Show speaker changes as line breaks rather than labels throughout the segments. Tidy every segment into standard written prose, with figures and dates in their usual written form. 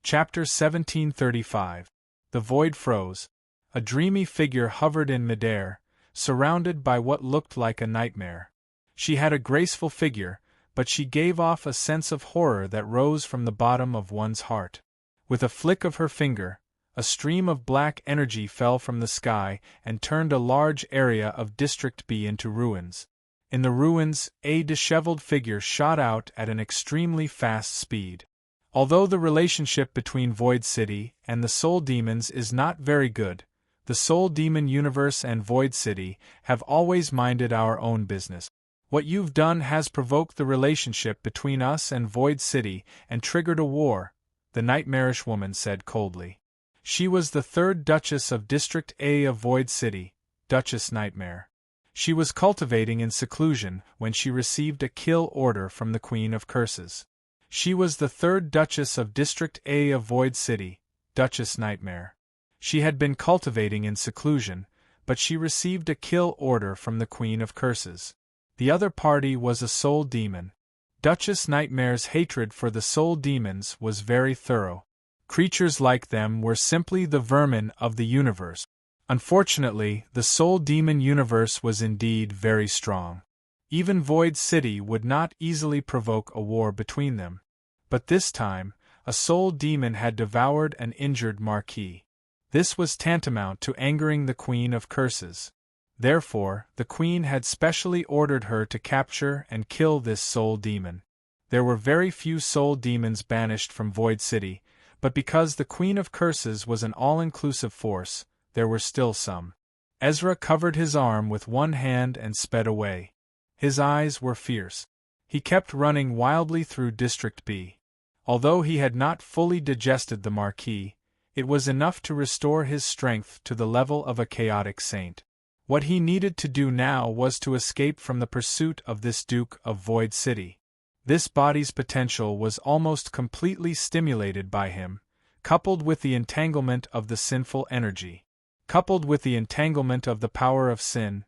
Chapter 1735. The void froze. A dreamy figure hovered in midair, surrounded by what looked like a nightmare. She had a graceful figure, but she gave off a sense of horror that rose from the bottom of one's heart. With a flick of her finger, a stream of black energy fell from the sky and turned a large area of District B into ruins. In the ruins, a disheveled figure shot out at an extremely fast speed. Although the relationship between Void City and the Soul Demons is not very good, the Soul Demon Universe and Void City have always minded our own business. What you've done has provoked the relationship between us and Void City and triggered a war, the nightmarish woman said coldly. She was the third Duchess of District A of Void City, Duchess Nightmare. She was cultivating in seclusion when she received a kill order from the Queen of Curses. She was the third Duchess of District A of Void City, Duchess Nightmare. She had been cultivating in seclusion, but she received a kill order from the Queen of Curses. The other party was a soul demon. Duchess Nightmare's hatred for the soul demons was very thorough. Creatures like them were simply the vermin of the universe. Unfortunately, the soul demon universe was indeed very strong. Even Void City would not easily provoke a war between them. But this time, a soul demon had devoured an injured marquis. This was tantamount to angering the Queen of Curses. Therefore, the Queen had specially ordered her to capture and kill this soul demon. There were very few soul demons banished from Void City, but because the Queen of Curses was an all-inclusive force, there were still some. Ezra covered his arm with one hand and sped away. His eyes were fierce. He kept running wildly through District B. Although he had not fully digested the Marquis, it was enough to restore his strength to the level of a chaotic saint. What he needed to do now was to escape from the pursuit of this Duke of Void City. This body's potential was almost completely stimulated by him, coupled with the entanglement of the sinful energy. Coupled with the entanglement of the power of sin,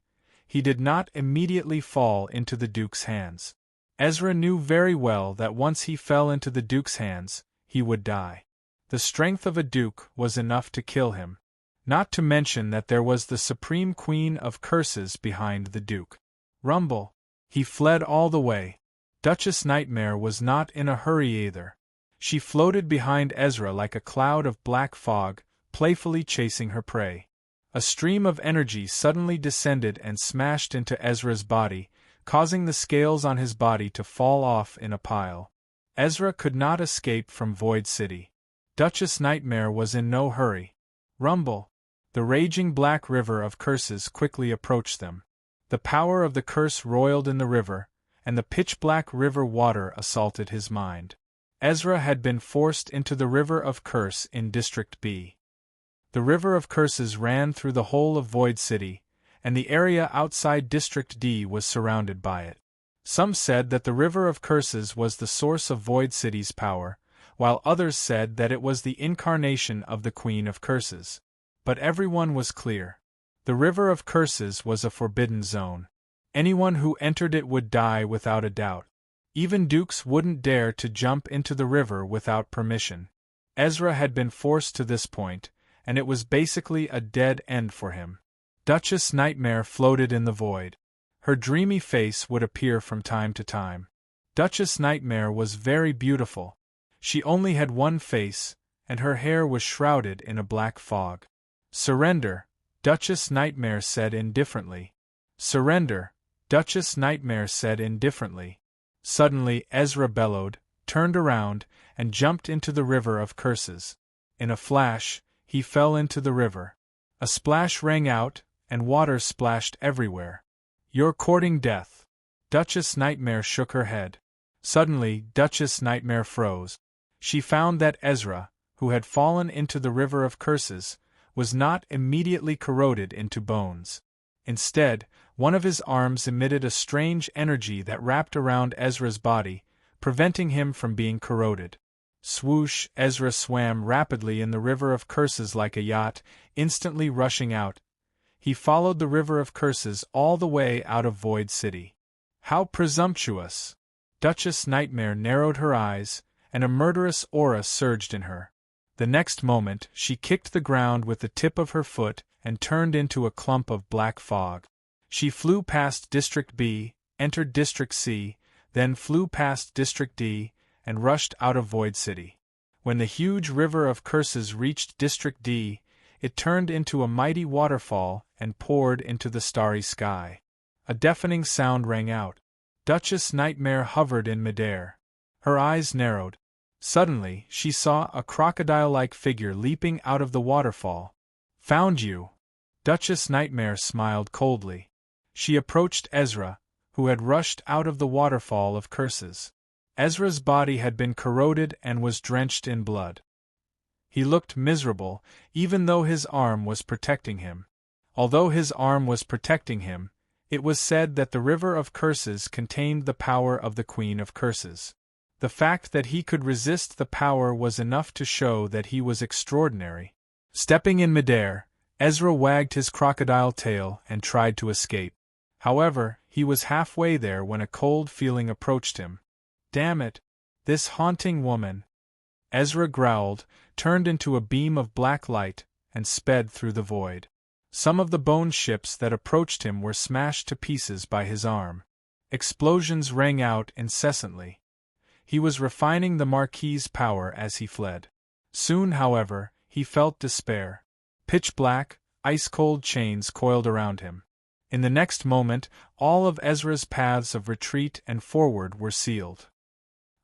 he did not immediately fall into the Duke's hands. Ezra knew very well that once he fell into the Duke's hands, he would die. The strength of a Duke was enough to kill him. Not to mention that there was the Supreme Queen of Curses behind the Duke. Rumble. He fled all the way. Duchess Nightmare was not in a hurry either. She floated behind Ezra like a cloud of black fog, playfully chasing her prey. A stream of energy suddenly descended and smashed into Ezra's body, causing the scales on his body to fall off in a pile. Ezra could not escape from Void City. Duchess Nightmare was in no hurry. Rumble. The raging black river of curses quickly approached them. The power of the curse roiled in the river, and the pitch-black river water assaulted his mind. Ezra had been forced into the river of curse in District B. The river of curses ran through the whole of Void City, and the area outside District D was surrounded by it. Some said that the river of curses was the source of Void City's power, while others said that it was the incarnation of the Queen of Curses. But everyone was clear. The river of curses was a forbidden zone. Anyone who entered it would die without a doubt. Even dukes wouldn't dare to jump into the river without permission. Ezra had been forced to this point, and it was basically a dead end for him. Duchess Nightmare floated in the void. Her dreamy face would appear from time to time. Duchess Nightmare was very beautiful. She only had one face, and her hair was shrouded in a black fog. "Surrender," Duchess Nightmare said indifferently. "Surrender," Duchess Nightmare said indifferently. Suddenly Ezra bellowed, turned around, and jumped into the river of curses. In a flash, he fell into the river. A splash rang out, and water splashed everywhere. "You're courting death." Duchess Nightmare shook her head. Suddenly, Duchess Nightmare froze. She found that Ezra, who had fallen into the river of curses, was not immediately corroded into bones. Instead, one of his arms emitted a strange energy that wrapped around Ezra's body, preventing him from being corroded. Swoosh! Ezra swam rapidly in the river of curses like a yacht, instantly rushing out. He followed the river of curses all the way out of Void City. How presumptuous! Duchess Nightmare narrowed her eyes, and a murderous aura surged in her. The next moment, she kicked the ground with the tip of her foot and turned into a clump of black fog. She flew past District B, entered District C, then flew past District D, and rushed out of Void City. When the huge river of curses reached District D, it turned into a mighty waterfall and poured into the starry sky. A deafening sound rang out. Duchess Nightmare hovered in midair. Her eyes narrowed. Suddenly, she saw a crocodile-like figure leaping out of the waterfall. "Found you!" Duchess Nightmare smiled coldly. She approached Ezra, who had rushed out of the waterfall of curses. Ezra's body had been corroded and was drenched in blood. He looked miserable, even though his arm was protecting him. Although his arm was protecting him, it was said that the river of curses contained the power of the Queen of Curses. The fact that he could resist the power was enough to show that he was extraordinary. Stepping in midair, Ezra wagged his crocodile tail and tried to escape. However, he was halfway there when a cold feeling approached him. "Damn it! This haunting woman!" Ezra growled, turned into a beam of black light, and sped through the void. Some of the bone ships that approached him were smashed to pieces by his arm. Explosions rang out incessantly. He was refining the Marquis's power as he fled. Soon, however, he felt despair. Pitch black, ice-cold chains coiled around him. In the next moment, all of Ezra's paths of retreat and forward were sealed.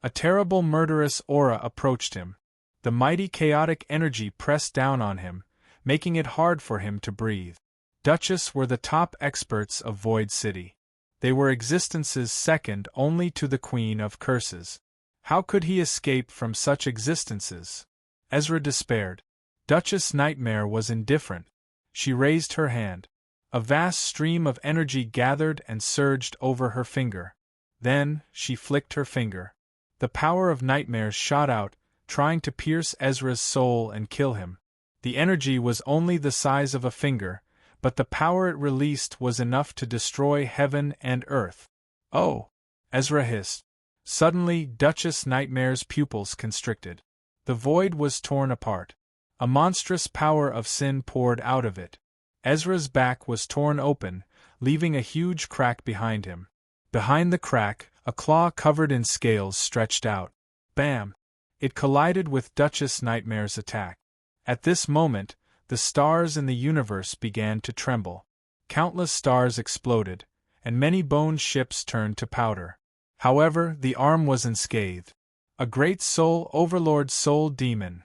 A terrible murderous aura approached him. The mighty chaotic energy pressed down on him, making it hard for him to breathe. Duchess were the top experts of Void City. They were existences second only to the Queen of Curses. How could he escape from such existences? Ezra despaired. Duchess Nightmare was indifferent. She raised her hand. A vast stream of energy gathered and surged over her finger. Then, she flicked her finger. The power of nightmares shot out, trying to pierce Ezra's soul and kill him. The energy was only the size of a finger, but the power it released was enough to destroy heaven and earth. "Oh!" Ezra hissed. Suddenly, Duchess Nightmare's pupils constricted. The void was torn apart. A monstrous power of sin poured out of it. Ezra's back was torn open, leaving a huge crack behind him. Behind the crack, a claw covered in scales stretched out. Bam! It collided with Duchess Nightmare's attack. At this moment, the stars in the universe began to tremble. Countless stars exploded, and many bone ships turned to powder. However, the arm was unscathed. A great soul overlord soul demon.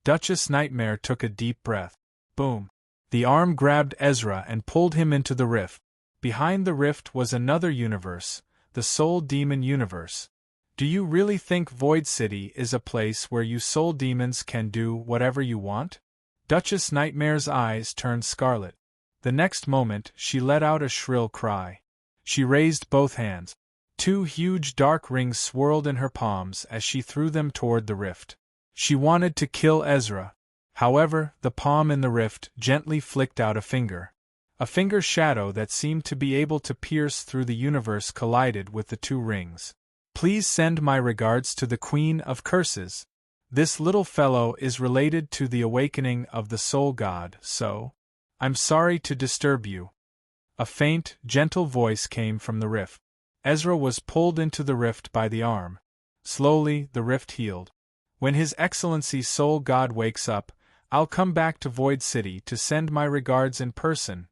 Duchess Nightmare took a deep breath. Boom! The arm grabbed Ezra and pulled him into the rift. Behind the rift was another universe, the Soul Demon universe. Do you really think Void City is a place where you soul demons can do whatever you want? Duchess Nightmare's eyes turned scarlet. The next moment, she let out a shrill cry. She raised both hands. Two huge dark rings swirled in her palms as she threw them toward the rift. She wanted to kill Ezra. However, the palm in the rift gently flicked out a finger. A finger shadow that seemed to be able to pierce through the universe collided with the two rings. "Please send my regards to the Queen of Curses. This little fellow is related to the awakening of the Soul God, so I'm sorry to disturb you." A faint, gentle voice came from the rift. Ezra was pulled into the rift by the arm. Slowly, the rift healed. "When His Excellency Soul God wakes up, I'll come back to Void City to send my regards in person."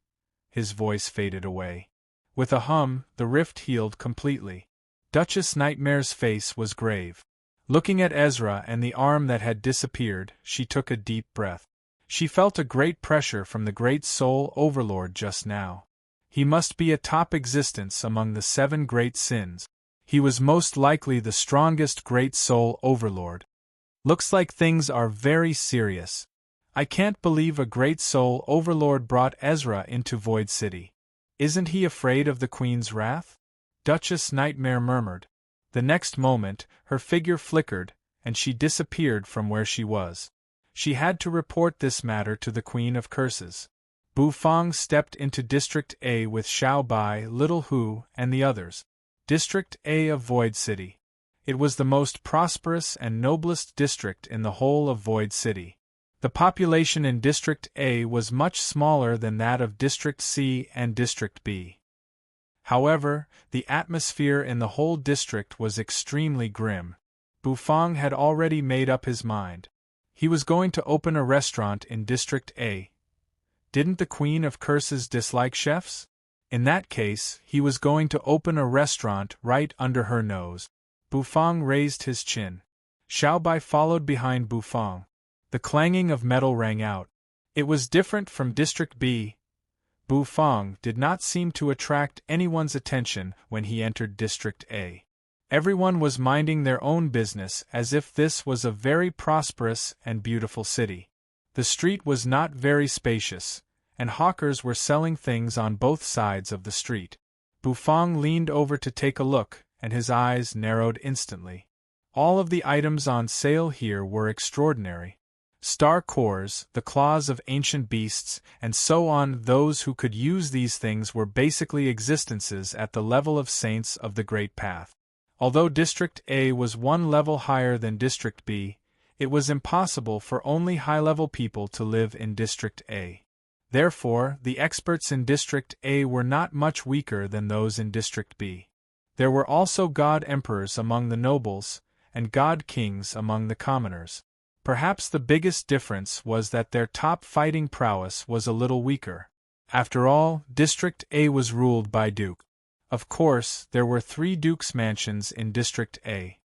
His voice faded away. With a hum, the rift healed completely. Duchess Nightmare's face was grave. Looking at Ezra and the arm that had disappeared, she took a deep breath. She felt a great pressure from the great soul overlord just now. He must be a top existence among the 7 great sins. He was most likely the strongest great soul overlord. Looks like things are very serious. I can't believe a great soul overlord brought Ezra into Void City. Isn't he afraid of the Queen's wrath? Duchess Nightmare murmured. The next moment, her figure flickered, and she disappeared from where she was. She had to report this matter to the Queen of Curses. Bu Fang stepped into District A with Xiao Bai, Little Hu, and the others. District A of Void City. It was the most prosperous and noblest district in the whole of Void City. The population in District A was much smaller than that of District C and District B. However, the atmosphere in the whole district was extremely grim. Bufang had already made up his mind. He was going to open a restaurant in District A. Didn't the Queen of Curses dislike chefs? In that case, he was going to open a restaurant right under her nose. Bufang raised his chin. Xiaobai followed behind Bufang. The clanging of metal rang out. It was different from District B. Bufang did not seem to attract anyone's attention when he entered District A. Everyone was minding their own business as if this was a very prosperous and beautiful city. The street was not very spacious, and hawkers were selling things on both sides of the street. Bufang leaned over to take a look, and his eyes narrowed instantly. All of the items on sale here were extraordinary. Star cores, the claws of ancient beasts, and so on. Those who could use these things were basically existences at the level of saints of the Great Path. Although District A was one level higher than District B, it was impossible for only high-level people to live in District A. Therefore, the experts in District A were not much weaker than those in District B. There were also god emperors among the nobles, and god kings among the commoners. Perhaps the biggest difference was that their top fighting prowess was a little weaker. After all, District A was ruled by Duke. Of course, there were 3 Dukes' mansions in District A.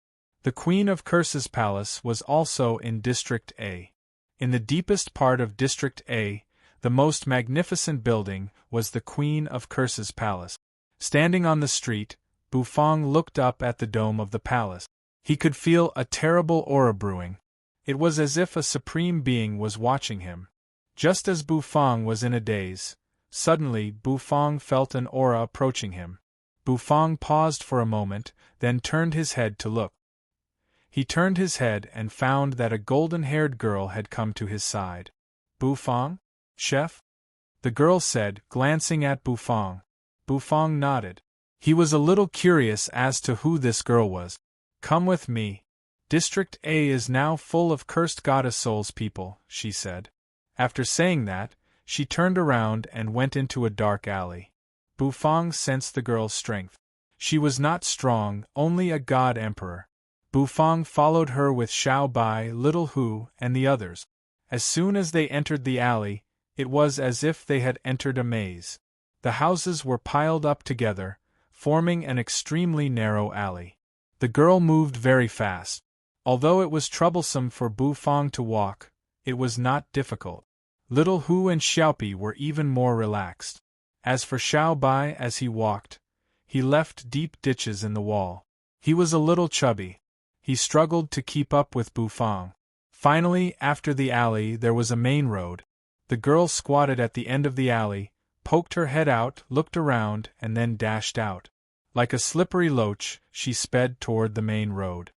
The Queen of Curses Palace was also in District A. In the deepest part of District A, the most magnificent building was the Queen of Curses Palace. Standing on the street, Bufang looked up at the dome of the palace. He could feel a terrible aura brewing. It was as if a supreme being was watching him. Just as Bufang was in a daze, suddenly Bufang felt an aura approaching him. Bufang paused for a moment, then turned his head to look. He turned his head and found that a golden-haired girl had come to his side. "Bufang? Chef?" the girl said, glancing at Bufang. Bufang nodded. He was a little curious as to who this girl was. "Come with me. District A is now full of cursed goddess souls people," she said. After saying that, she turned around and went into a dark alley. Bufang sensed the girl's strength. She was not strong, only a god emperor. Bufang followed her with Xiao Bai, Little Hu, and the others. As soon as they entered the alley, it was as if they had entered a maze. The houses were piled up together, forming an extremely narrow alley. The girl moved very fast. Although it was troublesome for Bufang to walk, it was not difficult. Little Hu and Xiaopi were even more relaxed. As for Xiao Bai, as he walked, he left deep ditches in the wall. He was a little chubby. He struggled to keep up with Bufang. Finally, after the alley, there was a main road. The girl squatted at the end of the alley, poked her head out, looked around, and then dashed out. Like a slippery loach, she sped toward the main road.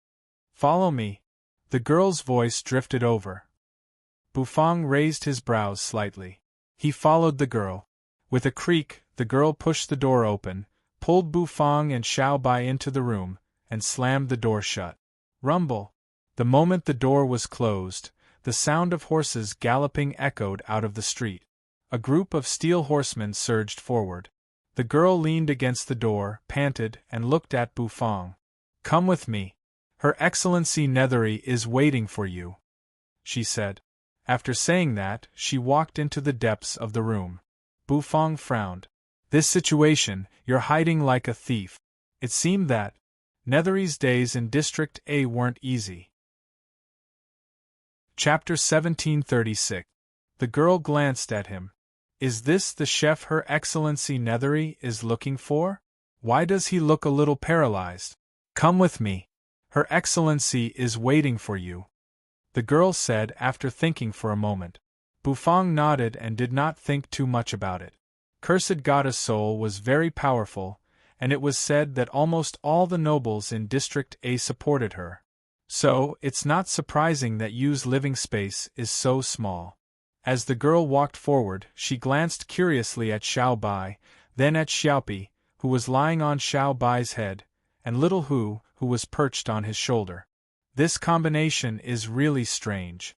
"Follow me." The girl's voice drifted over. Bufang raised his brows slightly. He followed the girl. With a creak, the girl pushed the door open, pulled Bufang and Xiao Bai into the room, and slammed the door shut. Rumble. The moment the door was closed, the sound of horses galloping echoed out of the street. A group of steel horsemen surged forward. The girl leaned against the door, panted, and looked at Bufang. "Come with me. Her Excellency Nethery is waiting for you," she said. After saying that, she walked into the depths of the room. Bufang frowned. "This situation, you're hiding like a thief." It seemed that Nethery's days in District A weren't easy. Chapter 1736. The girl glanced at him. "Is this the chef Her Excellency Nethery is looking for? Why does he look a little paralyzed? Come with me. Her Excellency is waiting for you," the girl said after thinking for a moment. Bufang nodded and did not think too much about it. Cursed Goddess Soul was very powerful, and it was said that almost all the nobles in District A supported her. So, it's not surprising that Yu's living space is so small. As the girl walked forward, she glanced curiously at Xiao Bai, then at Xiaopi, who was lying on Xiao Bai's head, and Little Hu, who was perched on his shoulder. "This combination is really strange.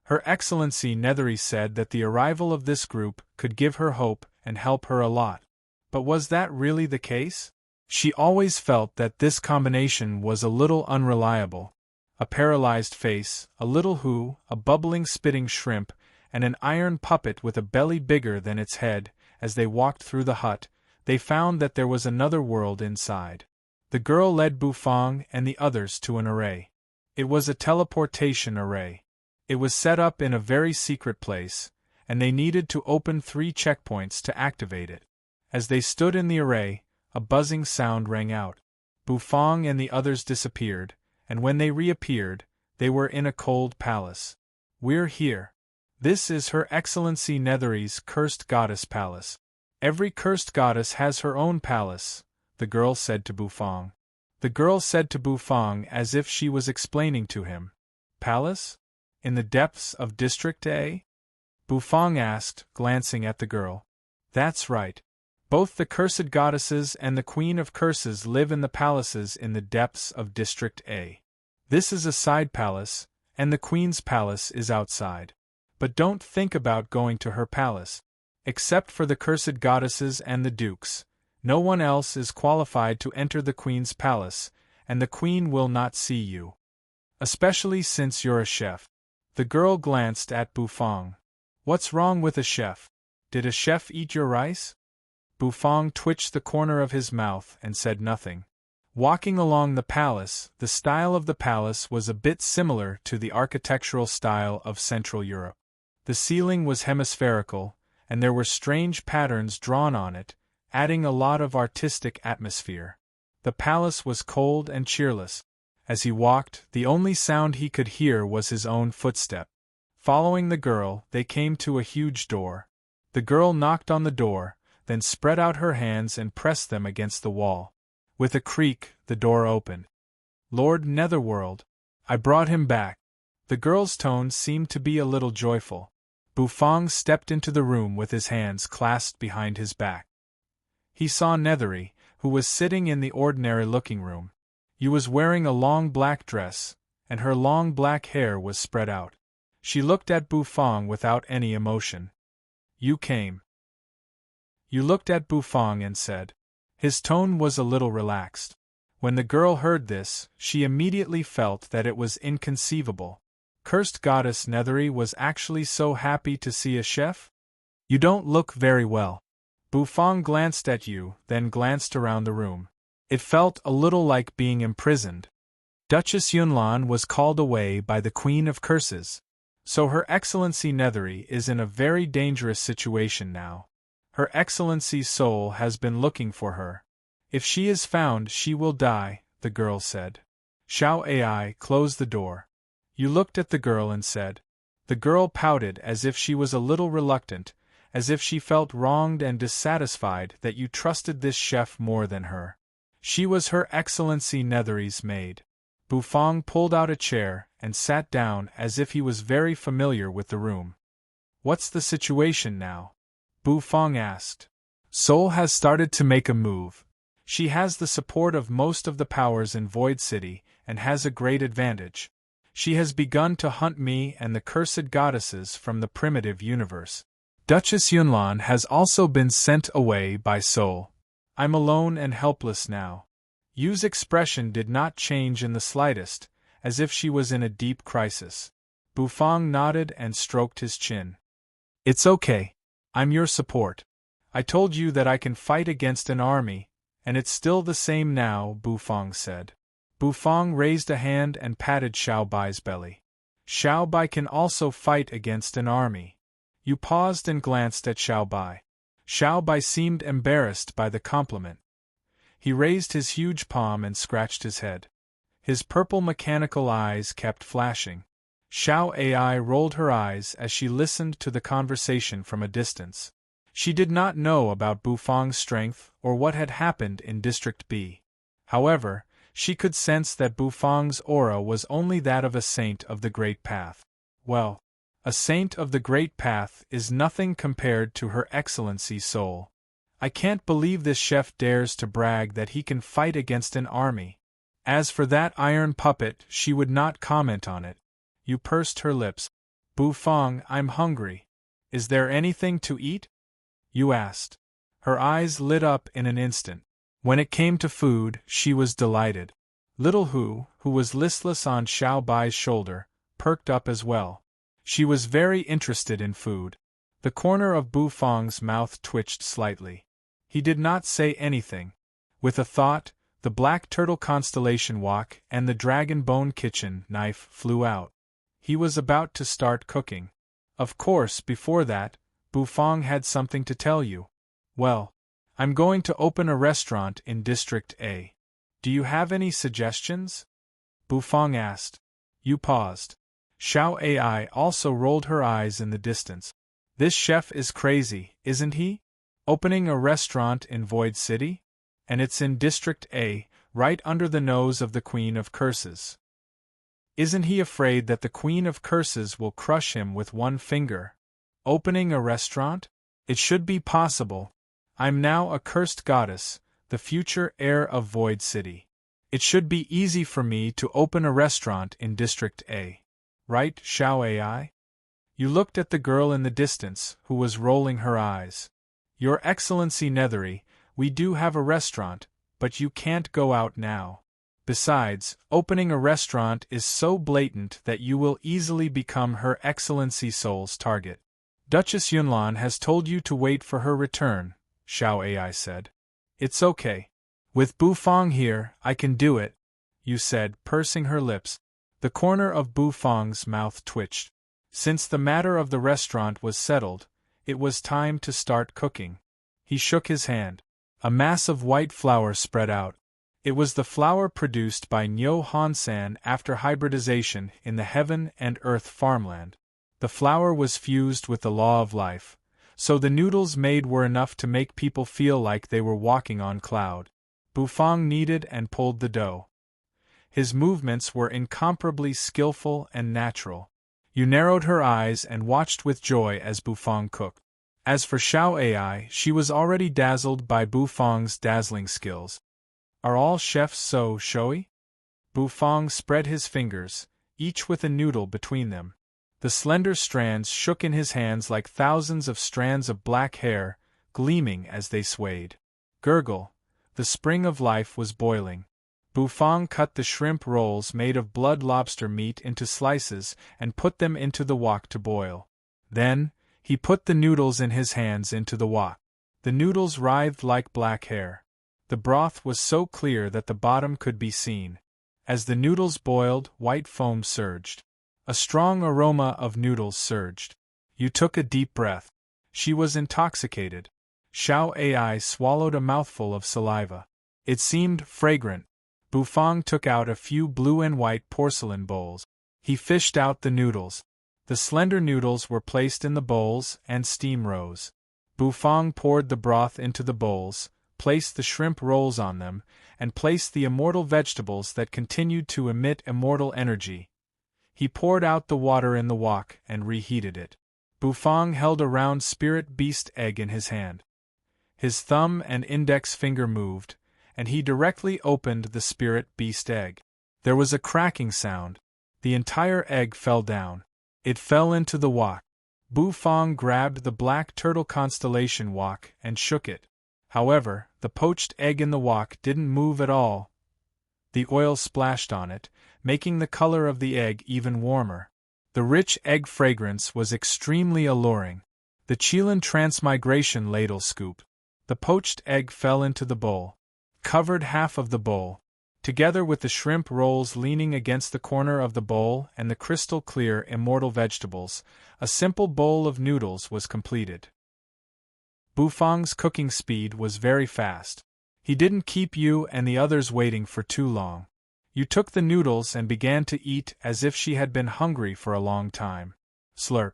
Her Excellency Nethery said that the arrival of this group could give her hope and help her a lot. But was that really the case? She always felt that this combination was a little unreliable. A paralyzed face, a little who, a bubbling spitting shrimp, and an iron puppet with a belly bigger than its head. As they walked through the hut, they found that there was another world inside. The girl led Bufang and the others to an array. It was a teleportation array. It was set up in a very secret place, and they needed to open 3 checkpoints to activate it. As they stood in the array, a buzzing sound rang out. Bufang and the others disappeared, and when they reappeared, they were in a cold palace. "We're here. This is Her Excellency Nethery's cursed goddess palace. Every cursed goddess has her own palace," the girl said to Bufang. The girl said to Bufang as if she was explaining to him. "Palace? In the depths of District A?" Bufang asked, glancing at the girl. "That's right. Both the cursed goddesses and the Queen of Curses live in the palaces in the depths of District A. This is a side palace, and the Queen's palace is outside. But don't think about going to her palace. Except for the cursed goddesses and the dukes, no one else is qualified to enter the Queen's palace, and the Queen will not see you. Especially since you're a chef." The girl glanced at Bufang. "What's wrong with a chef? Did a chef eat your rice?" Bufang twitched the corner of his mouth and said nothing. Walking along the palace, the style of the palace was a bit similar to the architectural style of Central Europe. The ceiling was hemispherical, and there were strange patterns drawn on it, adding a lot of artistic atmosphere. The palace was cold and cheerless. As he walked, the only sound he could hear was his own footstep. Following the girl, they came to a huge door. The girl knocked on the door, then spread out her hands and pressed them against the wall. With a creak, the door opened. "Lord Netherworld, I brought him back." The girl's tone seemed to be a little joyful. Bufang stepped into the room with his hands clasped behind his back. He saw Nethery, who was sitting in the ordinary-looking room. She was wearing a long black dress, and her long black hair was spread out. She looked at Bufang without any emotion. "You came." You looked at Bufang and said. His tone was a little relaxed. When the girl heard this, she immediately felt that it was inconceivable. Cursed goddess Nethery was actually so happy to see a chef? "You don't look very well." Bufang glanced at you, then glanced around the room. It felt a little like being imprisoned. Duchess Yunlan was called away by the Queen of Curses. So Her Excellency Nethery is in a very dangerous situation now. Her Excellency's soul has been looking for her. If she is found, she will die, the girl said. Xiao Ai closed the door. You looked at the girl and said. The girl pouted as if she was a little reluctant, as if she felt wronged and dissatisfied that you trusted this chef more than her. She was Her Excellency Nethery's maid. Bufang pulled out a chair and sat down as if he was very familiar with the room. What's the situation now? Bufang asked. Soul has started to make a move. She has the support of most of the powers in Void City and has a great advantage. She has begun to hunt me and the cursed goddesses from the primitive universe. Duchess Yunlan has also been sent away by Soul. I'm alone and helpless now. Yu's expression did not change in the slightest, as if she was in a deep crisis. Bufang nodded and stroked his chin. It's okay. I'm your support. I told you that I can fight against an army, and it's still the same now, Bufang said. Bufang raised a hand and patted Xiao Bai's belly. Xiao Bai can also fight against an army. You paused and glanced at Xiao Bai. Xiao Bai seemed embarrassed by the compliment. He raised his huge palm and scratched his head. His purple mechanical eyes kept flashing. Xiao Ai rolled her eyes as she listened to the conversation from a distance. She did not know about Bufang's strength or what had happened in District B. However, she could sense that Bufang's aura was only that of a saint of the Great Path. Well, a saint of the Great Path is nothing compared to Her Excellency's soul. I can't believe this chef dares to brag that he can fight against an army. As for that iron puppet, she would not comment on it. You pursed her lips. "Bufang, I'm hungry. Is there anything to eat?" Yu asked. Her eyes lit up in an instant. When it came to food, she was delighted. Little Hu, who was listless on Xiao Bai's shoulder, perked up as well. She was very interested in food. The corner of Bufang's mouth twitched slightly. He did not say anything. With a thought, the black turtle constellation wok and the dragon bone kitchen knife flew out. He was about to start cooking. Of course, before that, Bufang had something to tell you. Well, I'm going to open a restaurant in District A. Do you have any suggestions? Bufang asked. Yu paused. Xiao Ai also rolled her eyes in the distance. This chef is crazy, isn't he? Opening a restaurant in Void City? And it's in District A, right under the nose of the Queen of Curses. Isn't he afraid that the Queen of Curses will crush him with one finger? Opening a restaurant? It should be possible. I'm now a cursed goddess, the future heir of Void City. It should be easy for me to open a restaurant in District A. Right, Xiao Ai? You looked at the girl in the distance, who was rolling her eyes. Your Excellency Nethery, we do have a restaurant, but you can't go out now. Besides, opening a restaurant is so blatant that you will easily become Her Excellency Soul's target. Duchess Yunlan has told you to wait for her return, Xiao Ai said. It's okay. With Bufang here, I can do it, Yu said, pursing her lips. The corner of Bufang's mouth twitched. Since the matter of the restaurant was settled, it was time to start cooking. He shook his hand. A mass of white flour spread out. It was the flour produced by Nyo Hansan after hybridization in the Heaven and Earth farmland. The flour was fused with the law of life, so the noodles made were enough to make people feel like they were walking on cloud. Bufang kneaded and pulled the dough. His movements were incomparably skillful and natural. Yu narrowed her eyes and watched with joy as Bufang cooked. As for Xiao Ai, she was already dazzled by Bufang's dazzling skills. Are all chefs so showy? Bufang spread his fingers, each with a noodle between them. The slender strands shook in his hands like thousands of strands of black hair, gleaming as they swayed. Gurgle, the spring of life was boiling. Bufang cut the shrimp rolls made of blood lobster meat into slices and put them into the wok to boil. Then, he put the noodles in his hands into the wok. The noodles writhed like black hair. The broth was so clear that the bottom could be seen. As the noodles boiled, white foam surged. A strong aroma of noodles surged. Yu took a deep breath. She was intoxicated. Xiao Ai swallowed a mouthful of saliva. It seemed fragrant. Bufang took out a few blue and white porcelain bowls. He fished out the noodles. The slender noodles were placed in the bowls and steam rose. Bufang poured the broth into the bowls, placed the shrimp rolls on them, and placed the immortal vegetables that continued to emit immortal energy. He poured out the water in the wok and reheated it. Bufang held a round spirit beast egg in his hand. His thumb and index finger moved, and he directly opened the spirit beast egg. There was a cracking sound. The entire egg fell down. It fell into the wok. Bufang grabbed the black turtle constellation wok and shook it. However, the poached egg in the wok didn't move at all. The oil splashed on it, making the color of the egg even warmer. The rich egg fragrance was extremely alluring. The Chilan transmigration ladle scoop. The poached egg fell into the bowl. Covered half of the bowl. Together with the shrimp rolls leaning against the corner of the bowl and the crystal-clear immortal vegetables, a simple bowl of noodles was completed. Bufang's cooking speed was very fast. He didn't keep Yu and the others waiting for too long. Yu took the noodles and began to eat as if she had been hungry for a long time. Slurp.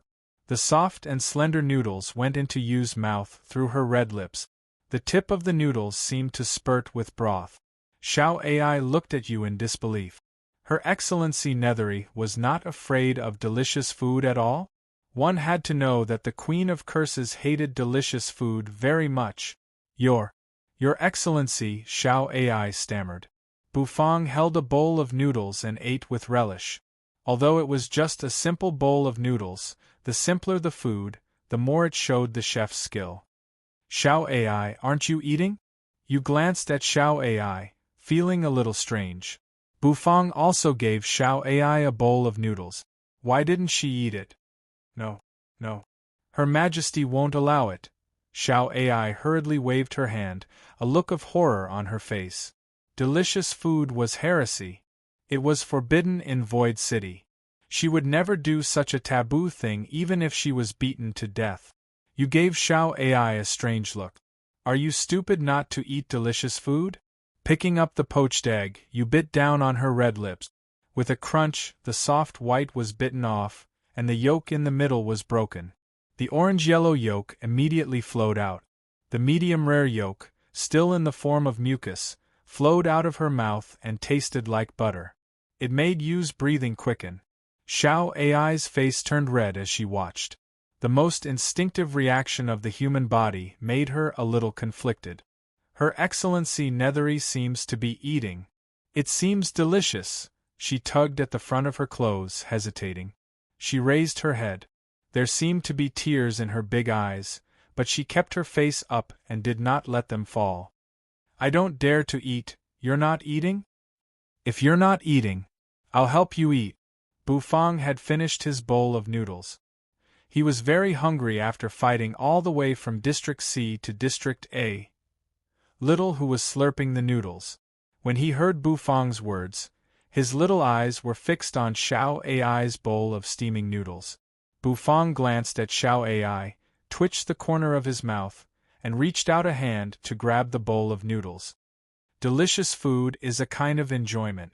The soft and slender noodles went into Yu's mouth through her red lips. The tip of the noodles seemed to spurt with broth. Xiao Ai looked at Yu in disbelief. Her Excellency Nethery was not afraid of delicious food at all? One had to know that the Queen of Curses hated delicious food very much. Your Excellency, Xiao Ai stammered. Bufang held a bowl of noodles and ate with relish. Although it was just a simple bowl of noodles, the simpler the food, the more it showed the chef's skill. Xiao Ai, aren't you eating? You glanced at Xiao Ai, feeling a little strange. Bufang also gave Xiao Ai a bowl of noodles. Why didn't she eat it? No. Her Majesty won't allow it. Xiao Ai hurriedly waved her hand, a look of horror on her face. Delicious food was heresy. It was forbidden in Void City. She would never do such a taboo thing even if she was beaten to death. You gave Xiao Ai a strange look. Are you stupid not to eat delicious food? Picking up the poached egg, you bit down on her red lips. With a crunch, the soft white was bitten off, and the yolk in the middle was broken. The orange-yellow yolk immediately flowed out. The medium-rare yolk, still in the form of mucus, flowed out of her mouth and tasted like butter. It made Yu's breathing quicken. Xiao Ai's face turned red as she watched. The most instinctive reaction of the human body made her a little conflicted. Her Excellency Nethery seems to be eating. It seems delicious. She tugged at the front of her clothes, hesitating. She raised her head. There seemed to be tears in her big eyes, but she kept her face up and did not let them fall. I don't dare to eat. You're not eating? If you're not eating, I'll help you eat. Bufang had finished his bowl of noodles. He was very hungry after fighting all the way from District C to District A. Little Hu was slurping the noodles. When he heard Bufang's words, his little eyes were fixed on Xiao Ai's bowl of steaming noodles. Bufang glanced at Xiao Ai, twitched the corner of his mouth, and reached out a hand to grab the bowl of noodles. Delicious food is a kind of enjoyment.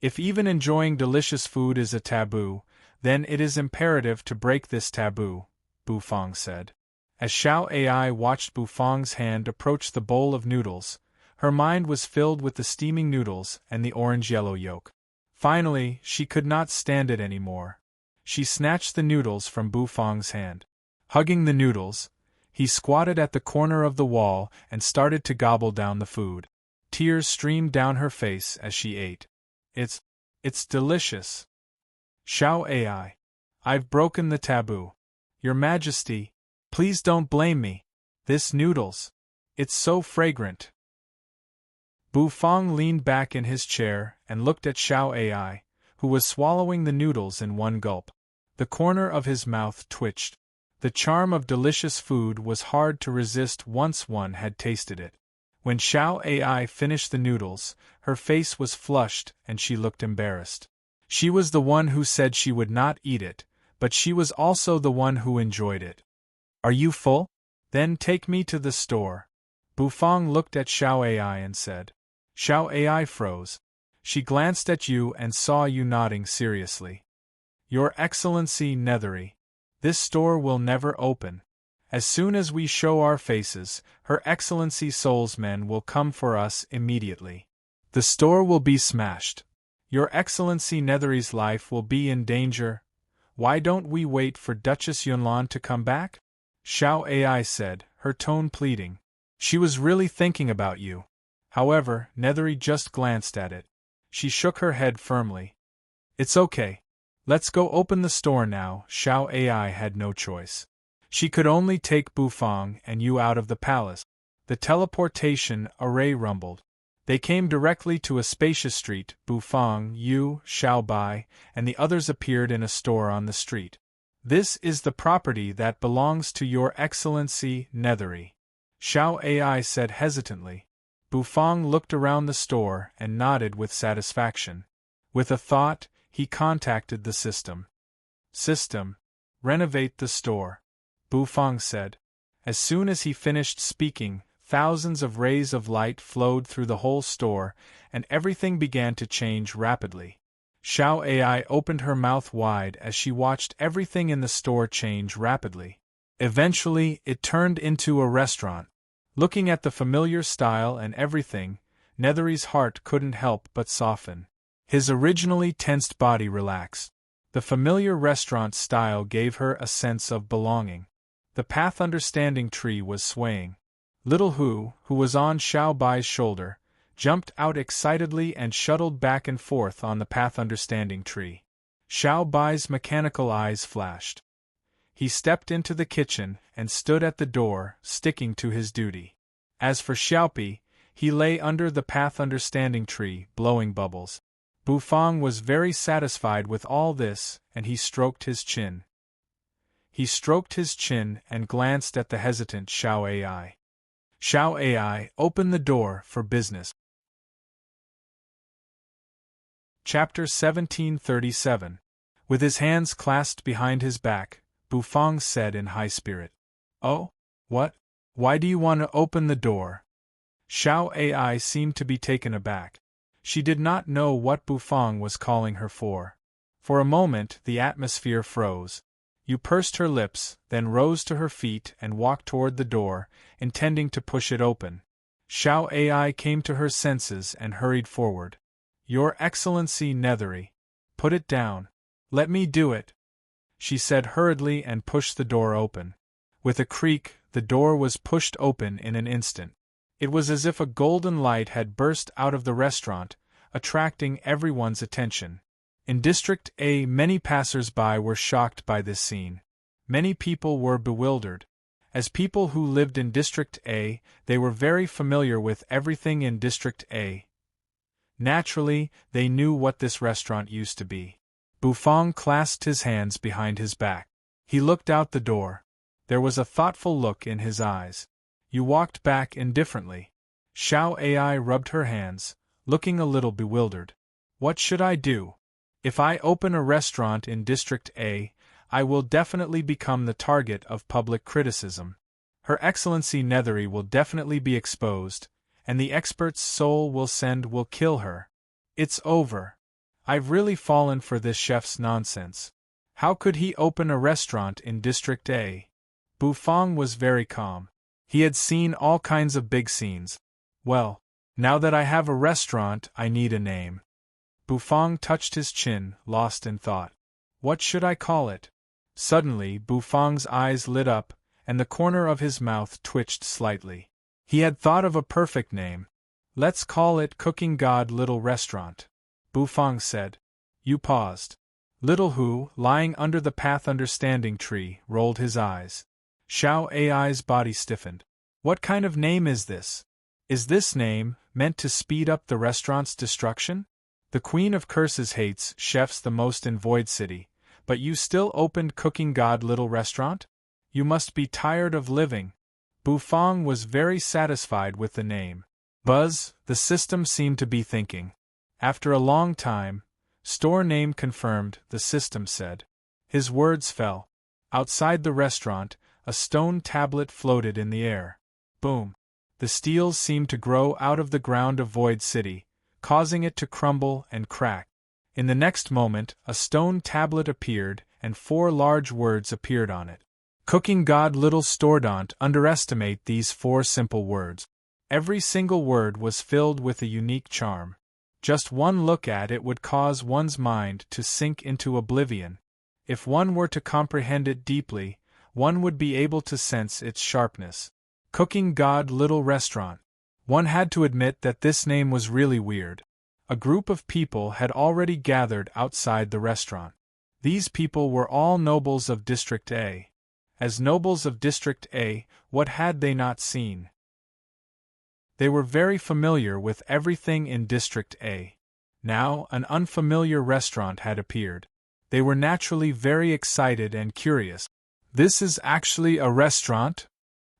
If even enjoying delicious food is a taboo, then it is imperative to break this taboo, Bufang said. As Xiao Ai watched Bufang's hand approach the bowl of noodles, her mind was filled with the steaming noodles and the orange-yellow yolk. Finally, she could not stand it anymore. She snatched the noodles from Bufang's hand. Hugging the noodles, he squatted at the corner of the wall and started to gobble down the food. Tears streamed down her face as she ate. It's delicious. Xiao Ai, I've broken the taboo. Your Majesty, please don't blame me. This noodles. It's so fragrant. Bufang leaned back in his chair and looked at Xiao Ai, who was swallowing the noodles in one gulp. The corner of his mouth twitched. The charm of delicious food was hard to resist once one had tasted it. When Xiao Ai finished the noodles, her face was flushed and she looked embarrassed. She was the one who said she would not eat it, but she was also the one who enjoyed it. Are you full? Then take me to the store. Bufang looked at Xiao Ai and said. Xiao Ai froze. She glanced at you and saw you nodding seriously. Your Excellency Nethery, this store will never open. As soon as we show our faces, Her Excellency Soulsmen will come for us immediately. The store will be smashed. Your Excellency Nethery's life will be in danger. Why don't we wait for Duchess Yunlan to come back? Xiao Ai said, her tone pleading. She was really thinking about you. However, Nethery just glanced at it. She shook her head firmly. It's okay. Let's go open the store now. Xiao Ai had no choice. She could only take Bufang and you out of the palace. The teleportation array rumbled. They came directly to a spacious street. Bufang, Yu, Xiaobai, and the others appeared in a store on the street. This is the property that belongs to Your Excellency Nethery, Xiao Ai said hesitantly. Bufang looked around the store and nodded with satisfaction. With a thought, he contacted the system. System, renovate the store, Bufang said. As soon as he finished speaking, thousands of rays of light flowed through the whole store, and everything began to change rapidly. Xiao Ai opened her mouth wide as she watched everything in the store change rapidly. Eventually, it turned into a restaurant. Looking at the familiar style and everything, Nethery's heart couldn't help but soften. His originally tensed body relaxed. The familiar restaurant style gave her a sense of belonging. The path understanding tree was swaying. Little Hu, who was on Xiao Bai's shoulder, jumped out excitedly and shuttled back and forth on the path understanding tree. Xiao Bai's mechanical eyes flashed. He stepped into the kitchen and stood at the door, sticking to his duty. As for Xiaopi, he lay under the path understanding tree, blowing bubbles. Bufang was very satisfied with all this, and he stroked his chin. He stroked his chin and glanced at the hesitant Xiao Ai. Xiao Ai, open the door for business. Chapter 1737. With his hands clasped behind his back, Bufang said in high spirit. Oh? What? Why do you want to open the door? Xiao Ai seemed to be taken aback. She did not know what Bufang was calling her for. For a moment the atmosphere froze. Yu pursed her lips, then rose to her feet and walked toward the door, intending to push it open. Xiao Ai came to her senses and hurried forward. Your Excellency Nethery. Put it down. Let me do it, she said hurriedly and pushed the door open. With a creak, the door was pushed open in an instant. It was as if a golden light had burst out of the restaurant, attracting everyone's attention. In District A, many passers-by were shocked by this scene. Many people were bewildered. As people who lived in District A, they were very familiar with everything in District A. Naturally, they knew what this restaurant used to be. Bufang clasped his hands behind his back. He looked out the door. There was a thoughtful look in his eyes. You walked back indifferently. Xiao Ai rubbed her hands, looking a little bewildered. What should I do? If I open a restaurant in District A, I will definitely become the target of public criticism. Her Excellency Nethery will definitely be exposed, and the expert's soul will kill her. It's over. I've really fallen for this chef's nonsense. How could he open a restaurant in District A? Bufang was very calm. He had seen all kinds of big scenes. Well, now that I have a restaurant, I need a name. Bufang touched his chin, lost in thought. What should I call it? Suddenly, Bufang's eyes lit up, and the corner of his mouth twitched slightly. He had thought of a perfect name. Let's call it Cooking God Little Restaurant, Bufang said. Yu paused. Little Hu, lying under the path understanding tree, rolled his eyes. Xiao Ai's body stiffened. What kind of name is this? Is this name meant to speed up the restaurant's destruction? The Queen of Curses hates chefs the most in Void City, but you still opened Cooking God Little Restaurant? You must be tired of living. Bufang was very satisfied with the name. Buzz, the system seemed to be thinking. After a long time, store name confirmed, the system said. His words fell. Outside the restaurant, a stone tablet floated in the air. Boom. The steels seemed to grow out of the ground of Void City, causing it to crumble and crack. In the next moment, a stone tablet appeared, and 4 large words appeared on it. Cooking God Little Store. Don't underestimate these 4 simple words. Every single word was filled with a unique charm. Just one look at it would cause one's mind to sink into oblivion. If one were to comprehend it deeply, one would be able to sense its sharpness. Cooking God Little Restaurant. One had to admit that this name was really weird. A group of people had already gathered outside the restaurant. These people were all nobles of District A. As nobles of District A, what had they not seen? They were very familiar with everything in District A. Now, an unfamiliar restaurant had appeared. They were naturally very excited and curious. This is actually a restaurant?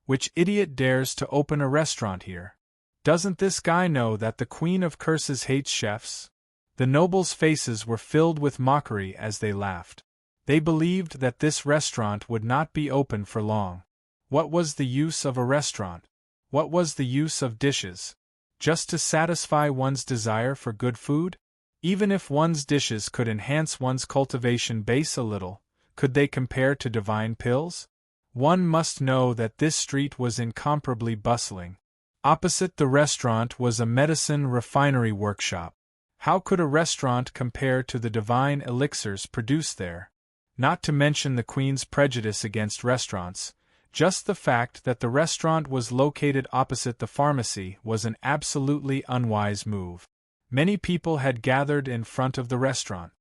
Which idiot dares to open a restaurant here? Doesn't this guy know that the Queen of Curses hates chefs? The nobles' faces were filled with mockery as they laughed. They believed that this restaurant would not be open for long. What was the use of a restaurant? What was the use of dishes? Just to satisfy one's desire for good food? Even if one's dishes could enhance one's cultivation base a little, could they compare to divine pills? One must know that this street was incomparably bustling. Opposite the restaurant was a medicine refinery workshop. How could a restaurant compare to the divine elixirs produced there? Not to mention the Queen's prejudice against restaurants, just the fact that the restaurant was located opposite the pharmacy was an absolutely unwise move. Many people had gathered in front of the restaurant.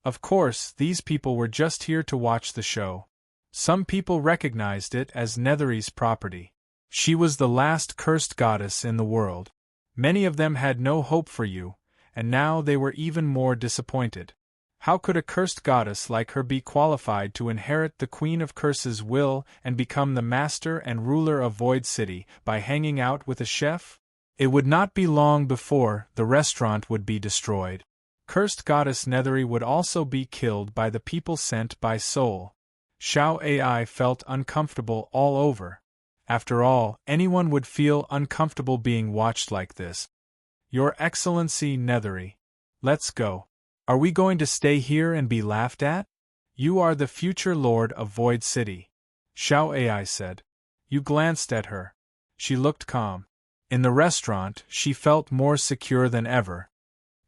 Of course, these people were just here to watch the show. Some people recognized it as Nethery's property. She was the last cursed goddess in the world. Many of them had no hope for you, and now they were even more disappointed. How could a cursed goddess like her be qualified to inherit the Queen of Curses' will and become the master and ruler of Void City by hanging out with a chef? It would not be long before the restaurant would be destroyed. Cursed goddess Nethery would also be killed by the people sent by Soul. Xiao Ai felt uncomfortable all over. After all, anyone would feel uncomfortable being watched like this. Your Excellency Nethery. Let's go. Are we going to stay here and be laughed at? You are the future lord of Void City. Xiao Ai said. You glanced at her. She looked calm. In the restaurant, she felt more secure than ever.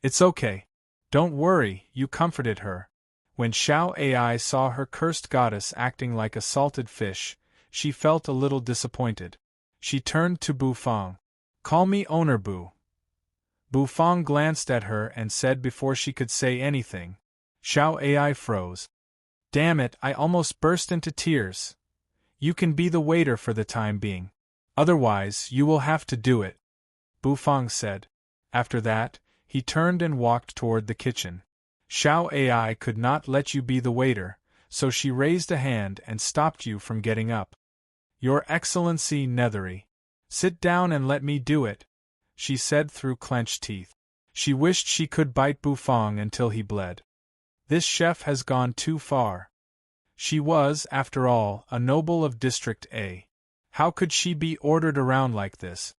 It's okay. Don't worry, you comforted her. When Xiao Ai saw her cursed goddess acting like a salted fish, she felt a little disappointed. She turned to Bu Fang. Call me Owner Bu. Bu Fang glanced at her and said before she could say anything. Xiao Ai froze. Damn it, I almost burst into tears. You can be the waiter for the time being. Otherwise, you will have to do it, Bu Fang said. After that, he turned and walked toward the kitchen. Xiao Ai could not let you be the waiter, so she raised a hand and stopped you from getting up. Your Excellency Nethery. Sit down and let me do it, she said through clenched teeth. She wished she could bite Bu Fang until he bled. This chef has gone too far. She was, after all, a noble of District A. How could she be ordered around like this?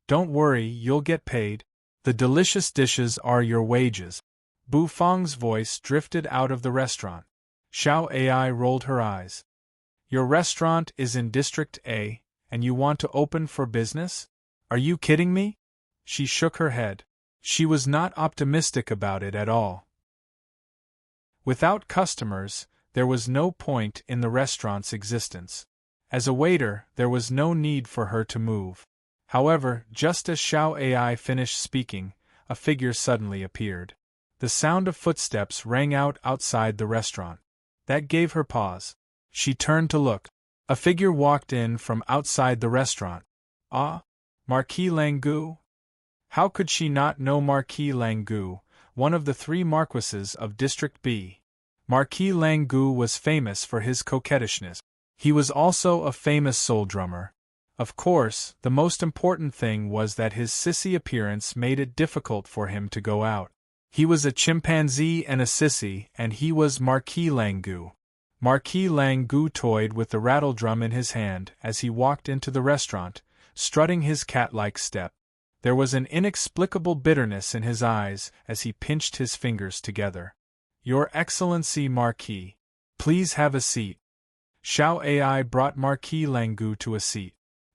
Don't worry, you'll get paid. The delicious dishes are your wages. Bu Fang's voice drifted out of the restaurant. Xiao Ai rolled her eyes. Your restaurant is in District A, and you want to open for business? Are you kidding me? She shook her head. She was not optimistic about it at all. Without customers, there was no point in the restaurant's existence. As a waiter, there was no need for her to move. However, just as Xiao Ai finished speaking, a figure suddenly appeared. The sound of footsteps rang out outside the restaurant. That gave her pause. She turned to look. A figure walked in from outside the restaurant. Ah, Marquis Langu? How could she not know Marquis Langu, one of the 3 marquises of District B? Marquis Langu was famous for his coquettishness. He was also a famous soul drummer. Of course, the most important thing was that his sissy appearance made it difficult for him to go out. He was a chimpanzee and a sissy, and he was Marquis Langu. Marquis Langu toyed with the rattle drum in his hand as he walked into the restaurant, strutting his cat-like step. There was an inexplicable bitterness in his eyes as he pinched his fingers together. Your Excellency Marquis, please have a seat. Xiao Ai brought Marquis Langu to a seat.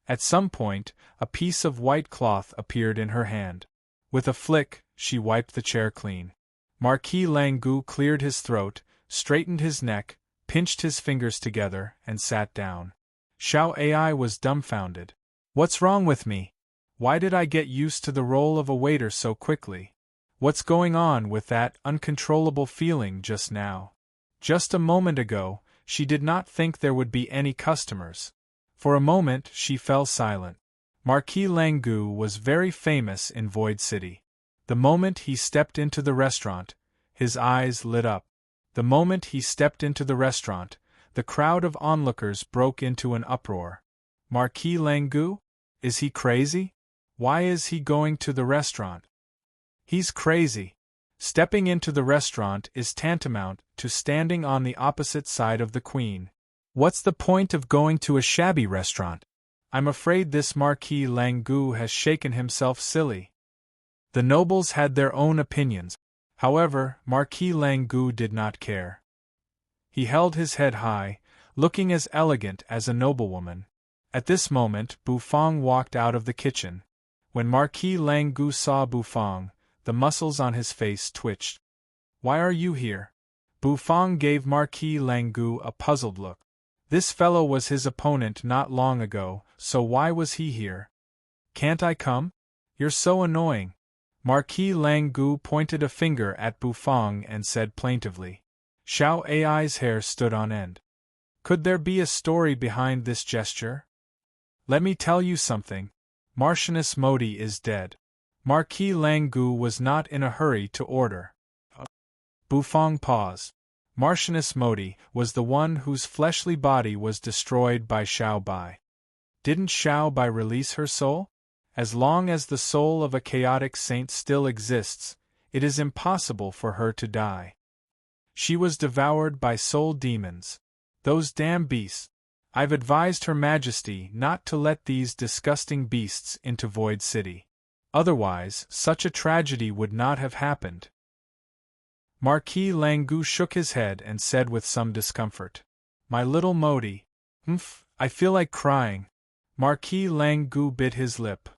At some point, a piece of white cloth appeared in her hand. With a flick, she wiped the chair clean. Marquis Langu cleared his throat, straightened his neck, pinched his fingers together, and sat down. Xiao Ai was dumbfounded. What's wrong with me? Why did I get used to the role of a waiter so quickly? What's going on with that uncontrollable feeling just now? Just a moment ago, she did not think there would be any customers. For a moment, she fell silent. Marquis Langu was very famous in Void City. The moment he stepped into the restaurant, his eyes lit up. The moment he stepped into the restaurant, the crowd of onlookers broke into an uproar. Marquis Langu? Is he crazy? Why is he going to the restaurant? He's crazy. Stepping into the restaurant is tantamount to standing on the opposite side of the Queen. What's the point of going to a shabby restaurant? I'm afraid this Marquis Langu has shaken himself silly. The nobles had their own opinions. However, Marquis Langu did not care. He held his head high, looking as elegant as a noblewoman. At this moment, Bu Fang walked out of the kitchen. When Marquis Langu saw Bu Fang, the muscles on his face twitched. Why are you here? Bu Fang gave Marquis Langu a puzzled look. This fellow was his opponent not long ago, so why was he here? Can't I come? You're so annoying. Marquis Langu pointed a finger at Bu Fang and said plaintively. Xiao Ai's hair stood on end. Could there be a story behind this gesture? Let me tell you something. Marchioness Modi is dead. Marquis Langgu was not in a hurry to order. Bufang paused. Marchioness Modi was the one whose fleshly body was destroyed by Xiao Bai. Didn't Xiao Bai release her soul? As long as the soul of a chaotic saint still exists, it is impossible for her to die. She was devoured by soul demons. Those damn beasts. I've advised Her Majesty not to let these disgusting beasts into Void City. Otherwise, such a tragedy would not have happened. Marquis Langgu shook his head and said with some discomfort, "My little Modi. I feel like crying." Marquis Langgu bit his lip.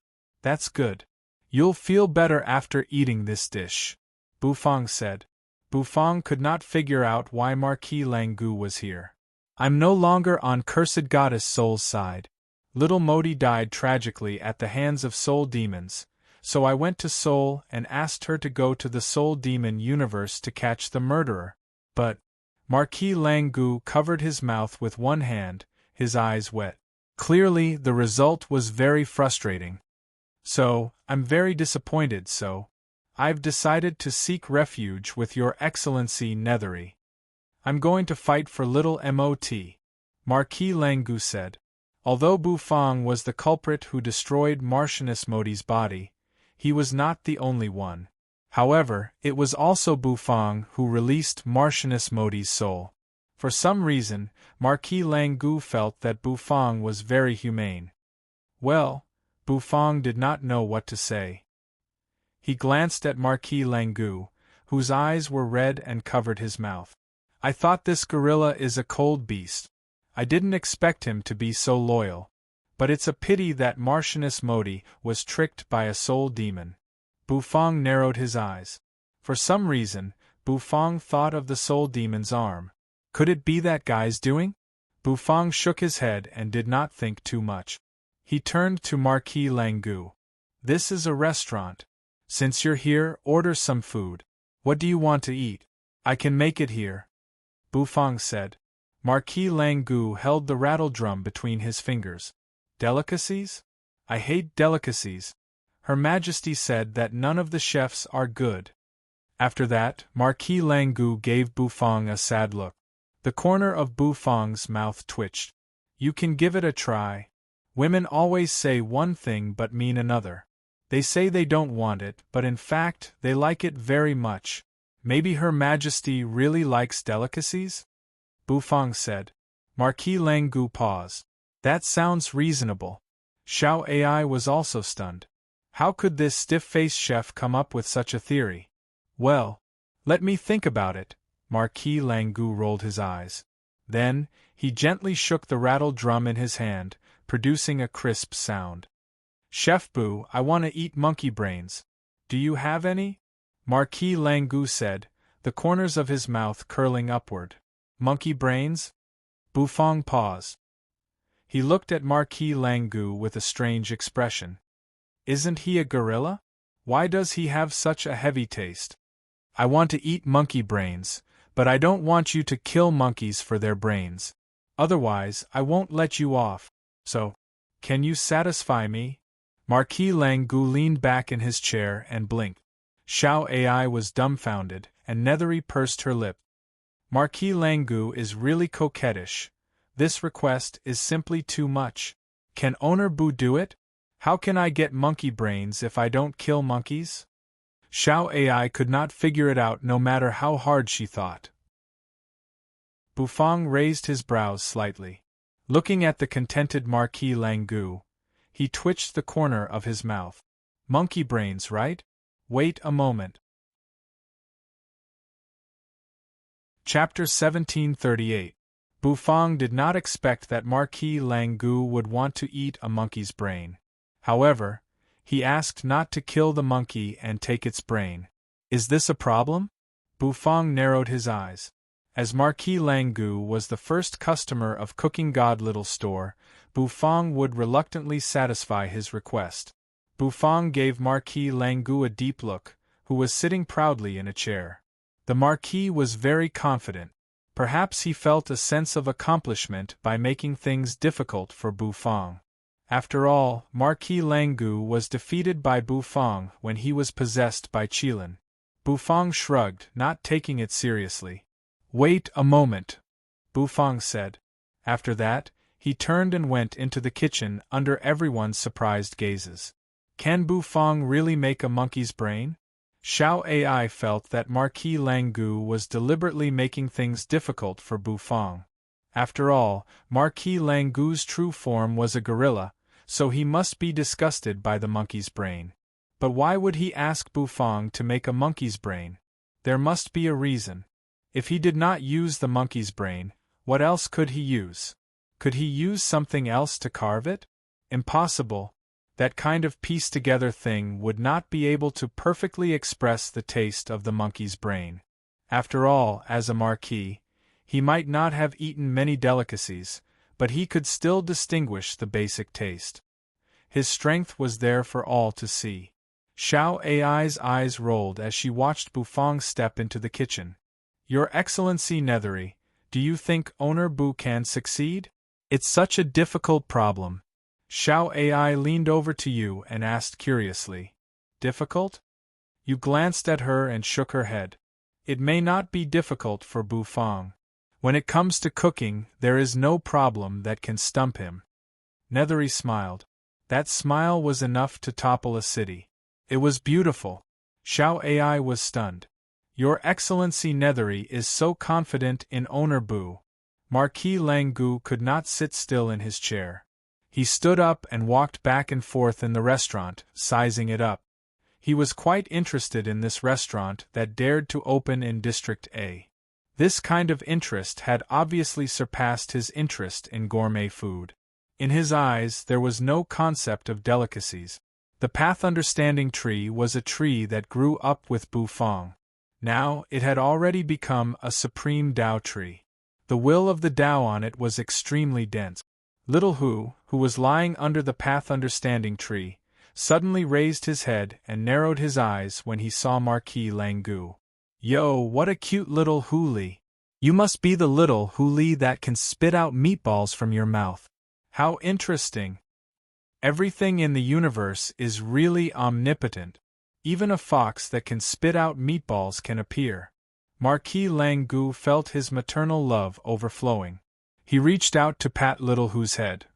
"That's good. You'll feel better after eating this dish," Bufang said. Bufang could not figure out why Marquis Langgu was here. "I'm no longer on Cursed Goddess Soul's side. Little Modi died tragically at the hands of soul demons, so I went to Seoul and asked her to go to the soul demon universe to catch the murderer. But..." Marquis Langgu covered his mouth with one hand, his eyes wet. Clearly, the result was very frustrating. "So, I'm very disappointed, so I've decided to seek refuge with Your Excellency Nethery. I'm going to fight for little Mot," Marquis Langgu said. Although Bufang was the culprit who destroyed Marchioness Modi's body, he was not the only one. However, it was also Bufang who released Marchioness Modi's soul. For some reason, Marquis Langgu felt that Bufang was very humane. Well, Bufang did not know what to say. He glanced at Marquis Langgu, whose eyes were red and covered his mouth. "I thought this gorilla is a cold beast. I didn't expect him to be so loyal. But it's a pity that Marchioness Modi was tricked by a soul demon." Bufang narrowed his eyes. For some reason, Bufang thought of the soul demon's arm. Could it be that guy's doing? Bufang shook his head and did not think too much. He turned to Marquis Langgu. "This is a restaurant. Since you're here, order some food. What do you want to eat? I can make it here," Bufang said. Marquis Langgu held the rattle drum between his fingers. "Delicacies? I hate delicacies. Her Majesty said that none of the chefs are good." After that, Marquis Langgu gave Bufang a sad look. The corner of Bufang's mouth twitched. "You can give it a try. Women always say one thing but mean another. They say they don't want it, but in fact, they like it very much. Maybe Her Majesty really likes delicacies?" Bufang said. Marquis Langgu paused. "That sounds reasonable." Xiao Ai was also stunned. How could this stiff-faced chef come up with such a theory? "Well, let me think about it." Marquis Langgu rolled his eyes. Then, he gently shook the rattle drum in his hand, producing a crisp sound. "Chef Bu, I want to eat monkey brains. Do you have any?" Marquis Langgu said, the corners of his mouth curling upward. "Monkey brains?" Bufang paused. He looked at Marquis Langgu with a strange expression. Isn't he a gorilla? Why does he have such a heavy taste? "I want to eat monkey brains, but I don't want you to kill monkeys for their brains. Otherwise, I won't let you off. So, can you satisfy me?" Marquis Langgu leaned back in his chair and blinked. Xiao Ai was dumbfounded, and Nethery pursed her lip. "Marquis Langgu is really coquettish. This request is simply too much. Can Owner Bu do it? How can I get monkey brains if I don't kill monkeys?" Xiao Ai could not figure it out no matter how hard she thought. Bufang raised his brows slightly. Looking at the contented Marquis Langgu, he twitched the corner of his mouth. "Monkey brains, right? Wait a moment." Chapter 1738. Bufang did not expect that Marquis Langgu would want to eat a monkey's brain. However, he asked not to kill the monkey and take its brain. Is this a problem? Bufang narrowed his eyes. As Marquis Langgu was the first customer of Cooking God Little Store, Bufang would reluctantly satisfy his request. Bufang gave Marquis Langgu a deep look, who was sitting proudly in a chair. The Marquis was very confident. Perhaps he felt a sense of accomplishment by making things difficult for Bufang. After all, Marquis Langu was defeated by Bufang when he was possessed by Qilin. Bufang shrugged, not taking it seriously. "Wait a moment," Bufang said. After that, he turned and went into the kitchen under everyone's surprised gazes. Can Bufang really make a monkey's brain? Xiao Ai felt that Marquis Langu was deliberately making things difficult for Bufang. After all, Marquis Langu's true form was a gorilla, so he must be disgusted by the monkey's brain. But why would he ask Bufang to make a monkey's brain? There must be a reason. If he did not use the monkey's brain, what else could he use? Could he use something else to carve it? Impossible. That kind of pieced-together thing would not be able to perfectly express the taste of the monkey's brain. After all, as a marquis, he might not have eaten many delicacies, but he could still distinguish the basic taste. His strength was there for all to see. Xiao Ai's eyes rolled as she watched Bufang step into the kitchen. "Your Excellency Nethery, do you think Owner Bu can succeed? It's such a difficult problem." Xiao Ai leaned over to you and asked curiously. "Difficult?" You glanced at her and shook her head. "It may not be difficult for Bufang. When it comes to cooking, there is no problem that can stump him." Nethery smiled. That smile was enough to topple a city. It was beautiful. Xiao Ai was stunned. "Your Excellency Nethery is so confident in Owner Bu." Marquis Langu could not sit still in his chair. He stood up and walked back and forth in the restaurant, sizing it up. He was quite interested in this restaurant that dared to open in District A. This kind of interest had obviously surpassed his interest in gourmet food. In his eyes there was no concept of delicacies. The Path Understanding Tree was a tree that grew up with Bufang. Now it had already become a supreme Tao tree. The will of the Tao on it was extremely dense. Little Hu, who was lying under the Path Understanding Tree, suddenly raised his head and narrowed his eyes when he saw Marquis Langu. "Yo, what a cute little Huli! You must be the little Huli that can spit out meatballs from your mouth. How interesting! Everything in the universe is really omnipotent. Even a fox that can spit out meatballs can appear." Marquis Langu felt his maternal love overflowing. He reached out to pat Little Hu's head.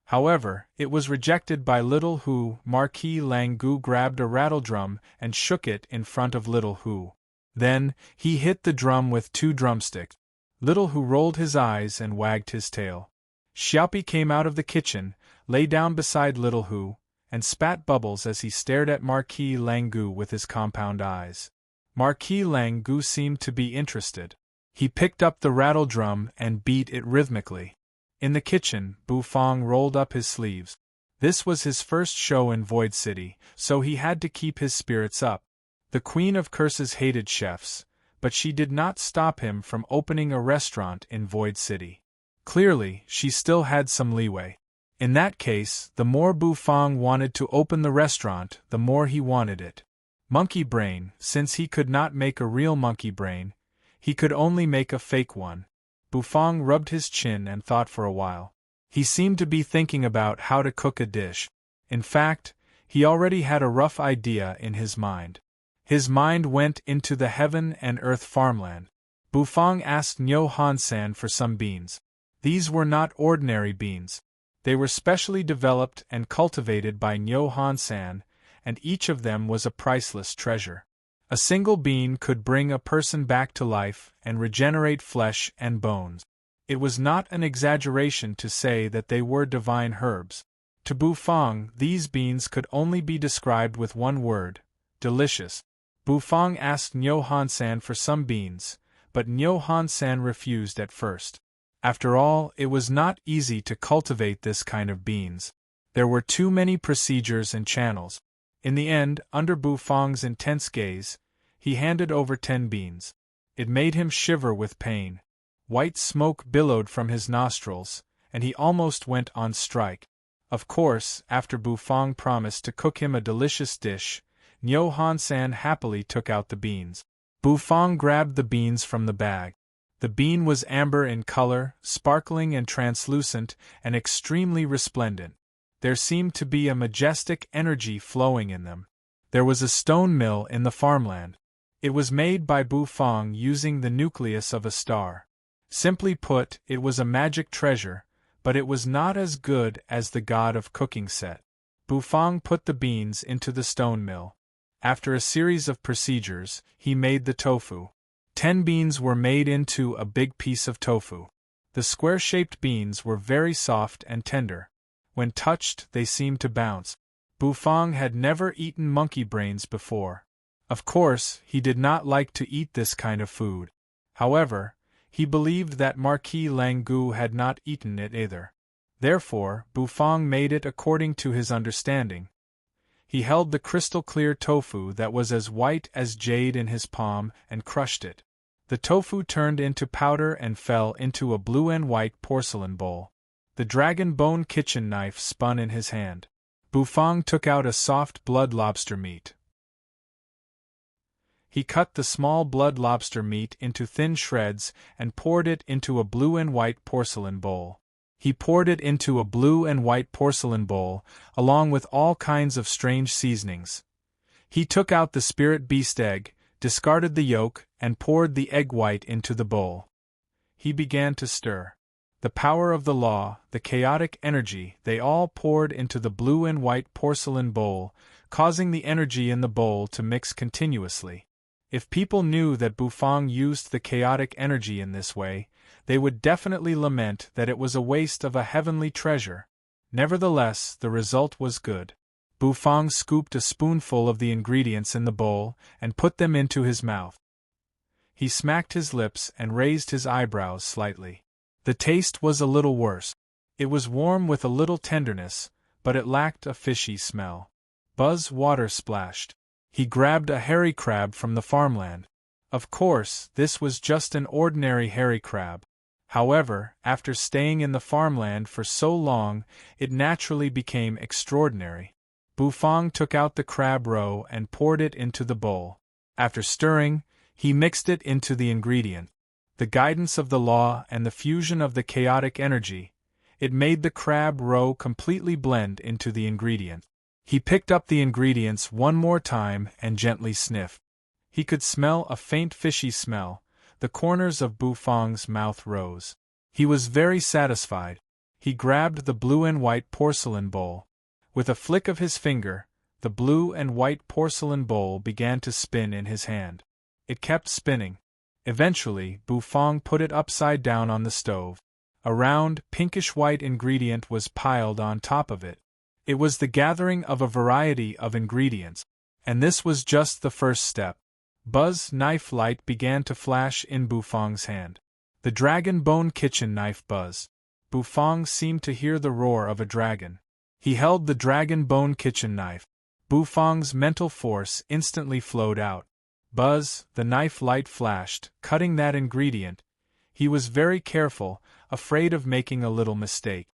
However, it was rejected by Little Hu. Marquis Langu grabbed a rattledrum and shook it in front of Little Hu. Then, he hit the drum with 2 drumsticks. Little Hu rolled his eyes and wagged his tail. Xiaopi came out of the kitchen, lay down beside Little Hu, and spat bubbles as he stared at Marquis Langu with his compound eyes. Marquis Langu seemed to be interested. He picked up the rattledrum and beat it rhythmically. In the kitchen, Bufang rolled up his sleeves. This was his first show in Void City, so he had to keep his spirits up. The Queen of Curses hated chefs, but she did not stop him from opening a restaurant in Void City. Clearly, she still had some leeway. In that case, the more Bufang wanted to open the restaurant, the more he wanted it. Monkey brain, since he could not make a real monkey brain, he could only make a fake one. Bufang rubbed his chin and thought for a while. He seemed to be thinking about how to cook a dish. In fact, he already had a rough idea in his mind. His mind went into the heaven and earth farmland. Bufang asked Niu Hansan for some beans. These were not ordinary beans. They were specially developed and cultivated by Niu Hansan, and each of them was a priceless treasure. A single bean could bring a person back to life and regenerate flesh and bones. It was not an exaggeration to say that they were divine herbs. To Bufang, these beans could only be described with one word: delicious. Bufang asked Niu Hansan for some beans, but Niu Hansan refused at first. After all, it was not easy to cultivate this kind of beans. There were too many procedures and channels. In the end, under Bufang's intense gaze, he handed over 10 beans. It made him shiver with pain. White smoke billowed from his nostrils, and he almost went on strike. Of course, after Bufang promised to cook him a delicious dish, Niu Hansan happily took out the beans. Bufang grabbed the beans from the bag. The bean was amber in color, sparkling and translucent, and extremely resplendent. There seemed to be a majestic energy flowing in them. There was a stone mill in the farmland. It was made by Bufang using the nucleus of a star. Simply put, it was a magic treasure, but it was not as good as the god of cooking set. Bufang put the beans into the stone mill. After a series of procedures, he made the tofu. 10 beans were made into a big piece of tofu. The square-shaped beans were very soft and tender. When touched, they seemed to bounce. Bufang had never eaten monkey brains before. Of course, he did not like to eat this kind of food. However, he believed that Marquis Langu had not eaten it either. Therefore, Bufang made it according to his understanding. He held the crystal-clear tofu that was as white as jade in his palm and crushed it. The tofu turned into powder and fell into a blue and white porcelain bowl. The dragon bone kitchen knife spun in his hand. Bufang took out a soft blood lobster meat. He cut the small blood lobster meat into thin shreds and poured it into a blue and white porcelain bowl. He poured it into a blue and white porcelain bowl, along with all kinds of strange seasonings. He took out the spirit beast egg, discarded the yolk, and poured the egg white into the bowl. He began to stir. The power of the law, the chaotic energy, they all poured into the blue and white porcelain bowl, causing the energy in the bowl to mix continuously. If people knew that Bufang used the chaotic energy in this way, they would definitely lament that it was a waste of a heavenly treasure. Nevertheless, the result was good. Bufang scooped a spoonful of the ingredients in the bowl and put them into his mouth. He smacked his lips and raised his eyebrows slightly. The taste was a little worse. It was warm with a little tenderness, but it lacked a fishy smell. Buzz water splashed. He grabbed a hairy crab from the farmland. Of course, this was just an ordinary hairy crab. However, after staying in the farmland for so long, it naturally became extraordinary. Bufang took out the crab roe and poured it into the bowl. After stirring, he mixed it into the ingredient. The guidance of the law and the fusion of the chaotic energy, it made the crab roe completely blend into the ingredient. He picked up the ingredients one more time and gently sniffed. He could smell a faint fishy smell. The corners of Bufang's mouth rose. He was very satisfied. He grabbed the blue and white porcelain bowl. With a flick of his finger, the blue and white porcelain bowl began to spin in his hand. It kept spinning. Eventually, Bufang put it upside down on the stove. A round, pinkish-white ingredient was piled on top of it. It was the gathering of a variety of ingredients, and this was just the first step. Buzz's knife light began to flash in Bufang's hand. The dragon bone kitchen knife buzzed. Bufang seemed to hear the roar of a dragon. He held the dragon bone kitchen knife. Bufang's mental force instantly flowed out. Buzz, the knife light flashed, cutting that ingredient. He was very careful, afraid of making a little mistake.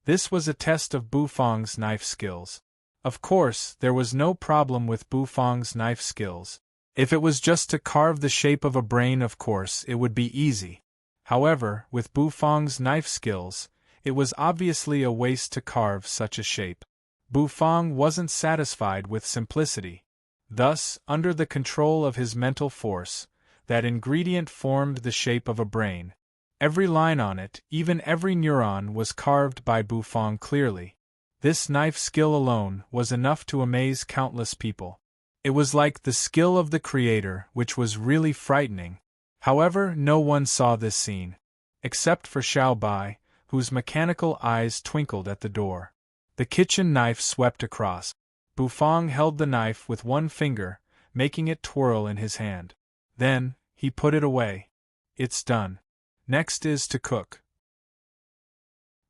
This was a test of Bufang's knife skills. Of course, there was no problem with Bufang's knife skills. If it was just to carve the shape of a brain, of course, it would be easy. However, with Bufang's knife skills, it was obviously a waste to carve such a shape. Bufang wasn't satisfied with simplicity. Thus, under the control of his mental force, that ingredient formed the shape of a brain. Every line on it, even every neuron, was carved by Bufang clearly. This knife skill alone was enough to amaze countless people. It was like the skill of the creator, which was really frightening. However, no one saw this scene. Except for Xiao Bai, whose mechanical eyes twinkled at the door. The kitchen knife swept across. Bufang held the knife with one finger, making it twirl in his hand. Then, he put it away. It's done. Next is to cook.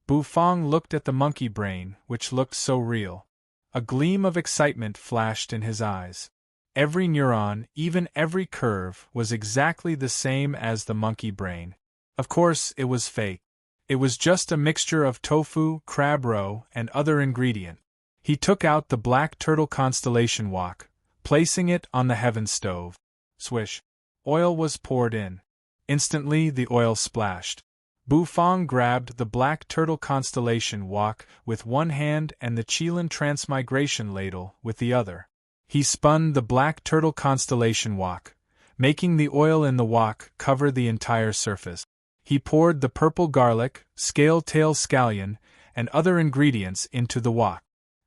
Bufang looked at the monkey brain, which looked so real. A gleam of excitement flashed in his eyes. Every neuron, even every curve, was exactly the same as the monkey brain. Of course, it was fake. It was just a mixture of tofu, crab roe, and other ingredient. He took out the black turtle constellation wok, placing it on the heaven stove. Swish. Oil was poured in. Instantly the oil splashed. Bufang grabbed the black turtle constellation wok with one hand and the Chilan transmigration ladle with the other. He spun the black turtle constellation wok, making the oil in the wok cover the entire surface. He poured the purple garlic, scale-tail scallion, and other ingredients into the wok.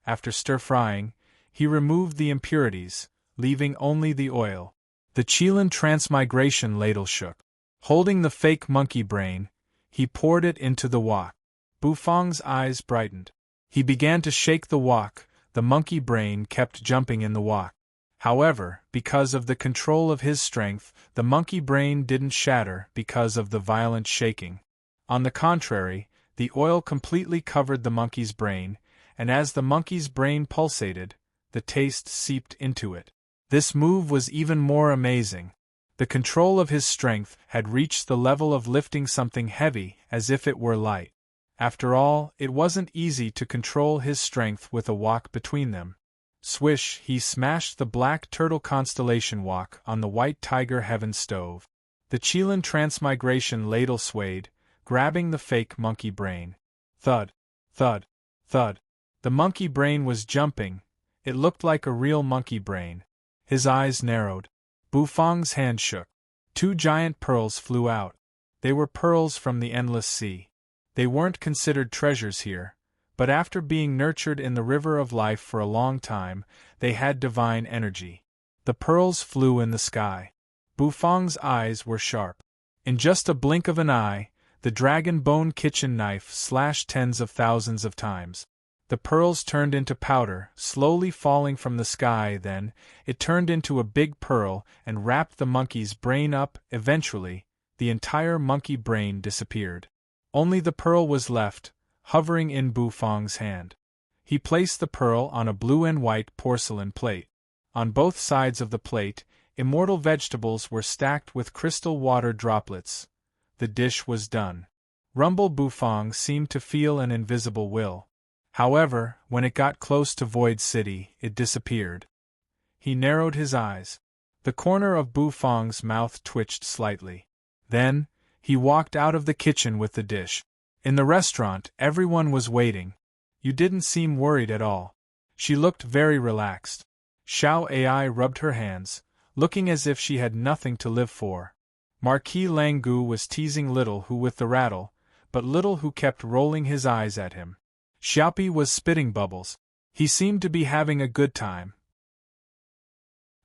After stir-frying, he removed the impurities, leaving only the oil. The Chilan transmigration ladle shook. Holding the fake monkey brain, he poured it into the wok. Bufang's eyes brightened. He began to shake the wok. The monkey brain kept jumping in the wok. However, because of the control of his strength, the monkey brain didn't shatter because of the violent shaking. On the contrary, the oil completely covered the monkey's brain, and as the monkey's brain pulsated, the taste seeped into it. This move was even more amazing. The control of his strength had reached the level of lifting something heavy as if it were light. After all, it wasn't easy to control his strength with a wok between them. Swish, he smashed the black turtle constellation wok on the white tiger heaven stove. The Chilan transmigration ladle swayed, grabbing the fake monkey brain. Thud, thud, thud. The monkey brain was jumping. It looked like a real monkey brain. His eyes narrowed. Bufang's hand shook. 2 giant pearls flew out. They were pearls from the endless sea. They weren't considered treasures here, but after being nurtured in the river of life for a long time, they had divine energy. The pearls flew in the sky. Bufang's eyes were sharp. In just a blink of an eye, the dragon bone kitchen knife slashed tens of thousands of times. The pearls turned into powder, slowly falling from the sky. Then, it turned into a big pearl and wrapped the monkey's brain up. Eventually, the entire monkey brain disappeared. Only the pearl was left, hovering in Bufang's hand. He placed the pearl on a blue and white porcelain plate. On both sides of the plate, immortal vegetables were stacked with crystal water droplets. The dish was done. Rumble Bufang seemed to feel an invisible will. However, when it got close to Void City, it disappeared. He narrowed his eyes. The corner of Bufang's mouth twitched slightly. Then, he walked out of the kitchen with the dish. In the restaurant, everyone was waiting. You didn't seem worried at all. She looked very relaxed. Xiao Ai rubbed her hands, looking as if she had nothing to live for. Marquis Langu was teasing Little Hu with the rattle, but Little Hu kept rolling his eyes at him. Xiaopi was spitting bubbles. He seemed to be having a good time.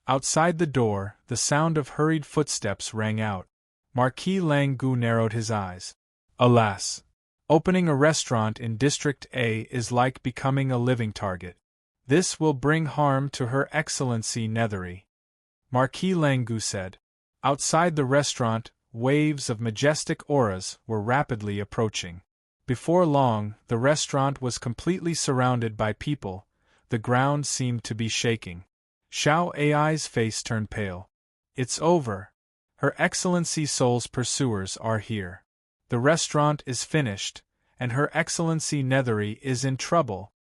Outside the door, the sound of hurried footsteps rang out. Marquis Langu narrowed his eyes. Alas! Opening a restaurant in District A is like becoming a living target. This will bring harm to Her Excellency Nethery. Marquis Langu said. Outside the restaurant, waves of majestic auras were rapidly approaching. Before long, the restaurant was completely surrounded by people. The ground seemed to be shaking. Xiao Ai's face turned pale. It's over. Her Excellency Soul's pursuers are here. The restaurant is finished, and Her Excellency Nethery is in trouble.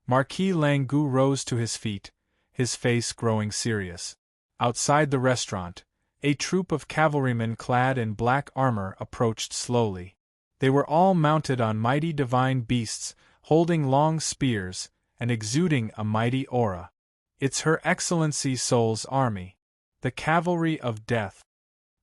Marquis Langu rose to his feet, his face growing serious. Outside the restaurant, a troop of cavalrymen clad in black armor approached slowly. They were all mounted on mighty divine beasts, holding long spears, and exuding a mighty aura. It's Her Excellency Soul's army. The cavalry of death.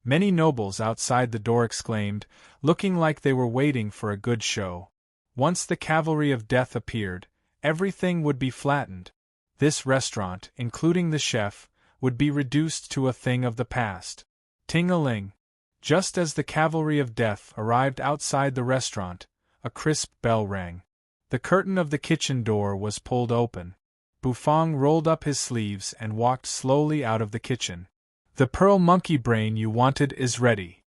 Many nobles outside the door exclaimed, looking like they were waiting for a good show. Once the cavalry of death appeared, everything would be flattened. This restaurant, including the chef, would be reduced to a thing of the past. Ting-a-ling. Just as the cavalry of death arrived outside the restaurant, a crisp bell rang. The curtain of the kitchen door was pulled open. Bufang rolled up his sleeves and walked slowly out of the kitchen. The pearl monkey brain you wanted is ready.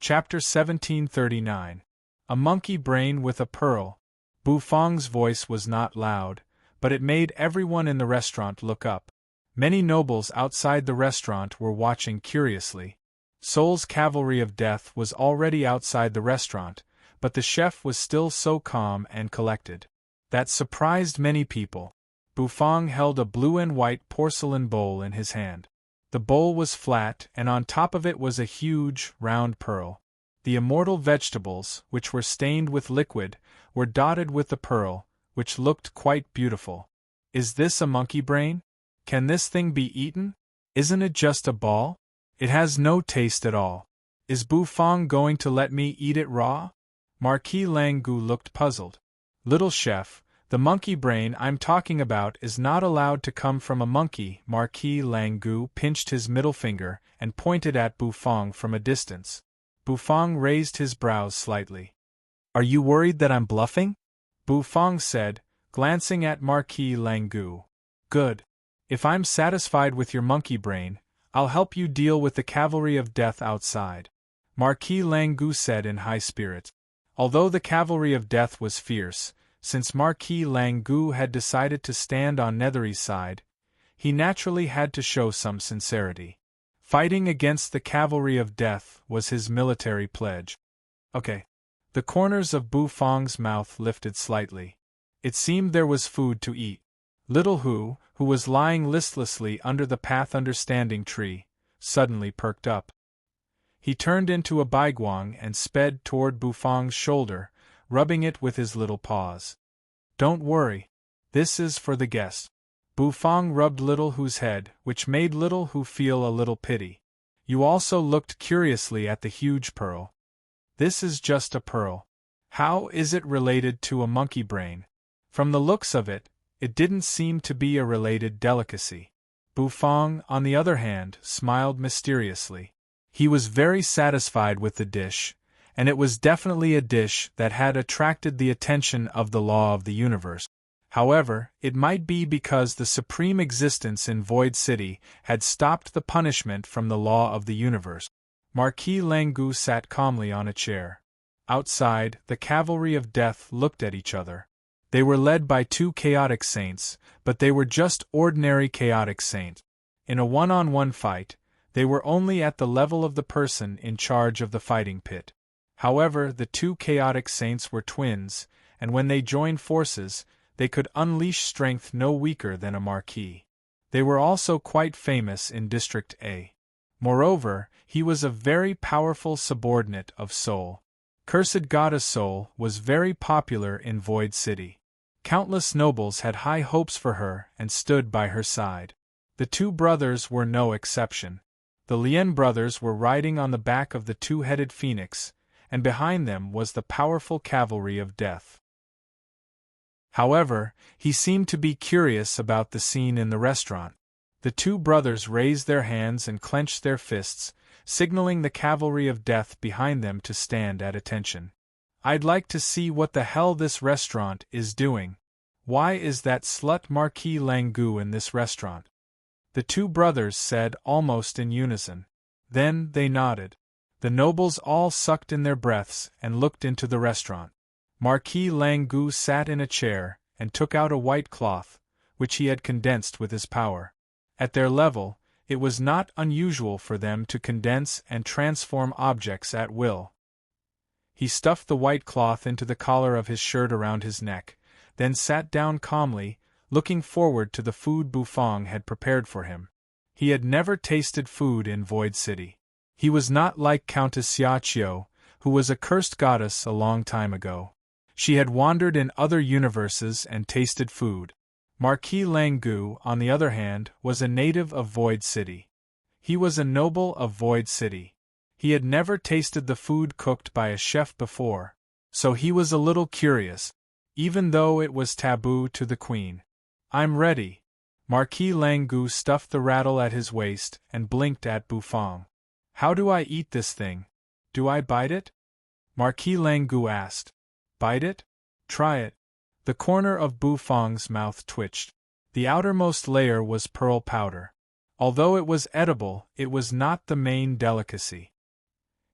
Chapter 1739. A monkey brain with a pearl. Bufang's voice was not loud, but it made everyone in the restaurant look up. Many nobles outside the restaurant were watching curiously. Soul's cavalry of death was already outside the restaurant, but the chef was still so calm and collected. That surprised many people. Bufang held a blue and white porcelain bowl in his hand. The bowl was flat, and on top of it was a huge, round pearl. The immortal vegetables, which were stained with liquid, were dotted with the pearl, which looked quite beautiful. Is this a monkey brain? Can this thing be eaten? Isn't it just a ball? It has no taste at all. Is Bufang going to let me eat it raw? Marquis Langu looked puzzled. Little chef, the monkey brain I'm talking about is not allowed to come from a monkey. Marquis Langu pinched his middle finger and pointed at Bufang from a distance. Bufang raised his brows slightly. Are you worried that I'm bluffing? Bufang said, glancing at Marquis Langu. Good. If I'm satisfied with your monkey brain, I'll help you deal with the cavalry of death outside. Marquis Langu said in high spirits. Although the cavalry of death was fierce, since Marquis Langu had decided to stand on Nethery's side, he naturally had to show some sincerity. Fighting against the cavalry of death was his military pledge. Okay. The corners of Bufang's mouth lifted slightly. It seemed there was food to eat. Little Hu, who was lying listlessly under the path understanding tree, suddenly perked up. He turned into a baiguang and sped toward Bufang's shoulder, rubbing it with his little paws. Don't worry. This is for the guest. Bufang rubbed Little Hu's head, which made Little Hu feel a little pity. You also looked curiously at the huge pearl. This is just a pearl. How is it related to a monkey brain? From the looks of it, it didn't seem to be a related delicacy. Bufang, on the other hand, smiled mysteriously. He was very satisfied with the dish, and it was definitely a dish that had attracted the attention of the law of the universe. However, it might be because the supreme existence in Void City had stopped the punishment from the law of the universe. Marquis Langu sat calmly on a chair. Outside, the cavalry of death looked at each other. They were led by two chaotic saints, but they were just ordinary chaotic saints. In a one-on-one fight, they were only at the level of the person in charge of the fighting pit. However, the two chaotic saints were twins, and when they joined forces, they could unleash strength no weaker than a marquis. They were also quite famous in District A. Moreover, he was a very powerful subordinate of Soul. Cursed Goddess Soul was very popular in Void City. Countless nobles had high hopes for her and stood by her side. The two brothers were no exception. The Lien brothers were riding on the back of the two-headed phoenix, and behind them was the powerful cavalry of death. However, he seemed to be curious about the scene in the restaurant. The two brothers raised their hands and clenched their fists, signaling the cavalry of death behind them to stand at attention. I'd like to see what the hell this restaurant is doing. Why is that slut Marquis Langu in this restaurant? The two brothers said almost in unison. Then they nodded. The nobles all sucked in their breaths and looked into the restaurant. Marquis Langu sat in a chair and took out a white cloth, which he had condensed with his power. At their level, it was not unusual for them to condense and transform objects at will. He stuffed the white cloth into the collar of his shirt around his neck, then sat down calmly, looking forward to the food Bufang had prepared for him. He had never tasted food in Void City. He was not like Countess Xiaqiu, who was a cursed goddess a long time ago. She had wandered in other universes and tasted food. Marquis Langu, on the other hand, was a native of Void City. He was a noble of Void City. He had never tasted the food cooked by a chef before, so he was a little curious, even though it was taboo to the queen. I'm ready. Marquis Langu stuffed the rattle at his waist and blinked at Bufang. How do I eat this thing? Do I bite it? Marquis Langu asked. Bite it? Try it. The corner of Bufang's mouth twitched. The outermost layer was pearl powder. Although it was edible, it was not the main delicacy.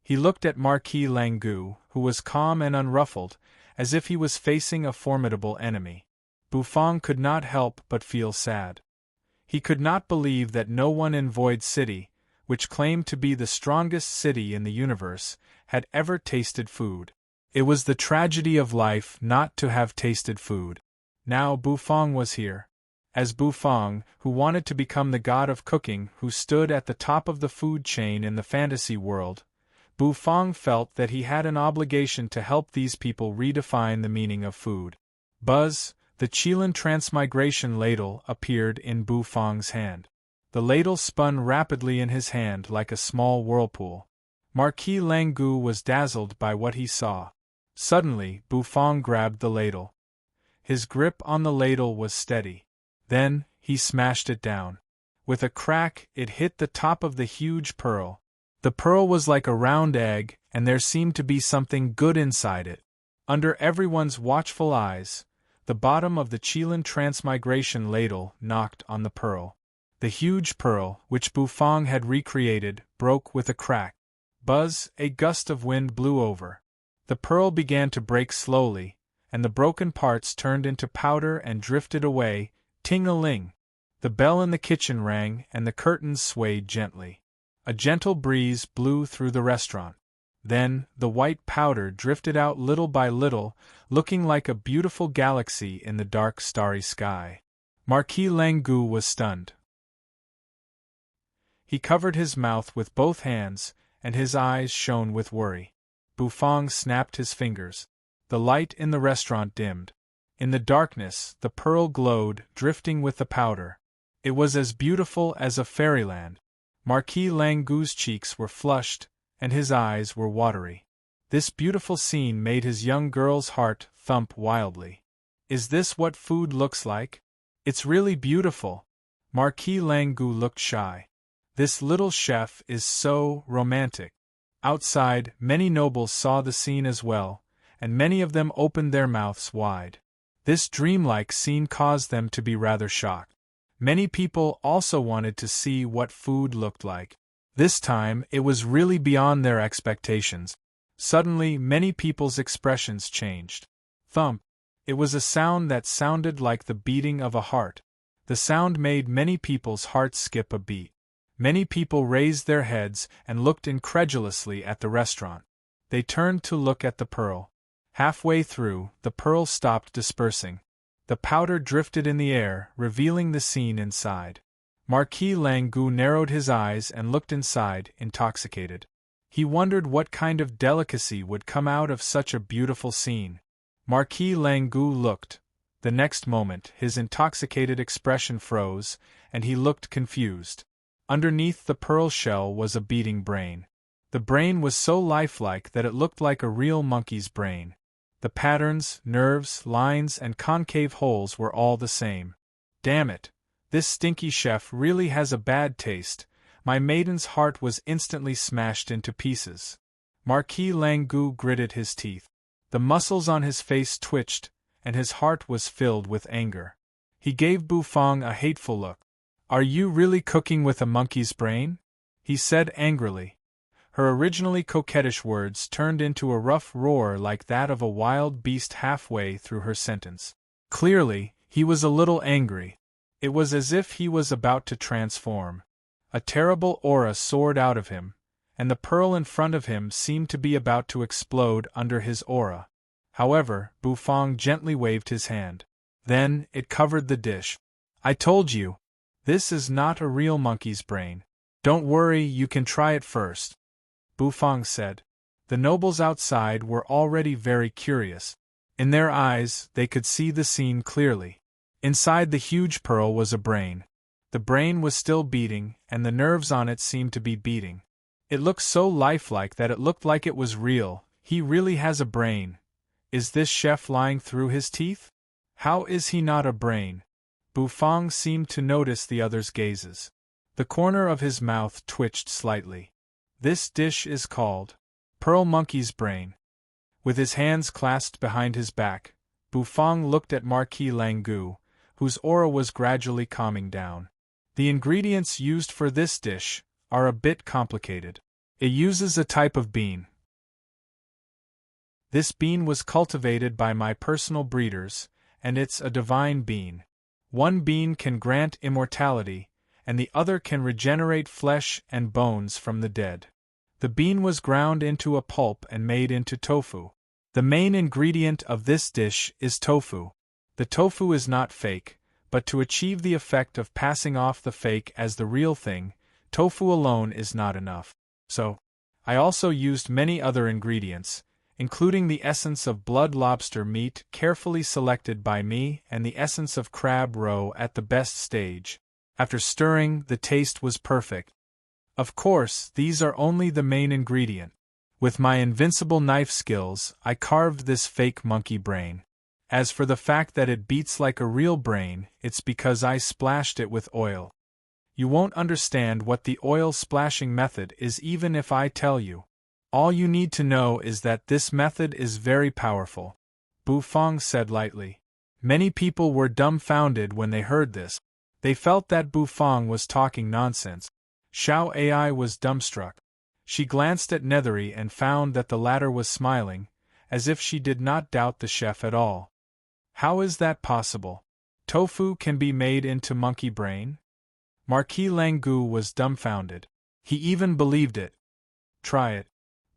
He looked at Marquis Langu, who was calm and unruffled, as if he was facing a formidable enemy. Bufang could not help but feel sad. He could not believe that no one in Void City, which claimed to be the strongest city in the universe, had ever tasted food. It was the tragedy of life not to have tasted food. Now Bufang was here. As Bufang, who wanted to become the god of cooking who stood at the top of the food chain in the fantasy world, Bufang felt that he had an obligation to help these people redefine the meaning of food. Buzz, the Qilin transmigration ladle, appeared in Bufang's hand. The ladle spun rapidly in his hand like a small whirlpool. Marquis Langu was dazzled by what he saw. Suddenly, Bufang grabbed the ladle. His grip on the ladle was steady. Then, he smashed it down. With a crack, it hit the top of the huge pearl. The pearl was like a round egg, and there seemed to be something good inside it. Under everyone's watchful eyes, the bottom of the Qilin transmigration ladle knocked on the pearl. The huge pearl, which Bufang had recreated, broke with a crack. Buzz, a gust of wind blew over. The pearl began to break slowly, and the broken parts turned into powder and drifted away, ting-a-ling. The bell in the kitchen rang and the curtains swayed gently. A gentle breeze blew through the restaurant. Then, the white powder drifted out little by little, looking like a beautiful galaxy in the dark starry sky. Marquis Langu was stunned. He covered his mouth with both hands, and his eyes shone with worry. Bufang snapped his fingers. The light in the restaurant dimmed. In the darkness, the pearl glowed, drifting with the powder. It was as beautiful as a fairyland. Marquis Langu's cheeks were flushed, and his eyes were watery. This beautiful scene made his young girl's heart thump wildly. Is this what food looks like? It's really beautiful. Marquis Langu looked shy. This little chef is so romantic. Outside, many nobles saw the scene as well, and many of them opened their mouths wide. This dreamlike scene caused them to be rather shocked. Many people also wanted to see what food looked like. This time, it was really beyond their expectations. Suddenly, many people's expressions changed. Thump. It was a sound that sounded like the beating of a heart. The sound made many people's hearts skip a beat. Many people raised their heads and looked incredulously at the restaurant. They turned to look at the pearl. Halfway through, the pearl stopped dispersing. The powder drifted in the air, revealing the scene inside. Marquis Langu narrowed his eyes and looked inside, intoxicated. He wondered what kind of delicacy would come out of such a beautiful scene. Marquis Langu looked. The next moment, his intoxicated expression froze, and he looked confused. Underneath the pearl shell was a beating brain. The brain was so lifelike that it looked like a real monkey's brain. The patterns, nerves, lines, and concave holes were all the same. Damn it! This stinky chef really has a bad taste. My maiden's heart was instantly smashed into pieces. Marquis Langu gritted his teeth. The muscles on his face twitched, and his heart was filled with anger. He gave Bufang a hateful look. Are you really cooking with a monkey's brain? He said angrily. Her originally coquettish words turned into a rough roar like that of a wild beast halfway through her sentence. Clearly, he was a little angry. It was as if he was about to transform. A terrible aura soared out of him, and the pearl in front of him seemed to be about to explode under his aura. However, Bufang gently waved his hand. Then, it covered the dish. I told you! This is not a real monkey's brain. Don't worry, you can try it first. Bufang said. The nobles outside were already very curious. In their eyes, they could see the scene clearly. Inside the huge pearl was a brain. The brain was still beating, and the nerves on it seemed to be beating. It looked so lifelike that it looked like it was real. He really has a brain. Is this chef lying through his teeth? How is he not a brain? Bufang seemed to notice the other's gazes. The corner of his mouth twitched slightly. This dish is called Pearl Monkey's Brain. With his hands clasped behind his back, Bufang looked at Marquis Langu, whose aura was gradually calming down. The ingredients used for this dish are a bit complicated. It uses a type of bean. This bean was cultivated by my personal breeders, and it's a divine bean. One bean can grant immortality, and the other can regenerate flesh and bones from the dead. The bean was ground into a pulp and made into tofu. The main ingredient of this dish is tofu. The tofu is not fake, But to achieve the effect of passing off the fake as the real thing, tofu alone is not enough. So, I also used many other ingredients, including the essence of blood lobster meat carefully selected by me and the essence of crab roe at the best stage. After stirring, the taste was perfect. Of course, these are only the main ingredient. With my invincible knife skills, I carved this fake monkey brain. As for the fact that it beats like a real brain, it's because I splashed it with oil. You won't understand what the oil splashing method is even if I tell you. All you need to know is that this method is very powerful, Bu Fong said lightly. Many people were dumbfounded when they heard this. They felt that Bu Fong was talking nonsense. Xiao Ai was dumbstruck. She glanced at Nethery and found that the latter was smiling, as if she did not doubt the chef at all. How is that possible? Tofu can be made into monkey brain? Marquis Langu was dumbfounded. He even believed it. Try it.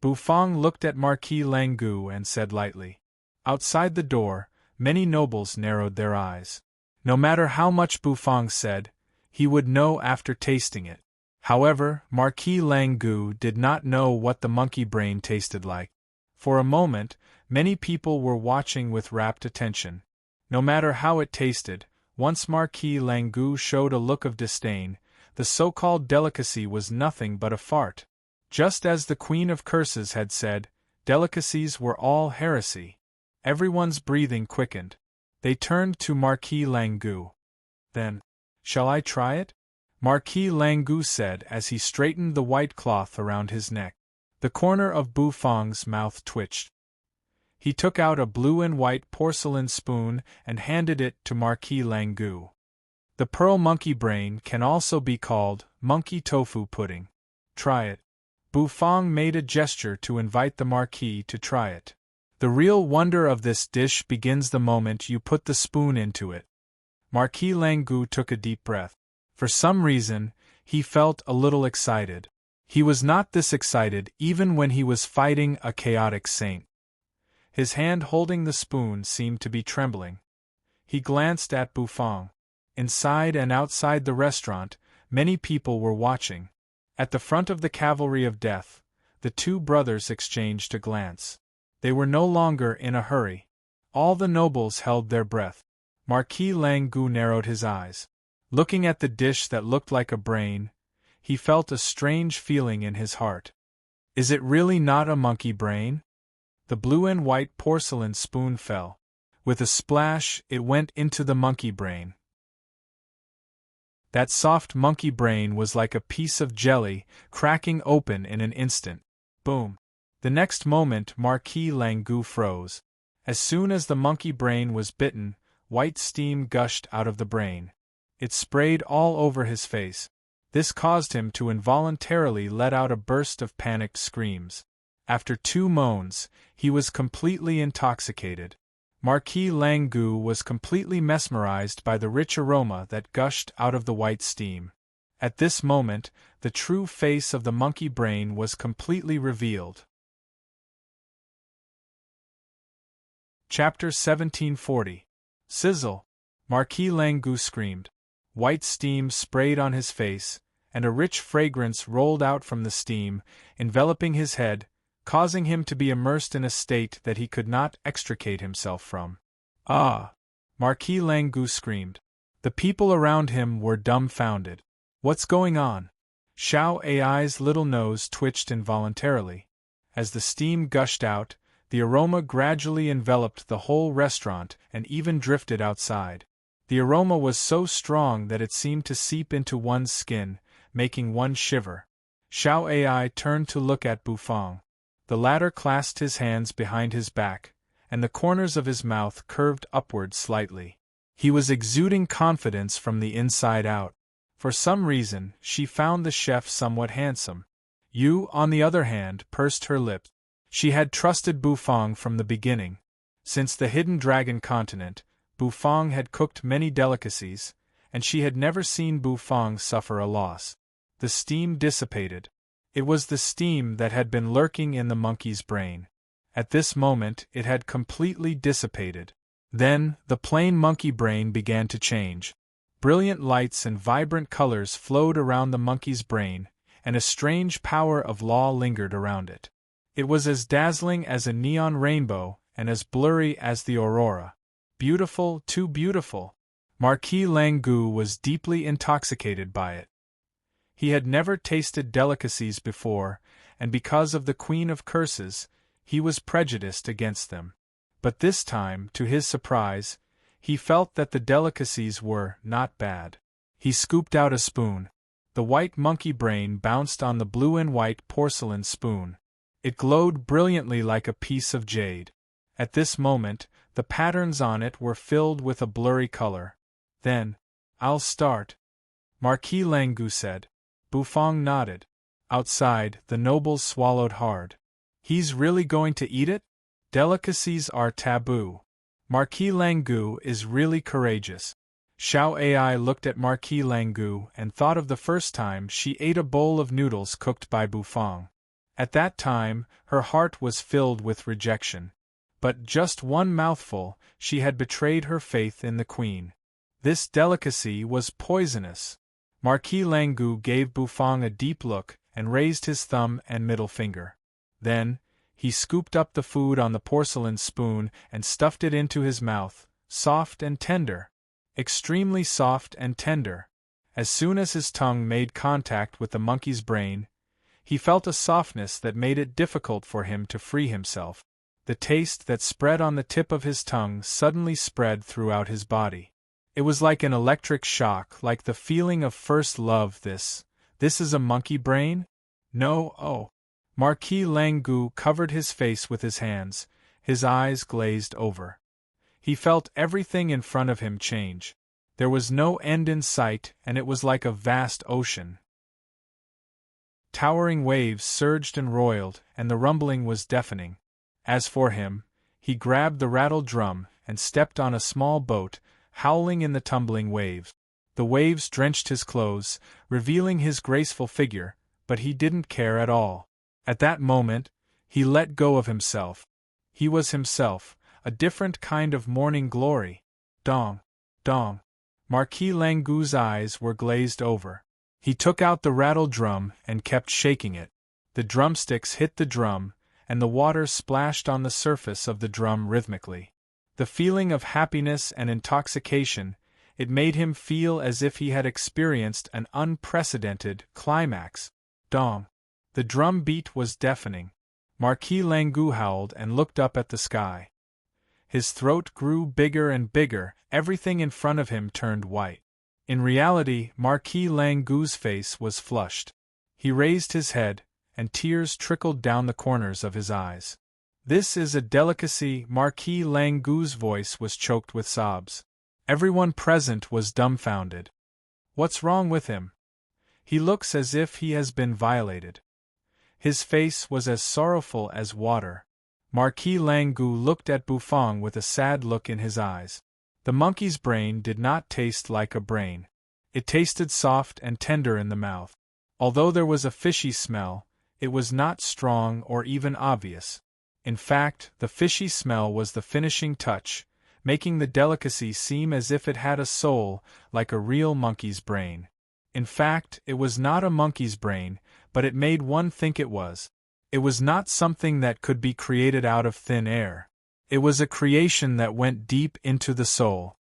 Bu Fong looked at Marquis Langu and said lightly. Outside the door, many nobles narrowed their eyes. No matter how much Bu Fong said, he would know after tasting it. However, Marquis Langu did not know what the monkey brain tasted like. For a moment, many people were watching with rapt attention. No matter how it tasted, once Marquis Langu showed a look of disdain, the so-called delicacy was nothing but a fart. Just as the Queen of Curses had said, delicacies were all heresy. Everyone's breathing quickened. They turned to Marquis Langu. Then, shall I try it? Marquis Langu said as he straightened the white cloth around his neck. The corner of Bu Fong's mouth twitched. He took out a blue and white porcelain spoon and handed it to Marquis Langu. The pearl monkey brain can also be called monkey tofu pudding. Try it. Bu Fong made a gesture to invite the Marquis to try it. The real wonder of this dish begins the moment you put the spoon into it. Marquis Langu took a deep breath. For some reason, he felt a little excited. He was not this excited even when he was fighting a chaotic saint. His hand holding the spoon seemed to be trembling. He glanced at Bu Fong. Inside and outside the restaurant, many people were watching. At the front of the cavalry of death, the two brothers exchanged a glance. They were no longer in a hurry. All the nobles held their breath. Marquis Langu narrowed his eyes. Looking at the dish that looked like a brain, he felt a strange feeling in his heart. Is it really not a monkey brain? The blue and white porcelain spoon fell. With a splash, it went into the monkey brain. That soft monkey brain was like a piece of jelly, cracking open in an instant. Boom! The next moment Marquis Langu froze. As soon as the monkey brain was bitten, white steam gushed out of the brain. It sprayed all over his face. This caused him to involuntarily let out a burst of panicked screams. After 2 moans, he was completely intoxicated. Marquis Langu was completely mesmerized by the rich aroma that gushed out of the white steam. At this moment, the true face of the monkey brain was completely revealed. Chapter 1740. Sizzle! Marquis Langu screamed. White steam sprayed on his face, and a rich fragrance rolled out from the steam, enveloping his head, causing him to be immersed in a state that he could not extricate himself from. Ah! Marquis Langu screamed. The people around him were dumbfounded. What's going on? Xiao Ai's little nose twitched involuntarily. As the steam gushed out, the aroma gradually enveloped the whole restaurant and even drifted outside. The aroma was so strong that it seemed to seep into one's skin, making one shiver. Xiao Ai turned to look at Bu Fong. The latter clasped his hands behind his back, and the corners of his mouth curved upward slightly. He was exuding confidence from the inside out. For some reason, she found the chef somewhat handsome. Yu, on the other hand, pursed her lips. She had trusted Bu Fong from the beginning. Since the Hidden Dragon continent, Bu Fong had cooked many delicacies, and she had never seen Bu Fong suffer a loss. The steam dissipated. It was the steam that had been lurking in the monkey's brain. At this moment it had completely dissipated. Then, the plain monkey brain began to change. Brilliant lights and vibrant colors flowed around the monkey's brain, and a strange power of law lingered around it. It was as dazzling as a neon rainbow, and as blurry as the aurora. Beautiful, too beautiful. Marquis Langu was deeply intoxicated by it. He had never tasted delicacies before, and because of the Queen of Curses, he was prejudiced against them. But this time, to his surprise, he felt that the delicacies were not bad. He scooped out a spoon. The white monkey brain bounced on the blue and white porcelain spoon. It glowed brilliantly like a piece of jade. At this moment, the patterns on it were filled with a blurry color. Then, "I'll start," Marquis Langu said. Bufang nodded. Outside, the nobles swallowed hard. "He's really going to eat it? Delicacies are taboo. Marquis Langu is really courageous." Xiao Ai looked at Marquis Langu and thought of the first time she ate a bowl of noodles cooked by Bufang. At that time, her heart was filled with rejection. But just one mouthful, she had betrayed her faith in the queen. This delicacy was poisonous. Marquis Langu gave Bufang a deep look and raised his thumb and middle finger. Then, he scooped up the food on the porcelain spoon and stuffed it into his mouth, soft and tender. Extremely soft and tender. As soon as his tongue made contact with the monkey's brain, he felt a softness that made it difficult for him to free himself. The taste that spread on the tip of his tongue suddenly spread throughout his body. It was like an electric shock, like the feeling of first love. This is a monkey brain? No, oh. Marquis Langu covered his face with his hands, his eyes glazed over. He felt everything in front of him change. There was no end in sight, and it was like a vast ocean. Towering waves surged and roiled, and the rumbling was deafening. As for him, he grabbed the rattle drum and stepped on a small boat, howling in the tumbling waves. The waves drenched his clothes, revealing his graceful figure, but he didn't care at all. At that moment, he let go of himself. He was himself, a different kind of morning glory. Dong, dong. Marquis Langu's eyes were glazed over. He took out the rattle drum and kept shaking it. The drumsticks hit the drum, and the water splashed on the surface of the drum rhythmically. The feeling of happiness and intoxication, it made him feel as if he had experienced an unprecedented climax. Dong. The drum beat was deafening. Marquis Langu howled and looked up at the sky. His throat grew bigger and bigger, everything in front of him turned white. In reality, Marquis Langu's face was flushed. He raised his head, and tears trickled down the corners of his eyes. "This is a delicacy." Marquis Langu's voice was choked with sobs. Everyone present was dumbfounded. "What's wrong with him? He looks as if he has been violated." His face was as sorrowful as water. Marquis Langu looked at Bufang with a sad look in his eyes. The monkey's brain did not taste like a brain. It tasted soft and tender in the mouth. Although there was a fishy smell, it was not strong or even obvious. In fact, the fishy smell was the finishing touch, making the delicacy seem as if it had a soul, like a real monkey's brain. In fact, it was not a monkey's brain, but it made one think it was. It was not something that could be created out of thin air. It was a creation that went deep into the soul.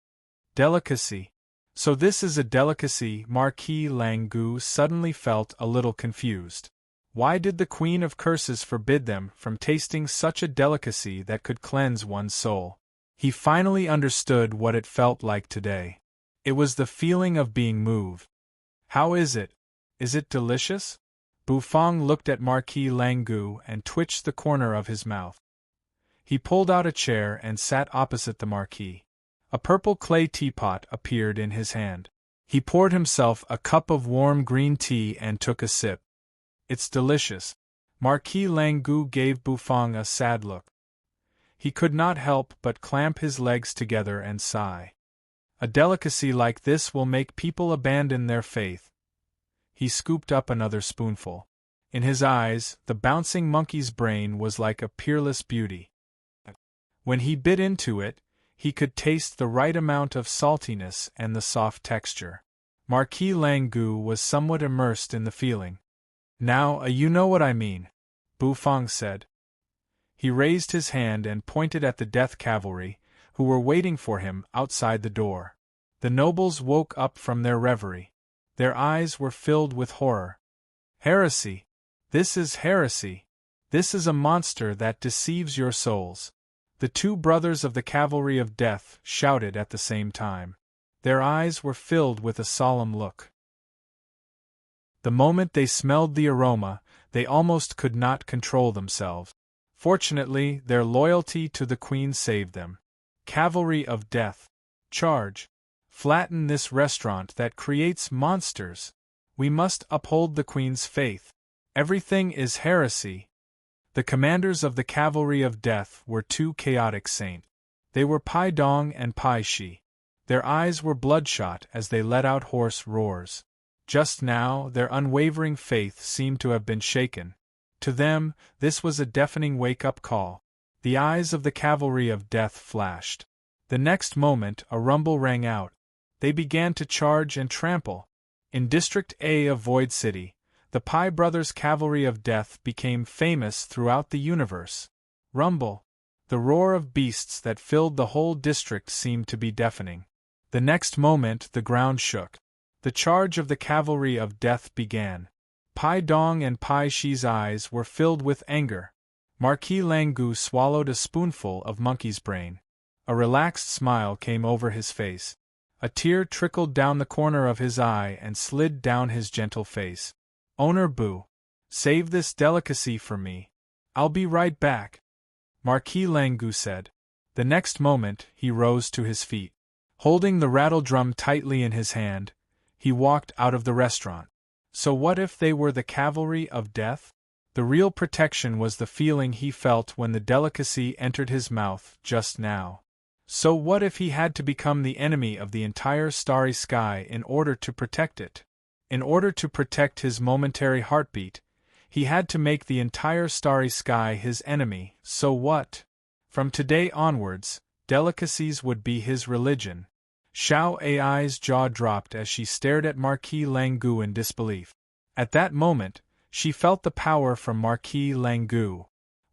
Delicacy. So this is a delicacy. Marquis Langu suddenly felt a little confused. Why did the Queen of Curses forbid them from tasting such a delicacy that could cleanse one's soul? He finally understood what it felt like today. It was the feeling of being moved. How is it? Is it delicious? Bufang looked at Marquis Langu and twitched the corner of his mouth. He pulled out a chair and sat opposite the Marquis. A purple clay teapot appeared in his hand. He poured himself a cup of warm green tea and took a sip. "It's delicious." Marquis Langu gave Bufang a sad look. He could not help but clamp his legs together and sigh. A delicacy like this will make people abandon their faith. He scooped up another spoonful. In his eyes, the bouncing monkey's brain was like a peerless beauty. When he bit into it, he could taste the right amount of saltiness and the soft texture. Marquis Langu was somewhat immersed in the feeling. Now, you know what I mean, Bu Feng said. He raised his hand and pointed at the death cavalry, who were waiting for him outside the door. The nobles woke up from their reverie. Their eyes were filled with horror. Heresy! This is heresy! This is a monster that deceives your souls! The two brothers of the cavalry of death shouted at the same time. Their eyes were filled with a solemn look. The moment they smelled the aroma, they almost could not control themselves. Fortunately, their loyalty to the Queen saved them. Cavalry of death! Charge! Flatten this restaurant that creates monsters! We must uphold the Queen's faith. Everything is heresy. The commanders of the cavalry of death were two chaotic saints. They were Pai Dong and Pai Shi. Their eyes were bloodshot as they let out hoarse roars. Just now, their unwavering faith seemed to have been shaken. To them, this was a deafening wake-up call. The eyes of the cavalry of death flashed. The next moment, a rumble rang out. They began to charge and trample. In District A of Void City, the Pai brothers' cavalry of death became famous throughout the universe. Rumble! The roar of beasts that filled the whole district seemed to be deafening. The next moment, the ground shook. The charge of the cavalry of death began. Pai Dong and Pai Shi's eyes were filled with anger. Marquis Langu swallowed a spoonful of monkey's brain. A relaxed smile came over his face. A tear trickled down the corner of his eye and slid down his gentle face. Owner Bu, save this delicacy for me. I'll be right back, Marquis Langu said. The next moment, he rose to his feet. Holding the rattle drum tightly in his hand, he walked out of the restaurant. So what if they were the cavalry of death? The real protection was the feeling he felt when the delicacy entered his mouth just now. So what if he had to become the enemy of the entire starry sky in order to protect it? In order to protect his momentary heartbeat, he had to make the entire starry sky his enemy. So what? From today onwards, delicacies would be his religion. Xiao Ai's jaw dropped as she stared at Marquis Langu in disbelief. At that moment, she felt the power from Marquis Langu.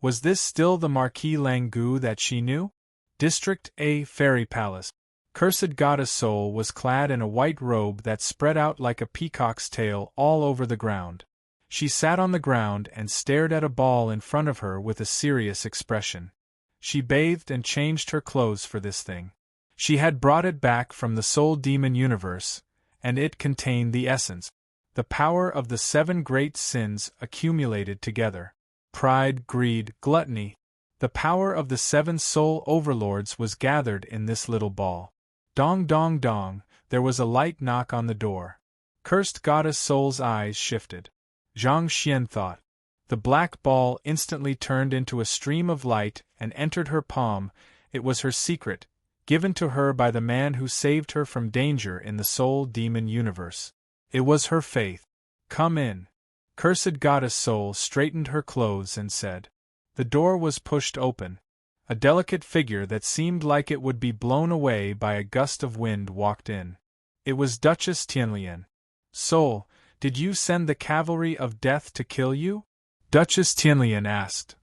Was this still the Marquis Langu that she knew? District A Fairy Palace. Cursed Goddess Soul was clad in a white robe that spread out like a peacock's tail all over the ground. She sat on the ground and stared at a ball in front of her with a serious expression. She bathed and changed her clothes for this thing. She had brought it back from the Soul Demon universe, and it contained the essence. The power of the 7 great sins accumulated together. Pride, greed, gluttony. The power of the 7 soul overlords was gathered in this little ball. Dong dong dong, there was a light knock on the door. Cursed Goddess Soul's eyes shifted. Zhang Xian thought. The black ball instantly turned into a stream of light and entered her palm. It was her secret, given to her by the man who saved her from danger in the Soul Demon universe. It was her faith. Come in. Cursed Goddess Soul straightened her clothes and said. The door was pushed open. A delicate figure that seemed like it would be blown away by a gust of wind walked in. It was Duchess Tianlian. Soul, did you send the cavalry of death to kill you? Duchess Tianlian asked.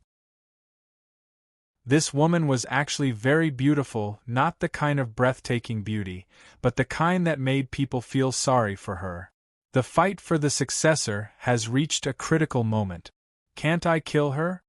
This woman was actually very beautiful, not the kind of breathtaking beauty, but the kind that made people feel sorry for her. The fight for the successor has reached a critical moment. Can't I kill her?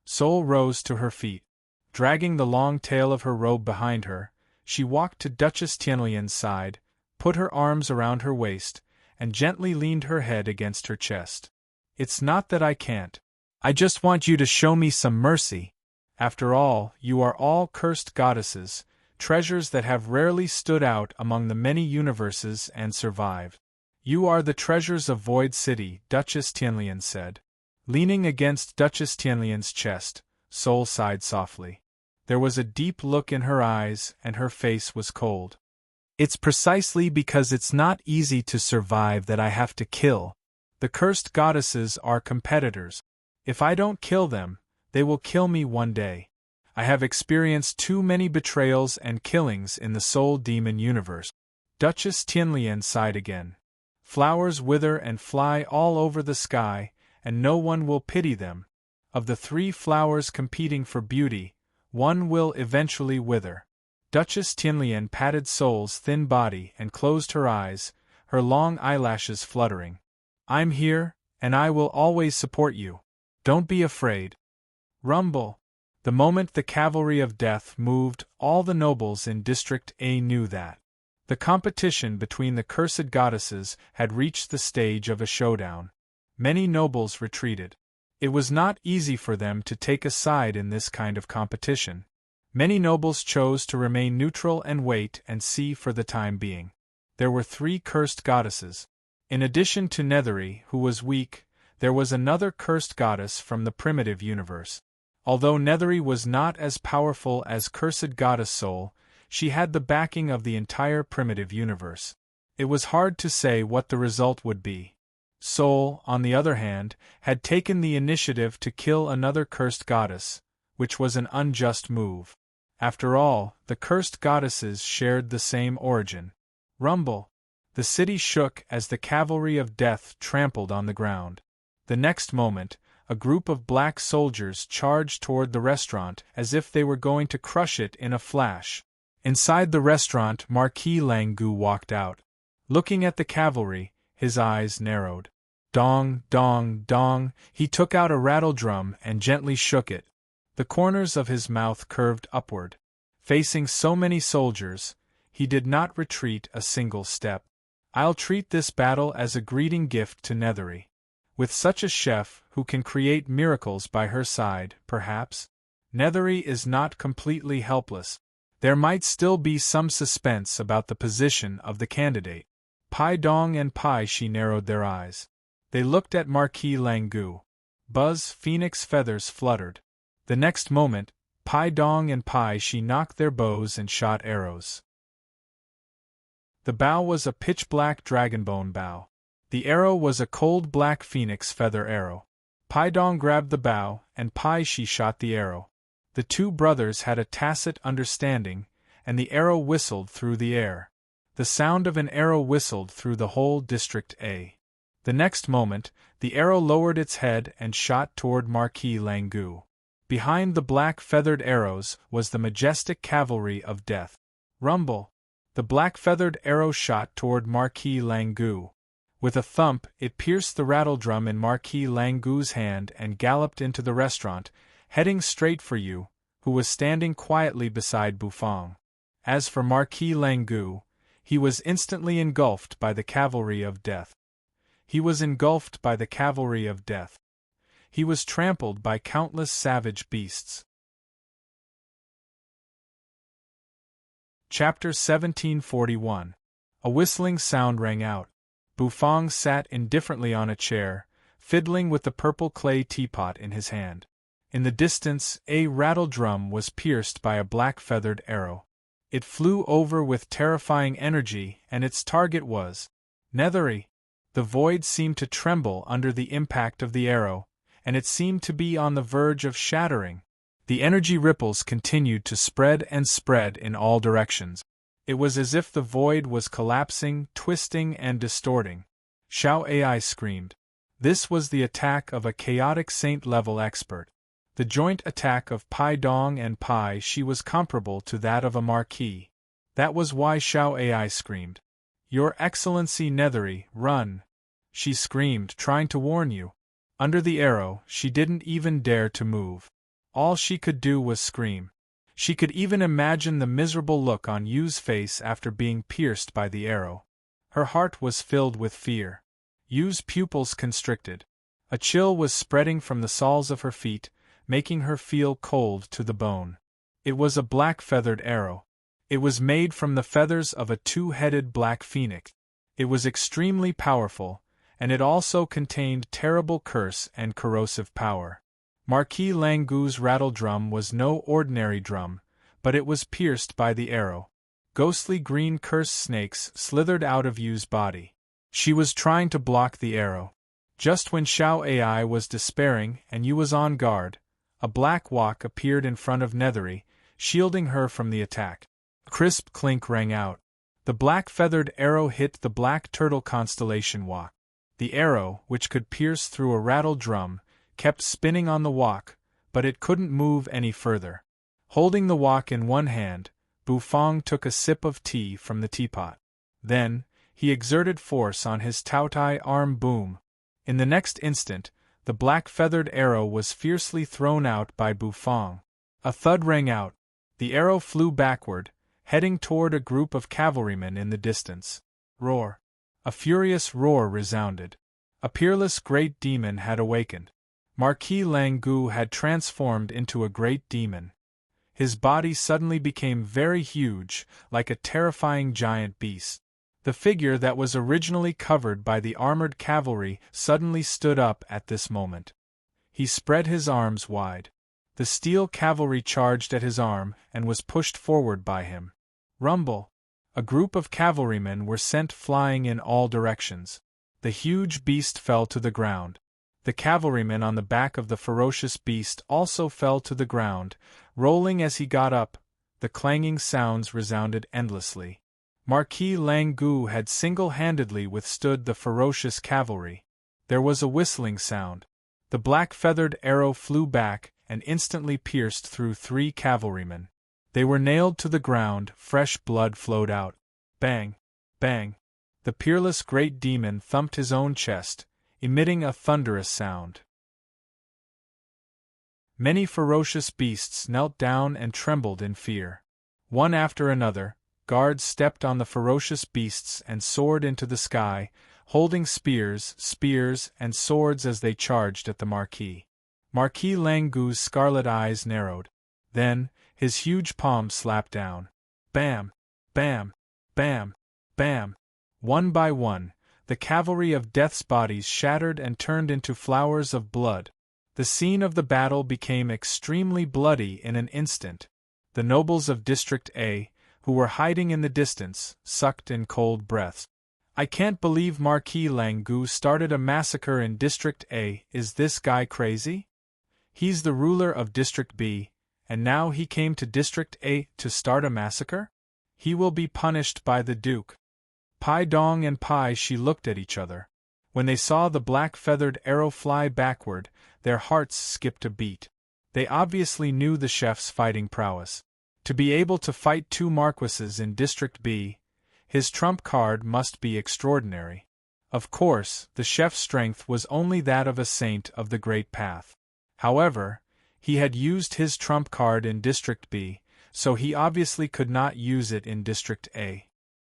Soul rose to her feet. Dragging the long tail of her robe behind her, she walked to Duchess Tianlian's side, put her arms around her waist, and gently leaned her head against her chest. It's not that I can't. I just want you to show me some mercy. After all, you are all cursed goddesses, treasures that have rarely stood out among the many universes and survived. You are the treasures of Void City, Duchess Tianlian said. Leaning against Duchess Tianlian's chest, Soul sighed softly. There was a deep look in her eyes, and her face was cold. It's precisely because it's not easy to survive that I have to kill. The cursed goddesses are competitors. If I don't kill them, they will kill me one day. I have experienced too many betrayals and killings in the soul demon universe. Duchess Tianlian sighed again. Flowers wither and fly all over the sky, and no one will pity them. Of the 3 flowers competing for beauty, one will eventually wither. Duchess Tianlian patted Soul's thin body and closed her eyes, her long eyelashes fluttering. I'm here, and I will always support you. Don't be afraid. Rumble. The moment the cavalry of death moved, all the nobles in District A knew that the competition between the cursed goddesses had reached the stage of a showdown. Many nobles retreated. It was not easy for them to take a side in this kind of competition. Many nobles chose to remain neutral and wait and see for the time being. There were 3 cursed goddesses. In addition to Nethery, who was weak, there was another cursed goddess from the primitive universe. Although Nethery was not as powerful as cursed goddess Soul, she had the backing of the entire primitive universe. It was hard to say what the result would be. Soul, on the other hand, had taken the initiative to kill another cursed goddess, which was an unjust move. After all, the cursed goddesses shared the same origin. Rumble. The city shook as the cavalry of death trampled on the ground. The next moment, a group of black soldiers charged toward the restaurant as if they were going to crush it in a flash. Inside the restaurant, Marquis Langu walked out. Looking at the cavalry, his eyes narrowed. Dong, dong, dong, he took out a rattle drum and gently shook it. The corners of his mouth curved upward. Facing so many soldiers, he did not retreat a single step. I'll treat this battle as a greeting gift to Nethery. With such a chef who can create miracles by her side, perhaps, Nethery is not completely helpless. There might still be some suspense about the position of the candidate. Pai Dong and Pai Shi narrowed their eyes. They looked at Marquis Langu. Buzz phoenix feathers fluttered. The next moment, Pai Dong and Pai Shi knocked their bows and shot arrows. The bow was a pitch-black dragonbone bow. The arrow was a cold black phoenix feather arrow. Pai Dong grabbed the bow, and Pai Shi shot the arrow. The 2 brothers had a tacit understanding, and the arrow whistled through the air. The sound of an arrow whistled through the whole District A. The next moment, the arrow lowered its head and shot toward Marquis Langu. Behind the black feathered arrows was the majestic cavalry of death. Rumble. The black feathered arrow shot toward Marquis Langu. With a thump, it pierced the rattledrum in Marquis Langu's hand and galloped into the restaurant, heading straight for Yu, who was standing quietly beside Bufang. As for Marquis Langu, he was instantly engulfed by the cavalry of death. He was engulfed by the cavalry of death. He was trampled by countless savage beasts. Chapter 1741. A whistling sound rang out. Bufang sat indifferently on a chair, fiddling with the purple clay teapot in his hand. In the distance, a rattle-drum was pierced by a black-feathered arrow. It flew over with terrifying energy, and its target was Nethery. The void seemed to tremble under the impact of the arrow, and it seemed to be on the verge of shattering. The energy ripples continued to spread and spread in all directions. It was as if the void was collapsing, twisting, and distorting. Xiao Ai screamed. This was the attack of a chaotic saint-level expert. The joint attack of Pai Dong and Pai Shi was comparable to that of a marquis. That was why Xiao Ai screamed. Your Excellency Nethery, run! She screamed, trying to warn you. Under the arrow, she didn't even dare to move. All she could do was scream. She could even imagine the miserable look on Yu's face after being pierced by the arrow. Her heart was filled with fear. Yu's pupils constricted. A chill was spreading from the soles of her feet, making her feel cold to the bone. It was a black-feathered arrow. It was made from the feathers of a 2-headed black phoenix. It was extremely powerful, and it also contained terrible curse and corrosive power. Marquis Langu's rattledrum was no ordinary drum, but it was pierced by the arrow. Ghostly green curse snakes slithered out of Yu's body. She was trying to block the arrow. Just when Xiao Ai was despairing and Yu was on guard, A black walk appeared in front of Nethery, shielding her from the attack. A crisp clink rang out. The black-feathered arrow hit the black turtle constellation walk. The arrow, which could pierce through a rattle drum, kept spinning on the walk, but it couldn't move any further. Holding the walk in one hand, Bufong took a sip of tea from the teapot. Then, he exerted force on his Taotai arm boom. In the next instant, the black-feathered arrow was fiercely thrown out by Bufong. A thud rang out. The arrow flew backward, heading toward a group of cavalrymen in the distance. Roar! A furious roar resounded. A peerless great demon had awakened. Marquis Langu had transformed into a great demon. His body suddenly became very huge, like a terrifying giant beast. The figure that was originally covered by the armored cavalry suddenly stood up at this moment. He spread his arms wide. The steel cavalry charged at his arm and was pushed forward by him. Rumble! A group of cavalrymen were sent flying in all directions. The huge beast fell to the ground. The cavalryman on the back of the ferocious beast also fell to the ground, rolling as he got up. The clanging sounds resounded endlessly. Marquis Langu had single-handedly withstood the ferocious cavalry. There was a whistling sound. The black-feathered arrow flew back and instantly pierced through 3 cavalrymen. They were nailed to the ground, fresh blood flowed out. Bang! Bang! The peerless great demon thumped his own chest, emitting a thunderous sound. Many ferocious beasts knelt down and trembled in fear. One after another, guards stepped on the ferocious beasts and soared into the sky, holding spears, and swords as they charged at the Marquis. Marquis Langu's scarlet eyes narrowed. Then, his huge palm slapped down. Bam! Bam! Bam! Bam! One by one, the cavalry of Death's bodies shattered and turned into flowers of blood. The scene of the battle became extremely bloody in an instant. The nobles of District A, who were hiding in the distance, sucked in cold breaths. I can't believe Marquis Langu started a massacre in District A. Is this guy crazy? He's the ruler of District B, and now he came to District A to start a massacre? He will be punished by the Duke. Pai Dong and Pai Shi looked at each other. When they saw the black-feathered arrow fly backward, their hearts skipped a beat. They obviously knew the chef's fighting prowess. To be able to fight 2 marquises in District B, his trump card must be extraordinary. Of course, the chef's strength was only that of a saint of the Great Path. However, he had used his trump card in District B, so he obviously could not use it in District A.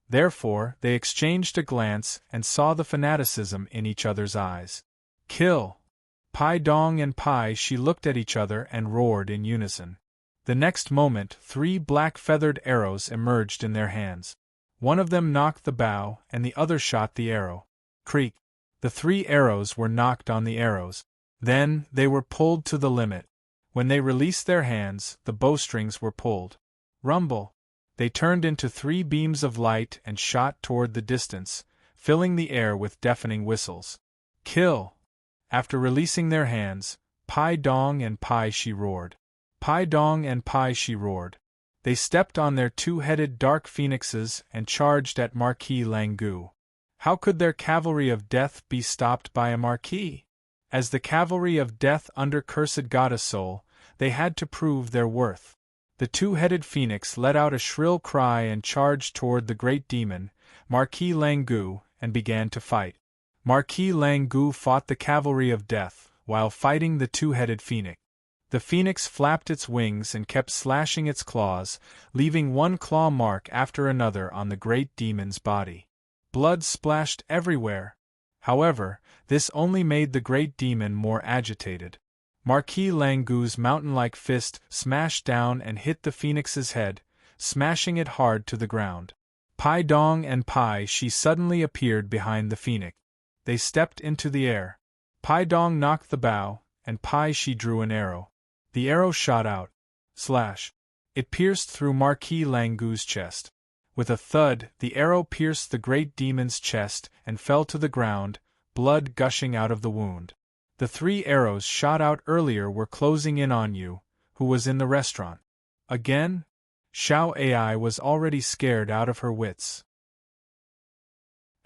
Therefore, they exchanged a glance and saw the fanaticism in each other's eyes. Kill! Pai Dong and Pai Shi looked at each other and roared in unison. The next moment 3 black-feathered arrows emerged in their hands. One of them knocked the bow and the other shot the arrow. Creak! The 3 arrows were knocked on the arrows. Then, they were pulled to the limit. When they released their hands, the bowstrings were pulled. Rumble! They turned into 3 beams of light and shot toward the distance, filling the air with deafening whistles. Kill! After releasing their hands, Pai Dong and Pai Shi roared. Pai Dong and Pai Shi roared. They stepped on their 2-headed dark phoenixes and charged at Marquis Langu. How could their cavalry of death be stopped by a marquis? As the cavalry of death under cursed goddess soul, they had to prove their worth. The 2-headed phoenix let out a shrill cry and charged toward the great demon, Marquis Langu, and began to fight. Marquis Langu fought the cavalry of death, while fighting the 2-headed phoenix. The phoenix flapped its wings and kept slashing its claws, leaving one claw mark after another on the great demon's body. Blood splashed everywhere. However, this only made the great demon more agitated. Marquis Langu's mountain-like fist smashed down and hit the phoenix's head, smashing it hard to the ground. Pai Dong and Pai Shi suddenly appeared behind the phoenix. They stepped into the air. Pai Dong knocked the bow, and Pai Shi drew an arrow. The arrow shot out. Slash! It pierced through Marquis Langu's chest. With a thud, the arrow pierced the great demon's chest and fell to the ground, blood gushing out of the wound. The 3 arrows shot out earlier were closing in on you, who was in the restaurant. Again? Xiao Ai was already scared out of her wits.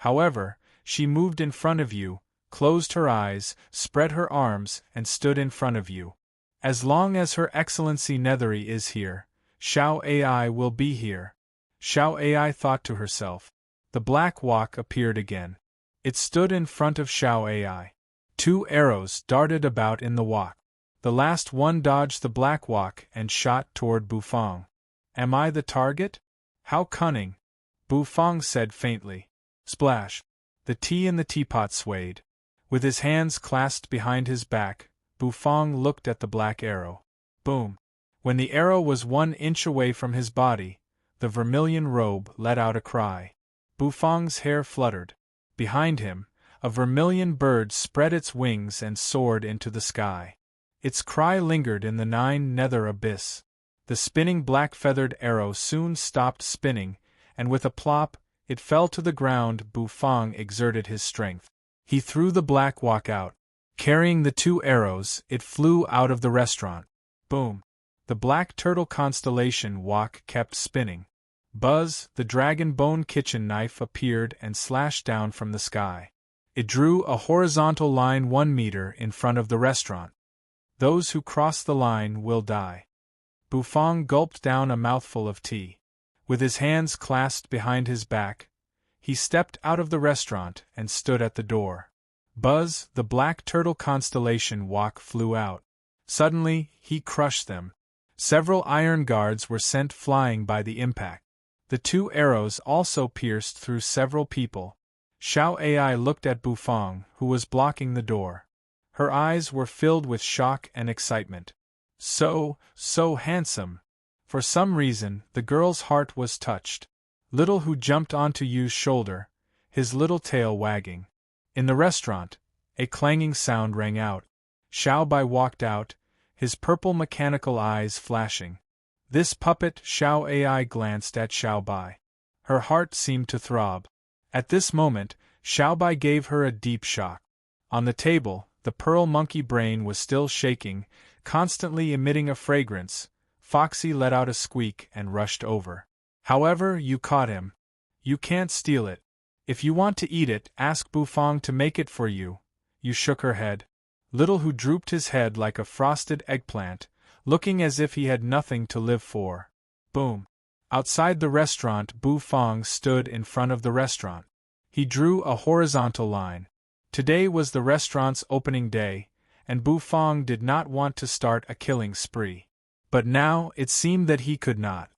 However, she moved in front of you, closed her eyes, spread her arms, and stood in front of you. As long as Her Excellency Nethery is here, Xiao Ai will be here. Xiao Ai thought to herself. The black wok appeared again. It stood in front of Xiao Ai. 2 arrows darted about in the wok. The last one dodged the black wok and shot toward Bufang. Am I the target? How cunning! Bufang said faintly. Splash! The tea in the teapot swayed. With his hands clasped behind his back, Bufang looked at the black arrow. Boom! When the arrow was 1 inch away from his body, the vermilion robe let out a cry. Bufang's hair fluttered. Behind him, a vermilion bird spread its wings and soared into the sky. Its cry lingered in the 9 nether abyss. The spinning black-feathered arrow soon stopped spinning, and with a plop, it fell to the ground. Bufang exerted his strength. He threw the black wok out. Carrying the 2 arrows, it flew out of the restaurant. Boom! The black turtle constellation wok kept spinning. Buzz, the dragon bone kitchen knife appeared and slashed down from the sky. It drew a horizontal line 1 meter in front of the restaurant. Those who cross the line will die. Bufang gulped down a mouthful of tea. With his hands clasped behind his back, he stepped out of the restaurant and stood at the door. Buzz, the black turtle constellation wok flew out. Suddenly, he crushed them. Several iron guards were sent flying by the impact. The 2 arrows also pierced through several people. Xiao Ai looked at Bufang, who was blocking the door. Her eyes were filled with shock and excitement. So handsome! For some reason, the girl's heart was touched. Little Hu jumped onto Yu's shoulder, his little tail wagging. In the restaurant, a clanging sound rang out. Xiao Bai walked out, his purple mechanical eyes flashing. This puppet. Xiao Ai glanced at Xiao Bai. Her heart seemed to throb. At this moment, Xiao Bai gave her a deep shock. On the table, the pearl monkey brain was still shaking, constantly emitting a fragrance. Foxy let out a squeak and rushed over. However, you caught him. You can't steal it. If you want to eat it, ask Bufang to make it for you. You shook her head. Little Hu drooped his head like a frosted eggplant, looking as if he had nothing to live for. Boom! Outside the restaurant, Bufang stood in front of the restaurant. He drew a horizontal line. Today was the restaurant's opening day, and Bufang did not want to start a killing spree. But now it seemed that he could not.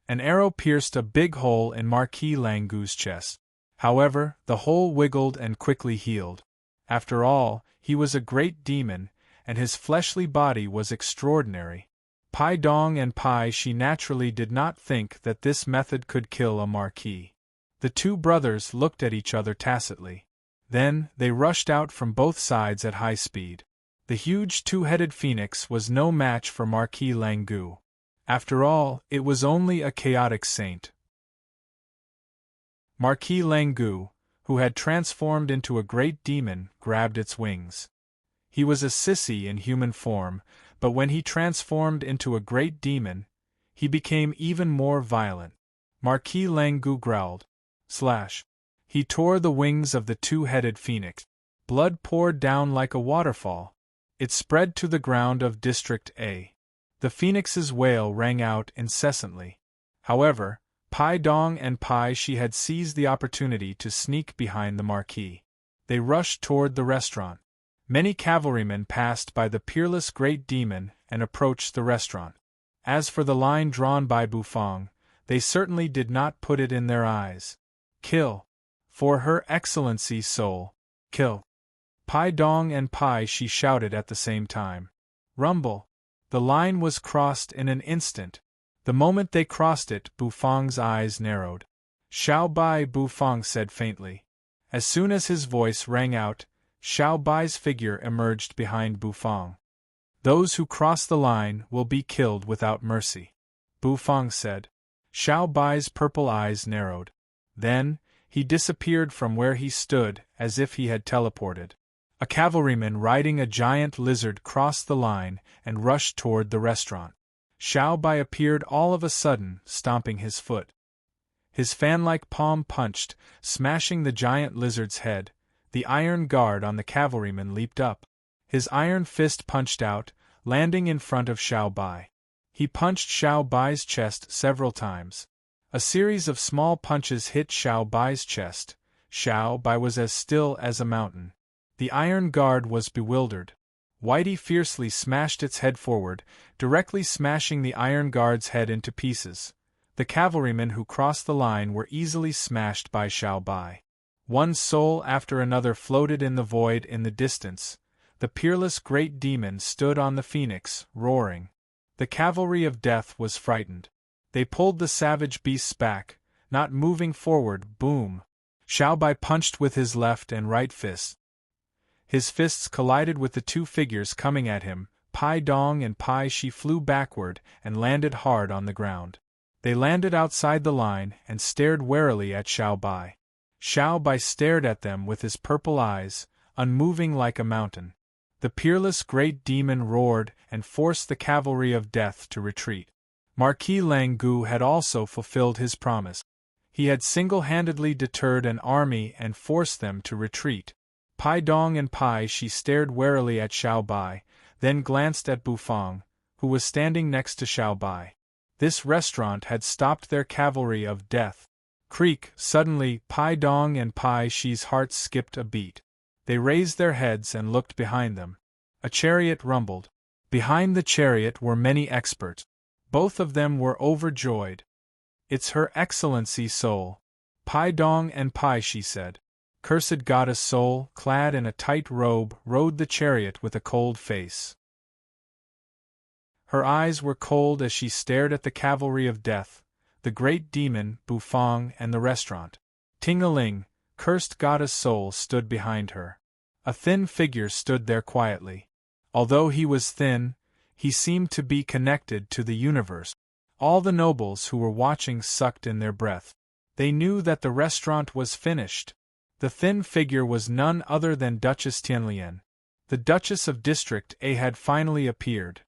An arrow pierced a big hole in Marquis Langu's chest. However, the hole wiggled and quickly healed. After all, he was a great demon, and his fleshly body was extraordinary. Pai Dong and Pai Shi naturally did not think that this method could kill a marquis. The 2 brothers looked at each other tacitly. Then, they rushed out from both sides at high speed. The huge 2-headed phoenix was no match for Marquis Langu. After all, it was only a chaotic saint. Marquis Langu, who had transformed into a great demon, grabbed its wings. He was a sissy in human form, but when he transformed into a great demon, he became even more violent. Marquis Langu growled. Slash! He tore the wings of the 2-headed phoenix. Blood poured down like a waterfall. It spread to the ground of District A. The phoenix's wail rang out incessantly. However, Pai Dong and Pai Shi had seized the opportunity to sneak behind the marquis. They rushed toward the restaurant. Many cavalrymen passed by the peerless great demon and approached the restaurant. As for the line drawn by Bufang, they certainly did not put it in their eyes. Kill! For Her Excellency's soul, kill! Pai Dong and Pai Shi shouted at the same time. Rumble! The line was crossed in an instant. The moment they crossed it, Bufang's eyes narrowed. Xiao Bai, Bufang said faintly. As soon as his voice rang out, Xiao Bai's figure emerged behind Bufang. Those who cross the line will be killed without mercy, Bufang said. Xiao Bai's purple eyes narrowed. Then, he disappeared from where he stood as if he had teleported. A cavalryman riding a giant lizard crossed the line and rushed toward the restaurant. Xiao Bai appeared all of a sudden, stomping his foot. His fan-like palm punched, smashing the giant lizard's head. The iron guard on the cavalryman leaped up. His iron fist punched out, landing in front of Xiao Bai. He punched Xiao Bai's chest several times. A series of small punches hit Xiao Bai's chest. Xiao Bai was as still as a mountain. The iron guard was bewildered. Whitey fiercely smashed its head forward, directly smashing the iron guard's head into pieces. The cavalrymen who crossed the line were easily smashed by Xiao Bai. One soul after another floated in the void in the distance. The peerless great demon stood on the phoenix, roaring. The cavalry of death was frightened. They pulled the savage beasts back, not moving forward. Boom! Xiao Bai punched with his left and right fists. His fists collided with the two figures coming at him. Pai Dong and Pai Shi flew backward and landed hard on the ground. They landed outside the line and stared warily at Xiao Bai. Xiao Bai stared at them with his purple eyes, unmoving like a mountain. The peerless great demon roared and forced the cavalry of death to retreat. Marquis Lang Gu had also fulfilled his promise. He had single-handedly deterred an army and forced them to retreat. Pai Dong and Pai Shi stared warily at Xiao Bai, then glanced at Bufang, who was standing next to Xiao Bai. This restaurant had stopped their cavalry of death. Creak! Suddenly, Pai Dong and Pai Shi's hearts skipped a beat. They raised their heads and looked behind them. A chariot rumbled. Behind the chariot were many experts. Both of them were overjoyed. "It's Her Excellency Soul," Pai Dong and Pai Shi said. Cursed goddess Soul, clad in a tight robe, rode the chariot with a cold face. Her eyes were cold as she stared at the cavalry of death, the great demon, Bufang, and the restaurant. Ting-a-ling, cursed goddess Soul stood behind her. A thin figure stood there quietly. Although he was thin, he seemed to be connected to the universe. All the nobles who were watching sucked in their breath. They knew that the restaurant was finished. The thin figure was none other than Duchess Tianlian. The Duchess of District A had finally appeared.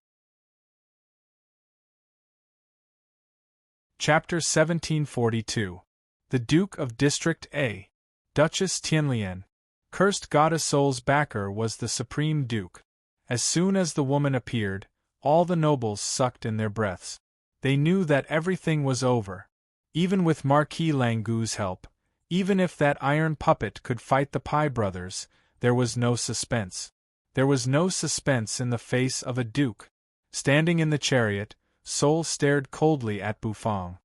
Chapter 1742. The Duke of District A. Duchess Tianlian. Cursed goddess Soul's backer was the Supreme Duke. As soon as the woman appeared, all the nobles sucked in their breaths. They knew that everything was over. Even with Marquis Lang Gu's help, even if that iron puppet could fight the Pai brothers, there was no suspense. There was no suspense in the face of a duke. Standing in the chariot, Soul stared coldly at Bufang.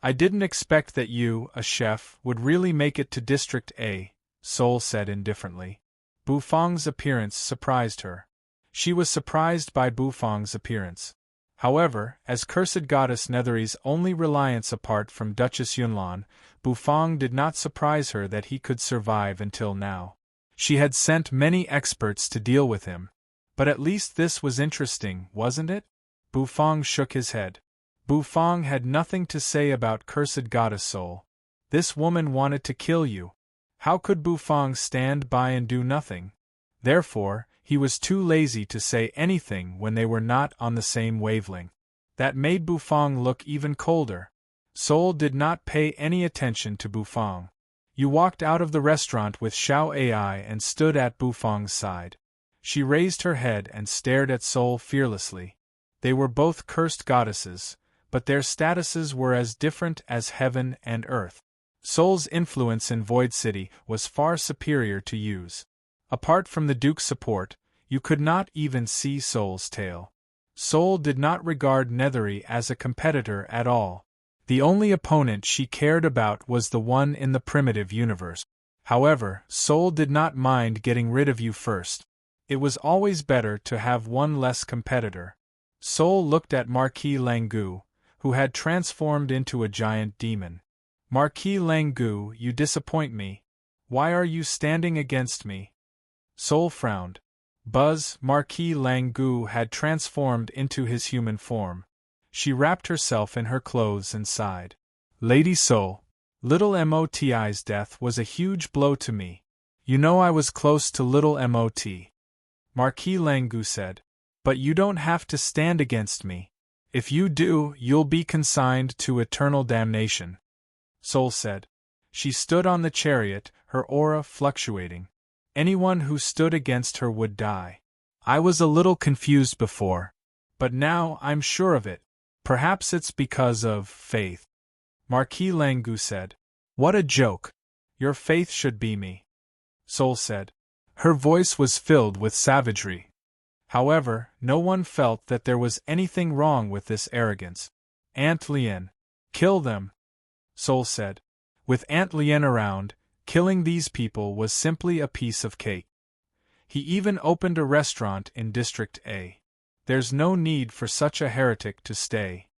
"I didn't expect that you, a chef, would really make it to District A," Soul said indifferently. Bufang's appearance surprised her. She was surprised by Bufang's appearance. However, as cursed goddess Nethery's only reliance apart from Duchess Yunlan, Bufang did not surprise her that he could survive until now. She had sent many experts to deal with him. But at least this was interesting, wasn't it? Bufang shook his head. Bufang had nothing to say about cursed goddess Soul. This woman wanted to kill you. How could Bufang stand by and do nothing? Therefore, he was too lazy to say anything when they were not on the same wavelength. That made Bufang look even colder. Soul did not pay any attention to Bufang. You walked out of the restaurant with Xiao Ai and stood at Bufang's side. She raised her head and stared at Soul fearlessly. They were both cursed goddesses, but their statuses were as different as heaven and earth. Soul's influence in Void City was far superior to Yu's. Apart from the Duke's support, you could not even see Soul's tail. Soul did not regard Nethery as a competitor at all. The only opponent she cared about was the one in the primitive universe. However, Soul did not mind getting rid of you first. It was always better to have one less competitor. Soul looked at Marquis Lang Gu, who had transformed into a giant demon. Marquis Lang Gu, you disappoint me. Why are you standing against me? Soul frowned. Buzz, Marquis Lang Gu had transformed into his human form. She wrapped herself in her clothes and sighed. Lady Soul, little Moti's death was a huge blow to me. You know I was close to little Mot. Marquis Langu said. But you don't have to stand against me. If you do, you'll be consigned to eternal damnation. Sol said. She stood on the chariot, her aura fluctuating. Anyone who stood against her would die. I was a little confused before, but now I'm sure of it. Perhaps it's because of faith. Marquis Langu said. What a joke. Your faith should be me. Sol said. Her voice was filled with savagery. However, no one felt that there was anything wrong with this arrogance. Aunt Lien. Kill them. Sol said. With Aunt Lien around, killing these people was simply a piece of cake. He even opened a restaurant in District A. There's no need for such a heretic to stay.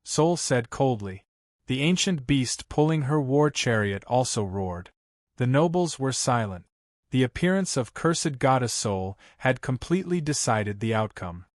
Sol said coldly. The ancient beast pulling her war chariot also roared. The nobles were silent. The appearance of cursed goddess Sol had completely decided the outcome.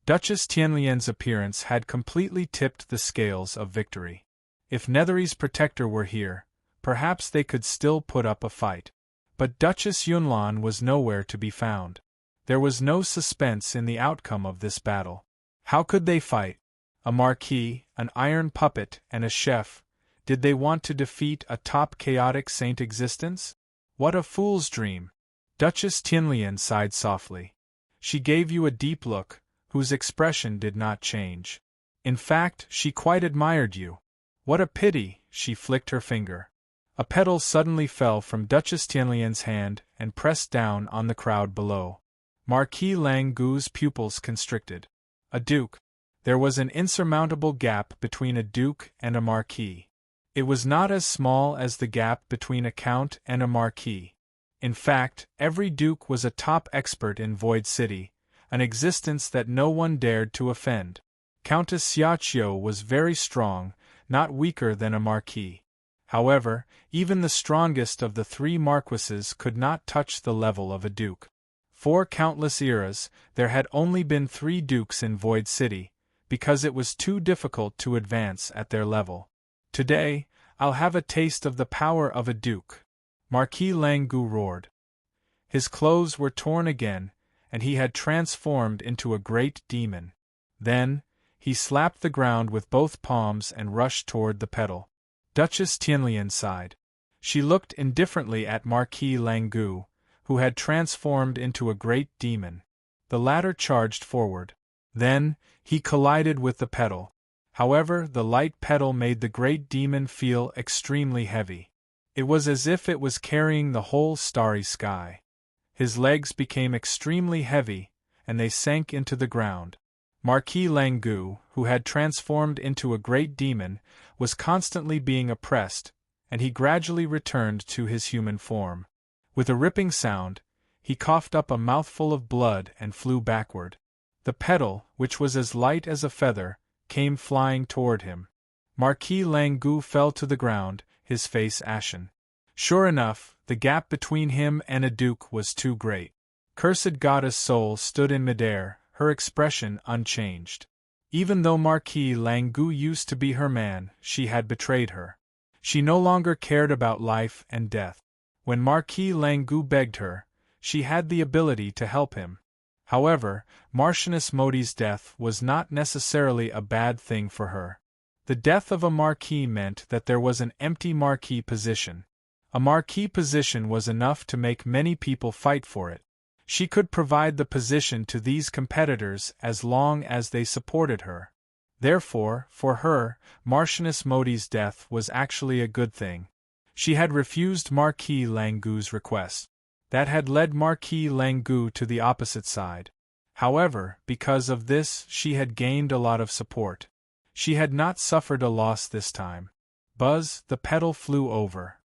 Duchess Tianlian's appearance had completely tipped the scales of victory. If Nethery's protector were here, perhaps they could still put up a fight. But Duchess Yunlan was nowhere to be found. There was no suspense in the outcome of this battle. How could they fight? A marquis, an iron puppet, and a chef. Did they want to defeat a top chaotic saint existence? What a fool's dream! Duchess Tianlian sighed softly. She gave you a deep look, whose expression did not change. In fact, she quite admired you. What a pity, she flicked her finger. A petal suddenly fell from Duchess Tianlian's hand and pressed down on the crowd below. Marquis Langu's pupils constricted. A duke. There was an insurmountable gap between a duke and a marquis. It was not as small as the gap between a count and a marquis. In fact, every duke was a top expert in Void City, an existence that no one dared to offend. Countess Xiaqiu was very strong, not weaker than a marquis. However, even the strongest of the three marquises could not touch the level of a duke. For countless eras, there had only been 3 dukes in Void City, because it was too difficult to advance at their level. Today, I'll have a taste of the power of a duke. Marquis Langu roared. His clothes were torn again, and he had transformed into a great demon. Then, he slapped the ground with both palms and rushed toward the pedal. Duchess Tianlian sighed. She looked indifferently at Marquis Langu, who had transformed into a great demon. The latter charged forward. Then, he collided with the pedal. However, the light pedal made the great demon feel extremely heavy. It was as if it was carrying the whole starry sky. His legs became extremely heavy, and they sank into the ground. Marquis Langu, who had transformed into a great demon, was constantly being oppressed, and he gradually returned to his human form. With a ripping sound, he coughed up a mouthful of blood and flew backward. The pedal, which was as light as a feather, came flying toward him. Marquis Langu fell to the ground, his face ashen. Sure enough, the gap between him and a duke was too great. Cursed goddess Sol stood in midair, her expression unchanged. Even though Marquis Langu used to be her man, she had betrayed her. She no longer cared about life and death. When Marquis Langu begged her, she had the ability to help him. However, Marchioness Modi's death was not necessarily a bad thing for her. The death of a marquis meant that there was an empty marquis position. A marquis position was enough to make many people fight for it. She could provide the position to these competitors as long as they supported her. Therefore, for her, Marchioness Modi's death was actually a good thing. She had refused Marquis Langu's request. That had led Marquis Langu to the opposite side. However, because of this, she had gained a lot of support. She had not suffered a loss this time. Buzz, the pedal flew over.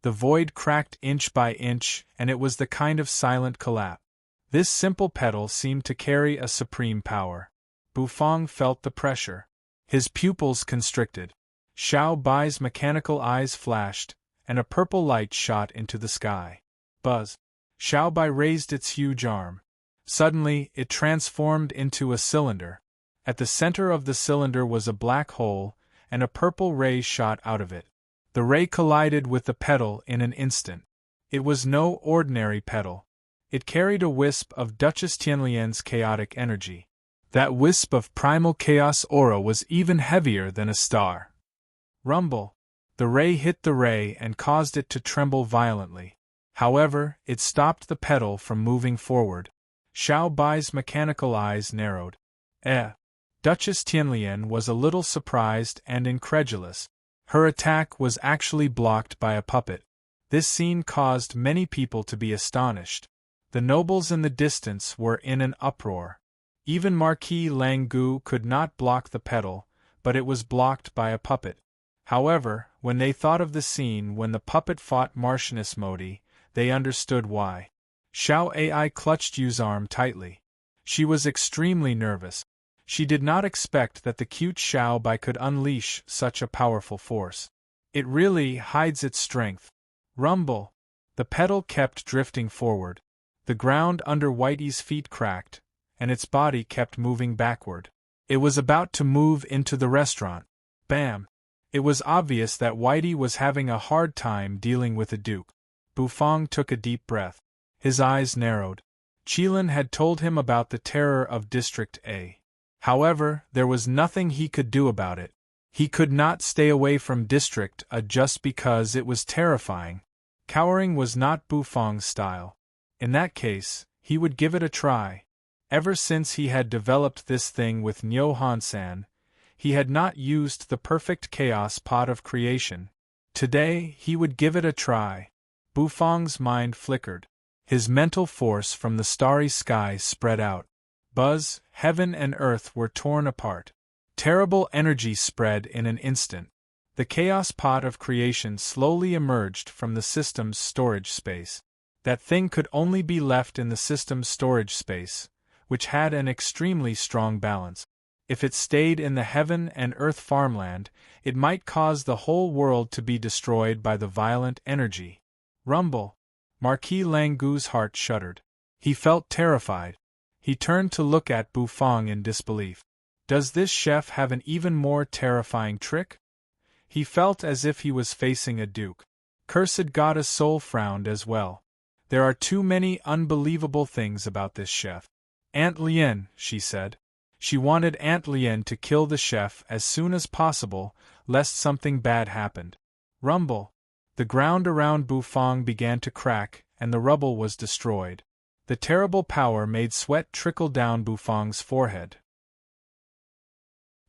The void cracked inch by inch, and it was the kind of silent collapse. This simple pedal seemed to carry a supreme power. Bufang felt the pressure. His pupils constricted. Xiao Bai's mechanical eyes flashed, and a purple light shot into the sky. Buzz! Xiao Bai raised its huge arm. Suddenly, it transformed into a cylinder. At the center of the cylinder was a black hole, and a purple ray shot out of it. The ray collided with the petal in an instant. It was no ordinary petal. It carried a wisp of Duchess Tianlian's chaotic energy. That wisp of primal chaos aura was even heavier than a star. Rumble. The ray hit the ray and caused it to tremble violently. However, it stopped the petal from moving forward. Xiao Bai's mechanical eyes narrowed. Duchess Tianlian was a little surprised and incredulous. Her attack was actually blocked by a puppet. This scene caused many people to be astonished. The nobles in the distance were in an uproar. Even Marquis Langgu could not block the petal, but it was blocked by a puppet. However, when they thought of the scene when the puppet fought Marchioness Modi, they understood why. Xiao Ai clutched Yu's arm tightly. She was extremely nervous. She did not expect that the cute Xiao Bai could unleash such a powerful force. It really hides its strength. Rumble. The petal kept drifting forward. The ground under Whitey's feet cracked, and its body kept moving backward. It was about to move into the restaurant. Bam! It was obvious that Whitey was having a hard time dealing with the Duke. Bufang took a deep breath. His eyes narrowed. Qilin had told him about the terror of District A. However, there was nothing he could do about it. He could not stay away from District A just because it was terrifying. Cowering was not Bufang's style. In that case, he would give it a try. Ever since he had developed this thing with Niu Hansan, he had not used the perfect chaos pot of creation. Today, he would give it a try. Bufang's mind flickered. His mental force from the starry sky spread out. Buzz, heaven and earth were torn apart. Terrible energy spread in an instant. The chaos pot of creation slowly emerged from the system's storage space. That thing could only be left in the system's storage space, which had an extremely strong balance. If it stayed in the heaven and earth farmland, it might cause the whole world to be destroyed by the violent energy. Rumble. Marquis Langgu's heart shuddered. He felt terrified. He turned to look at Bufang in disbelief. Does this chef have an even more terrifying trick? He felt as if he was facing a duke. Cursed goddess Soul frowned as well. There are too many unbelievable things about this chef. Aunt Lien, she said. She wanted Aunt Lien to kill the chef as soon as possible, lest something bad happened. Rumble. The ground around Bufang began to crack, and the rubble was destroyed. The terrible power made sweat trickle down Bufang's forehead.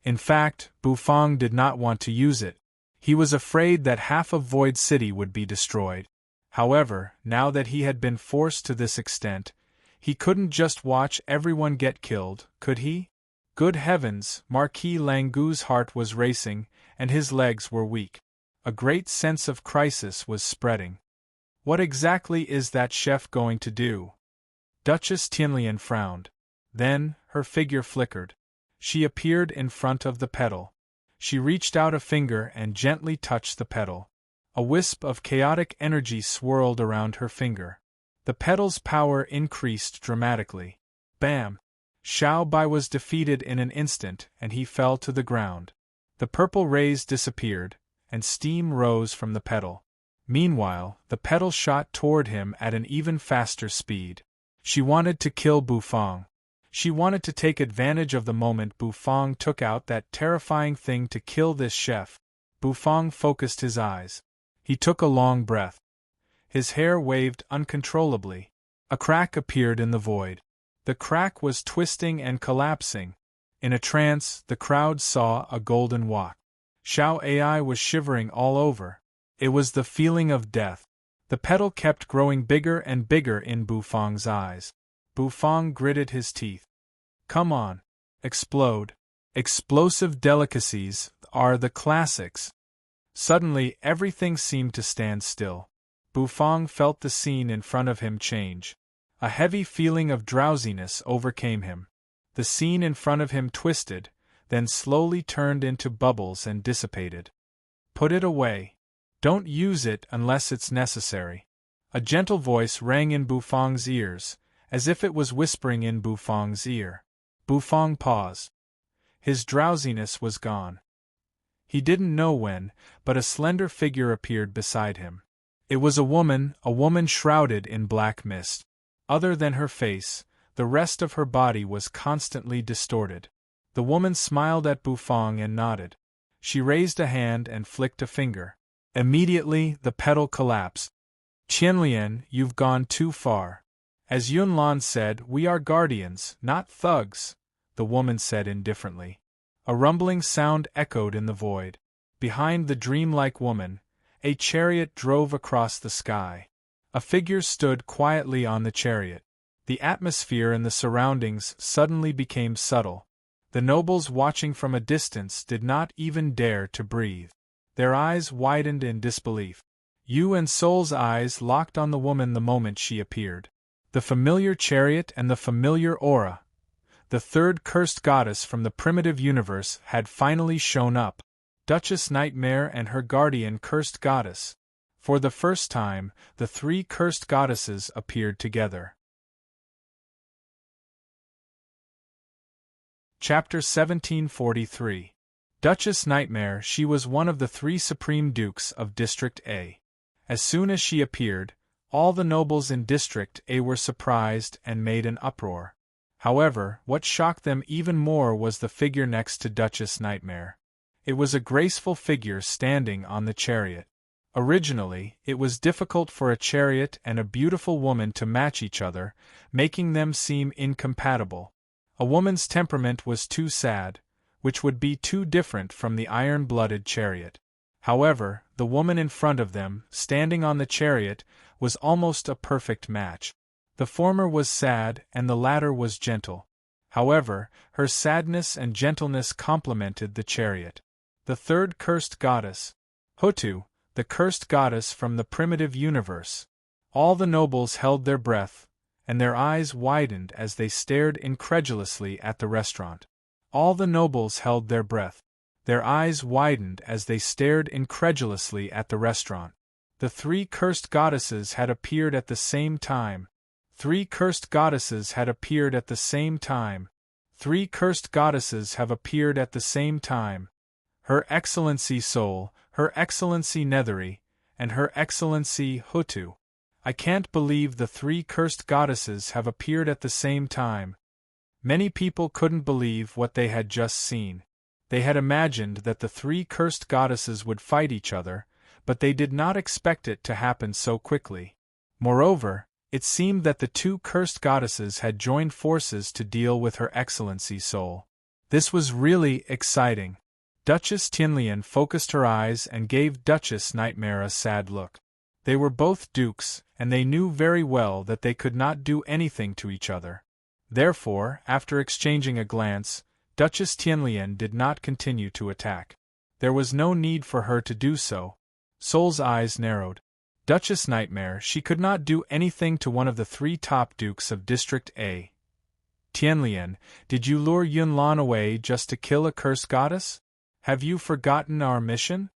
In fact, Bufang did not want to use it. He was afraid that half of Void City would be destroyed. However, now that he had been forced to this extent, he couldn't just watch everyone get killed, could he? Good heavens, Marquis Langgu's heart was racing, and his legs were weak. A great sense of crisis was spreading. What exactly is that chef going to do? Duchess Tianlian frowned. Then, her figure flickered. She appeared in front of the petal. She reached out a finger and gently touched the petal. A wisp of chaotic energy swirled around her finger. The petal's power increased dramatically. Bam! Xiao Bai was defeated in an instant and he fell to the ground. The purple rays disappeared, and steam rose from the petal. Meanwhile, the petal shot toward him at an even faster speed. She wanted to kill Bufang. She wanted to take advantage of the moment Bufang took out that terrifying thing to kill this chef. Bufang focused his eyes. He took a long breath. His hair waved uncontrollably. A crack appeared in the void. The crack was twisting and collapsing. In a trance, the crowd saw a golden walk. Xiao Ai was shivering all over. It was the feeling of death. The petal kept growing bigger and bigger in Bufang's eyes. Bufang gritted his teeth. Come on. Explode. Explosive delicacies are the classics. Suddenly, everything seemed to stand still. Bufang felt the scene in front of him change. A heavy feeling of drowsiness overcame him. The scene in front of him twisted, then slowly turned into bubbles and dissipated. Put it away. Don't use it unless it's necessary. A gentle voice rang in Bufang's ears, as if it was whispering in Bufang's ear. Bufang paused. His drowsiness was gone. He didn't know when, but a slender figure appeared beside him. It was a woman shrouded in black mist. Other than her face, the rest of her body was constantly distorted. The woman smiled at Bufang and nodded. She raised a hand and flicked a finger. Immediately, the petal collapsed. Qianlian, you've gone too far. As Yunlan said, we are guardians, not thugs, the woman said indifferently. A rumbling sound echoed in the void. Behind the dreamlike woman, a chariot drove across the sky. A figure stood quietly on the chariot. The atmosphere and the surroundings suddenly became subtle. The nobles watching from a distance did not even dare to breathe. Their eyes widened in disbelief. Yu and Sol's eyes locked on the woman the moment she appeared. The familiar chariot and the familiar aura. The third cursed goddess from the primitive universe had finally shown up. Duchess Nightmare and her guardian cursed goddess. For the first time, the three cursed goddesses appeared together. Chapter 1743. Duchess Nightmare. She was one of the three supreme dukes of District A. As soon as she appeared, all the nobles in District A were surprised and made an uproar. However, what shocked them even more was the figure next to Duchess Nightmare. It was a graceful figure standing on the chariot. Originally, it was difficult for a chariot and a beautiful woman to match each other, making them seem incompatible. A woman's temperament was too sad, which would be too different from the iron-blooded chariot. However, the woman in front of them, standing on the chariot, was almost a perfect match. The former was sad and the latter was gentle. However, her sadness and gentleness complemented the chariot. The third cursed goddess, Hutu, the cursed goddess from the primitive universe. All the nobles held their breath, and their eyes widened as they stared incredulously at the restaurant. All the nobles held their breath. Their eyes widened as they stared incredulously at the restaurant. The three cursed goddesses had appeared at the same time. Three cursed goddesses had appeared at the same time. Three cursed goddesses have appeared at the same time. Her Excellency Sol, Her Excellency Netheri, and Her Excellency Hutu. I can't believe the three cursed goddesses have appeared at the same time. Many people couldn't believe what they had just seen. They had imagined that the three cursed goddesses would fight each other, but they did not expect it to happen so quickly. Moreover, it seemed that the two cursed goddesses had joined forces to deal with Her Excellency Sol. This was really exciting. Duchess Tianlian focused her eyes and gave Duchess Nightmare a sad look. They were both dukes, and they knew very well that they could not do anything to each other. Therefore, after exchanging a glance, Duchess Tianlian did not continue to attack. There was no need for her to do so. Sol's eyes narrowed. Duchess Nightmare, she could not do anything to one of the three top dukes of District A. Tianlian, did you lure Yunlan away just to kill a cursed goddess? Have you forgotten our mission?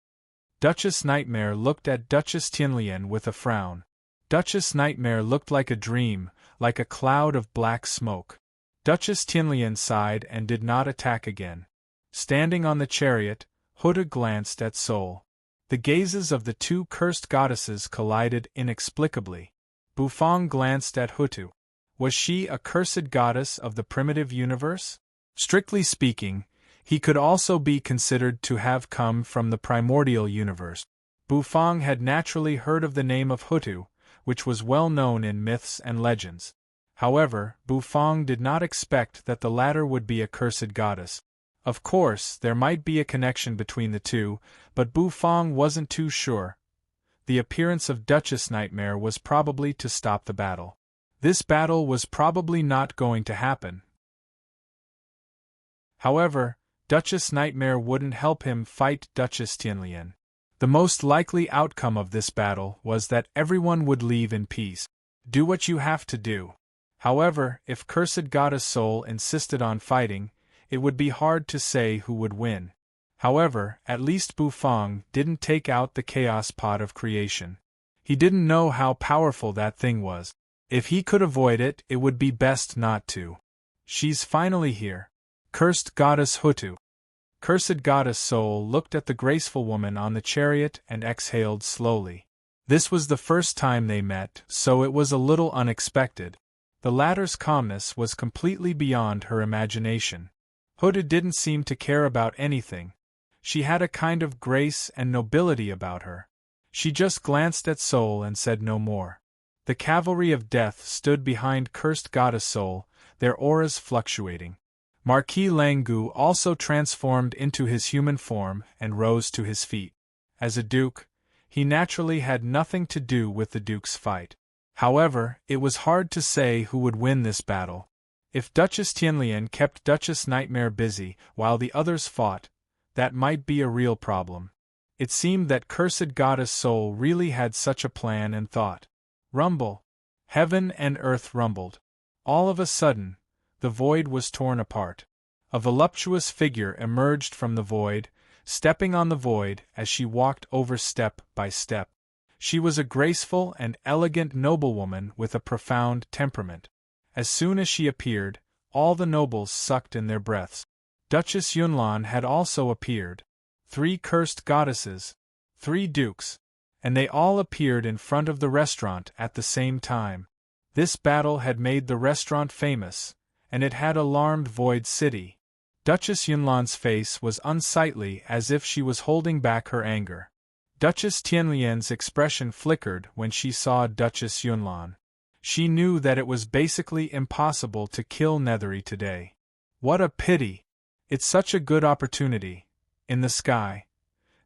Duchess Nightmare looked at Duchess Tianlian with a frown. Duchess Nightmare looked like a dream, like a cloud of black smoke. Duchess Tianlian sighed and did not attack again. Standing on the chariot, Hutu glanced at Sol. The gazes of the two cursed goddesses collided inexplicably. Bufang glanced at Hutu. Was she a cursed goddess of the primitive universe? Strictly speaking, he could also be considered to have come from the primordial universe. Bufang had naturally heard of the name of Hutu, which was well known in myths and legends. However, Bufang did not expect that the latter would be a cursed goddess. Of course, there might be a connection between the two, but Bufang wasn't too sure. The appearance of Duchess Nightmare was probably to stop the battle. This battle was probably not going to happen. However, Duchess Nightmare wouldn't help him fight Duchess Tianlian. The most likely outcome of this battle was that everyone would leave in peace. Do what you have to do. However, if Cursed Goddess Sol insisted on fighting, it would be hard to say who would win. However, at least Bufang didn't take out the chaos pot of creation. He didn't know how powerful that thing was. If he could avoid it, it would be best not to. She's finally here. Cursed Goddess Hutu. Cursed goddess Soul looked at the graceful woman on the chariot and exhaled slowly. This was the first time they met, so it was a little unexpected. The latter's calmness was completely beyond her imagination. Hoda didn't seem to care about anything. She had a kind of grace and nobility about her. She just glanced at Soul and said no more. The cavalry of death stood behind cursed goddess Soul, their auras fluctuating. Marquis Langu also transformed into his human form and rose to his feet. As a duke, he naturally had nothing to do with the duke's fight. However, it was hard to say who would win this battle. If Duchess Tianlian kept Duchess Nightmare busy while the others fought, that might be a real problem. It seemed that cursed goddess Soul really had such a plan and thought. Rumble! Heaven and earth rumbled. All of a sudden, the void was torn apart. A voluptuous figure emerged from the void, stepping on the void as she walked over step by step. She was a graceful and elegant noblewoman with a profound temperament. As soon as she appeared, all the nobles sucked in their breaths. Duchess Yunlan had also appeared. 3 cursed goddesses, 3 dukes, and they all appeared in front of the restaurant at the same time. This battle had made the restaurant famous, and it had alarmed Void City. Duchess Yunlan's face was unsightly as if she was holding back her anger. Duchess Tianlian's expression flickered when she saw Duchess Yunlan. She knew that it was basically impossible to kill Nethery today. What a pity! It's such a good opportunity. In the sky,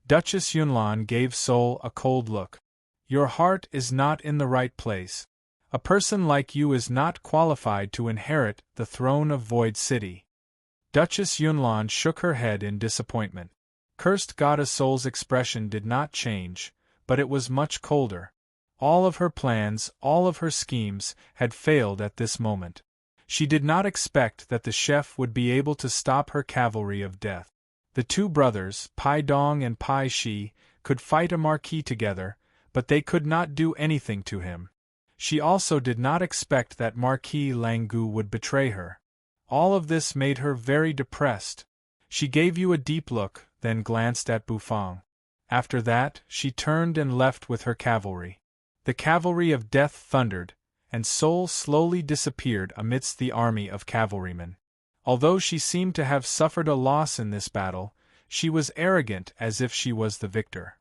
Duchess Yunlan gave Soul a cold look. Your heart is not in the right place. A person like you is not qualified to inherit the throne of Void City. Duchess Yunlan shook her head in disappointment. Cursed goddess Soul's expression did not change, but it was much colder. All of her plans, all of her schemes, had failed at this moment. She did not expect that the chef would be able to stop her cavalry of death. The 2 brothers, Pai Dong and Pai Shi, could fight a marquis together, but they could not do anything to him. She also did not expect that Marquis Langu would betray her. All of this made her very depressed. She gave you a deep look, then glanced at Bufang. After that, she turned and left with her cavalry. The cavalry of death thundered, and Soul slowly disappeared amidst the army of cavalrymen. Although she seemed to have suffered a loss in this battle, she was arrogant as if she was the victor.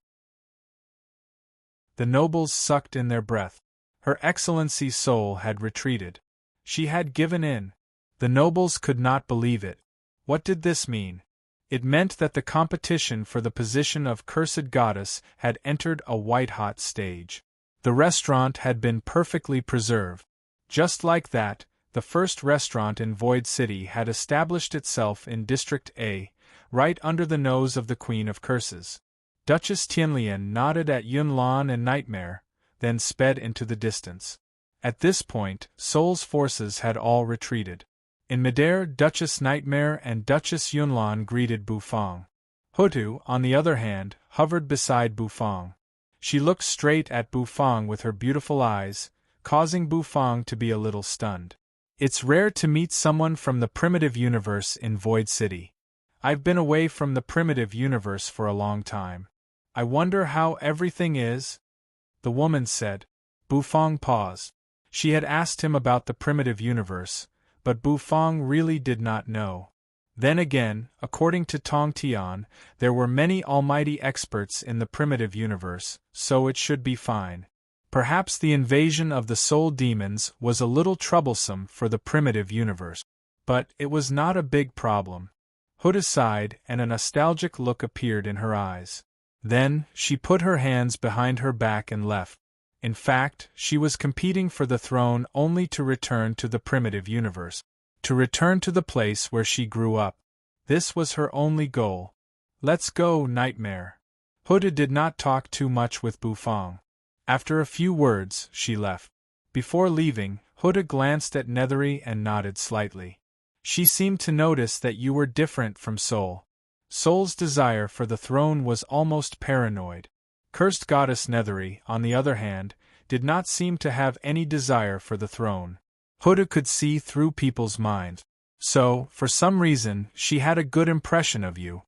The nobles sucked in their breath. Her Excellency's Soul had retreated. She had given in. The nobles could not believe it. What did this mean? It meant that the competition for the position of Cursed Goddess had entered a white-hot stage. The restaurant had been perfectly preserved. Just like that, the first restaurant in Void City had established itself in District A, right under the nose of the Queen of Curses. Duchess Tianlian nodded at Yunlan and Nightmare, then sped into the distance. At this point, Soul's forces had all retreated. In midair, Duchess Nightmare and Duchess Yunlan greeted Bufang. Hutu, on the other hand, hovered beside Bufang. She looked straight at Bufang with her beautiful eyes, causing Bufang to be a little stunned. It's rare to meet someone from the primitive universe in Void City. I've been away from the primitive universe for a long time. I wonder how everything is? The woman said. Bufang paused. She had asked him about the primitive universe, but Bufang really did not know. Then again, according to Tong Tian, there were many almighty experts in the primitive universe, so it should be fine. Perhaps the invasion of the soul demons was a little troublesome for the primitive universe. But it was not a big problem. Huda sighed, and a nostalgic look appeared in her eyes. Then, she put her hands behind her back and left. In fact, she was competing for the throne only to return to the primitive universe. To return to the place where she grew up. This was her only goal. Let's go, Nightmare. Huda did not talk too much with Bufang. After a few words, she left. Before leaving, Huda glanced at Nethery and nodded slightly. She seemed to notice that you were different from Soul. Soul's desire for the throne was almost paranoid. Cursed Goddess Nethery, on the other hand, did not seem to have any desire for the throne. Huda could see through people's minds. So, for some reason, she had a good impression of you.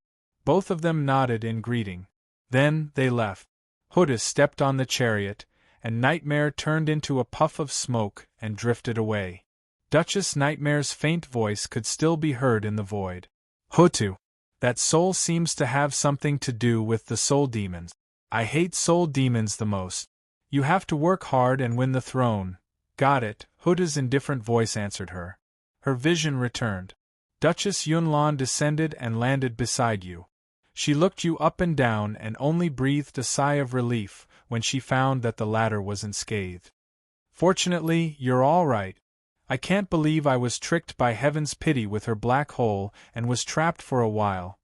Both of them nodded in greeting. Then they left. Huda stepped on the chariot, and Nightmare turned into a puff of smoke and drifted away. Duchess Nightmare's faint voice could still be heard in the void. Hutu. That soul seems to have something to do with the soul demons. I hate soul demons the most. You have to work hard and win the throne. Got it, Huda's indifferent voice answered her. Her vision returned. Duchess Yunlan descended and landed beside you. She looked you up and down and only breathed a sigh of relief when she found that the ladder was unscathed. Fortunately, you're all right. I can't believe I was tricked by Heaven's pity with her black hole and was trapped for a while.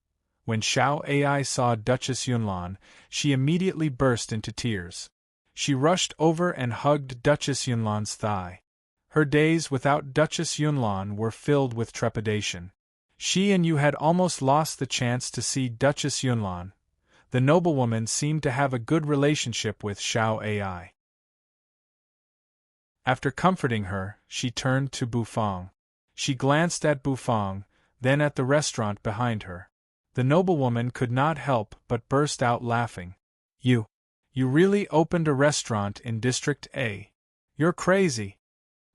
When Xiao Ai saw Duchess Yunlan, she immediately burst into tears. She rushed over and hugged Duchess Yunlan's thigh. Her days without Duchess Yunlan were filled with trepidation. She and you had almost lost the chance to see Duchess Yunlan. The noblewoman seemed to have a good relationship with Xiao Ai. After comforting her, she turned to Bufang. She glanced at Bufang, then at the restaurant behind her. The noblewoman could not help but burst out laughing. You really opened a restaurant in District A. You're crazy.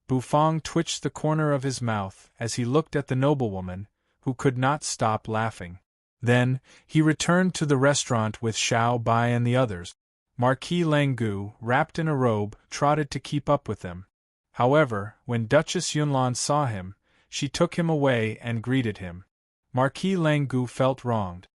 Bufang twitched the corner of his mouth as he looked at the noblewoman, who could not stop laughing. Then, he returned to the restaurant with Xiao Bai and the others. Marquis Langu, wrapped in a robe, trotted to keep up with them. However, when Duchess Yunlan saw him, she took him away and greeted him. Marquis Langu felt wronged.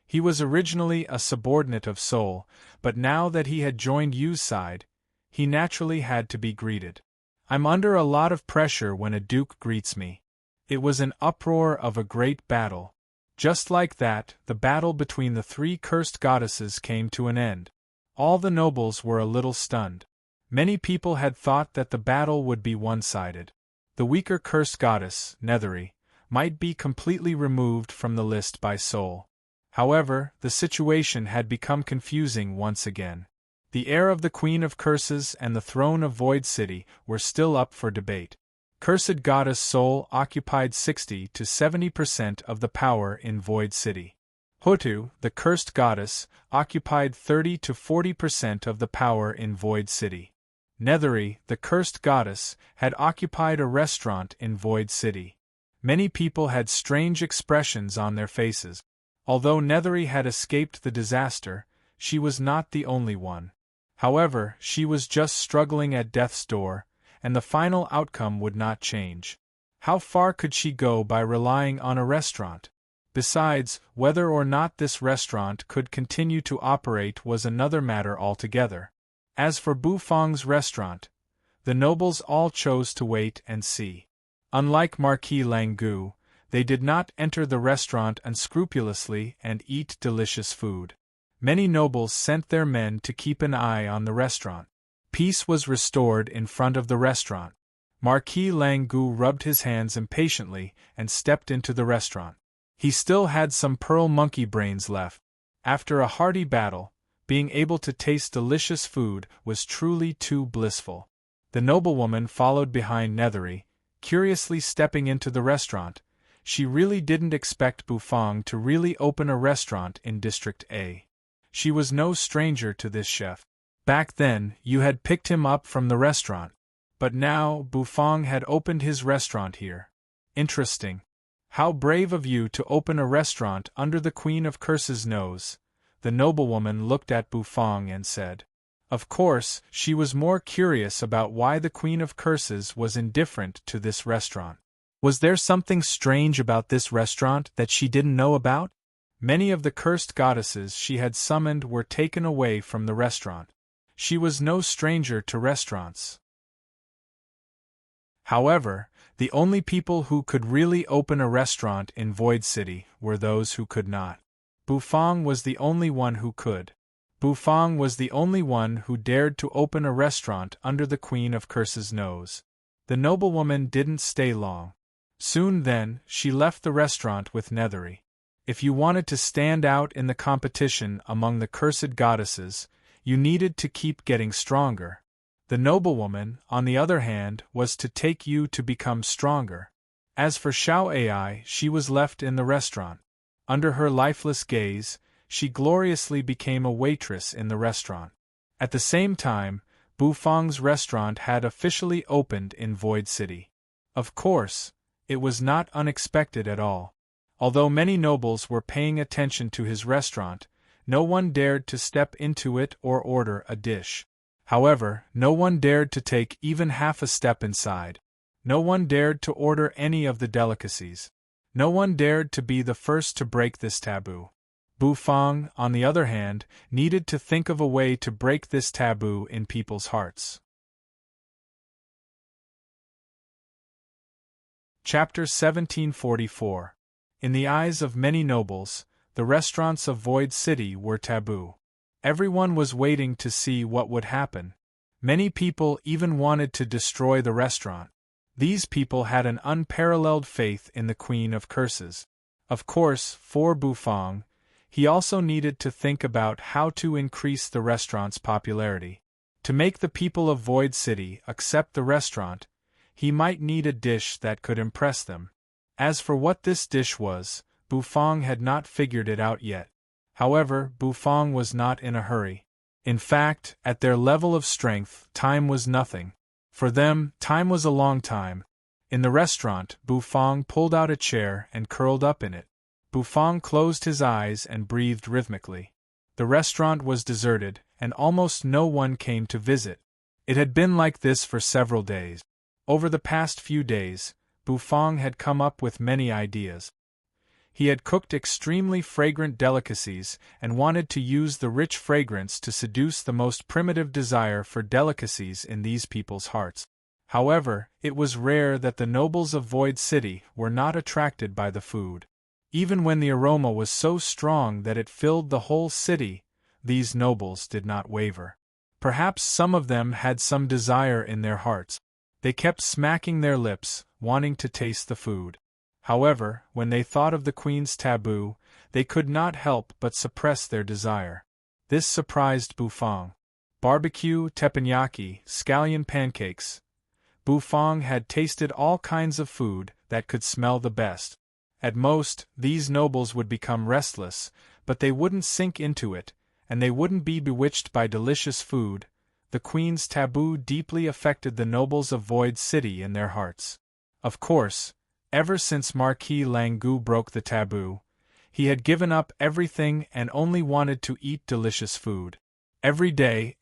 He was originally a subordinate of Seoul, but now that he had joined Yu's side, he naturally had to be greeted. I'm under a lot of pressure when a duke greets me. It was an uproar of a great battle. Just like that, the battle between the three cursed goddesses came to an end. All the nobles were a little stunned. Many people had thought that the battle would be one-sided. The weaker cursed goddess, Nethery, might be completely removed from the list by Seoul. However, the situation had become confusing once again. The heir of the Queen of Curses and the throne of Void City were still up for debate. Cursed Goddess Seoul occupied 60 to 70% of the power in Void City. Hutu, the Cursed Goddess, occupied 30 to 40% of the power in Void City. Nethery, the Cursed Goddess, had occupied a restaurant in Void City. Many people had strange expressions on their faces. Although Nethery had escaped the disaster, she was not the only one. However, she was just struggling at death's door, and the final outcome would not change. How far could she go by relying on a restaurant? Besides, whether or not this restaurant could continue to operate was another matter altogether. As for Bufang's restaurant, the nobles all chose to wait and see. Unlike Marquis Langu, they did not enter the restaurant unscrupulously and eat delicious food. Many nobles sent their men to keep an eye on the restaurant. Peace was restored in front of the restaurant. Marquis Langu rubbed his hands impatiently and stepped into the restaurant. He still had some pearl monkey brains left. After a hearty battle, being able to taste delicious food was truly too blissful. The noblewoman followed behind Nethery, curiously stepping into the restaurant. She really didn't expect Bufang to really open a restaurant in District A. She was no stranger to this chef. Back then, you had picked him up from the restaurant. But now, Bufang had opened his restaurant here. Interesting. How brave of you to open a restaurant under the Queen of Curses' nose. The noblewoman looked at Bufang and said. Of course, she was more curious about why the Queen of Curses was indifferent to this restaurant. Was there something strange about this restaurant that she didn't know about? Many of the cursed goddesses she had summoned were taken away from the restaurant. She was no stranger to restaurants. However, the only people who could really open a restaurant in Void City were those who could not. Bufang was the only one who could. Bufang was the only one who dared to open a restaurant under the Queen of Curses' nose. The noblewoman didn't stay long. Soon then, she left the restaurant with Nethery. If you wanted to stand out in the competition among the cursed goddesses, you needed to keep getting stronger. The noblewoman, on the other hand, was to take you to become stronger. As for Xiao Ai, she was left in the restaurant. Under her lifeless gaze, she gloriously became a waitress in the restaurant. At the same time, Bufang's restaurant had officially opened in Void City. Of course, it was not unexpected at all. Although many nobles were paying attention to his restaurant, no one dared to step into it or order a dish. However, no one dared to take even half a step inside. No one dared to order any of the delicacies. No one dared to be the first to break this taboo. Bufang, on the other hand, needed to think of a way to break this taboo in people's hearts. Chapter 1744. In the eyes of many nobles, the restaurants of Void City were taboo. Everyone was waiting to see what would happen. Many people even wanted to destroy the restaurant. These people had an unparalleled faith in the Queen of Curses. Of course, for Bufang, he also needed to think about how to increase the restaurant's popularity. To make the people of Void City accept the restaurant, he might need a dish that could impress them. As for what this dish was, Bufang had not figured it out yet. However, Bufang was not in a hurry. In fact, at their level of strength, time was nothing. For them, time was a long time. In the restaurant, Bufang pulled out a chair and curled up in it. Bufang closed his eyes and breathed rhythmically. The restaurant was deserted, and almost no one came to visit. It had been like this for several days. Over the past few days, Bufang had come up with many ideas. He had cooked extremely fragrant delicacies and wanted to use the rich fragrance to seduce the most primitive desire for delicacies in these people's hearts. However, it was rare that the nobles of Void City were not attracted by the food. Even when the aroma was so strong that it filled the whole city, these nobles did not waver. Perhaps some of them had some desire in their hearts. They kept smacking their lips, wanting to taste the food. However, when they thought of the Queen's taboo, they could not help but suppress their desire. This surprised Bufang. Barbecue, teppanyaki, scallion pancakes. Bufang had tasted all kinds of food that could smell the best. At most, these nobles would become restless, but they wouldn't sink into it, and they wouldn't be bewitched by delicious food. The Queen's taboo deeply affected the nobles of Void City in their hearts. Of course, ever since Marquis Langu broke the taboo, he had given up everything and only wanted to eat delicious food. Every day,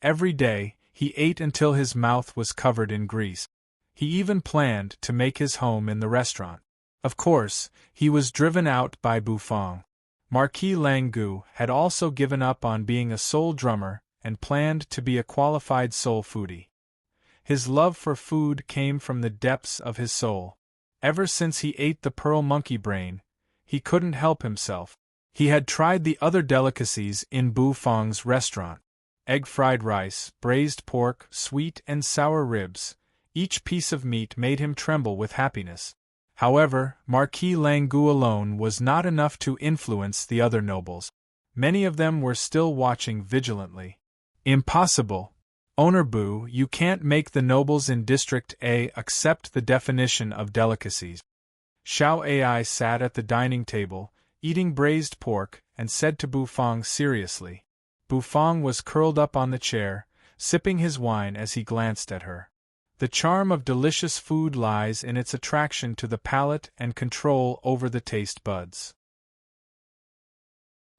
he ate until his mouth was covered in grease. He even planned to make his home in the restaurant. Of course, he was driven out by Bufang. Marquis Langu had also given up on being a soul drummer and planned to be a qualified soul foodie. His love for food came from the depths of his soul. Ever since he ate the pearl monkey brain, he couldn't help himself. He had tried the other delicacies in Bufang's restaurant. Egg fried rice, braised pork, sweet and sour ribs. Each piece of meat made him tremble with happiness. However, Marquis Langu alone was not enough to influence the other nobles. Many of them were still watching vigilantly. Impossible. Owner Bu, you can't make the nobles in District A accept the definition of delicacies. Xiao Ai sat at the dining table, eating braised pork, and said to Bufang seriously. Bufang was curled up on the chair, sipping his wine as he glanced at her. The charm of delicious food lies in its attraction to the palate and control over the taste buds.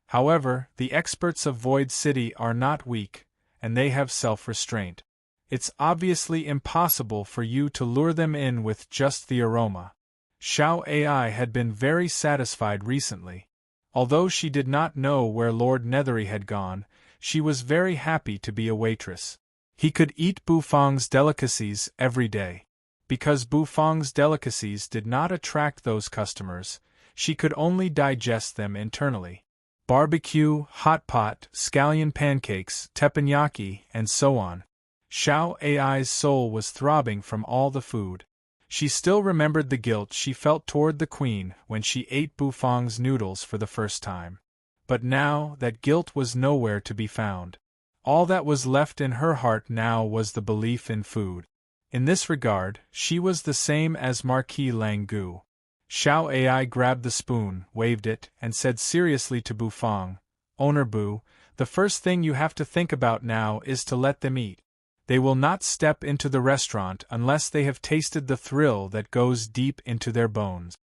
However, the experts of Void City are not weak, and they have self-restraint. It's obviously impossible for you to lure them in with just the aroma. Xiao Ai had been very satisfied recently. Although she did not know where Lord Nethery had gone, she was very happy to be a waitress. He could eat Bufang's delicacies every day. Because Bufang's delicacies did not attract those customers, she could only digest them internally. Barbecue, hot pot, scallion pancakes, teppanyaki, and so on. Xiao Ai's soul was throbbing from all the food. She still remembered the guilt she felt toward the Queen when she ate Bufang's noodles for the first time. But now that guilt was nowhere to be found. All that was left in her heart now was the belief in food. In this regard, she was the same as Marquis Langu. Xiao Ai grabbed the spoon, waved it, and said seriously to Bufang, "Owner Bu, the first thing you have to think about now is to let them eat. They will not step into the restaurant unless they have tasted the thrill that goes deep into their bones."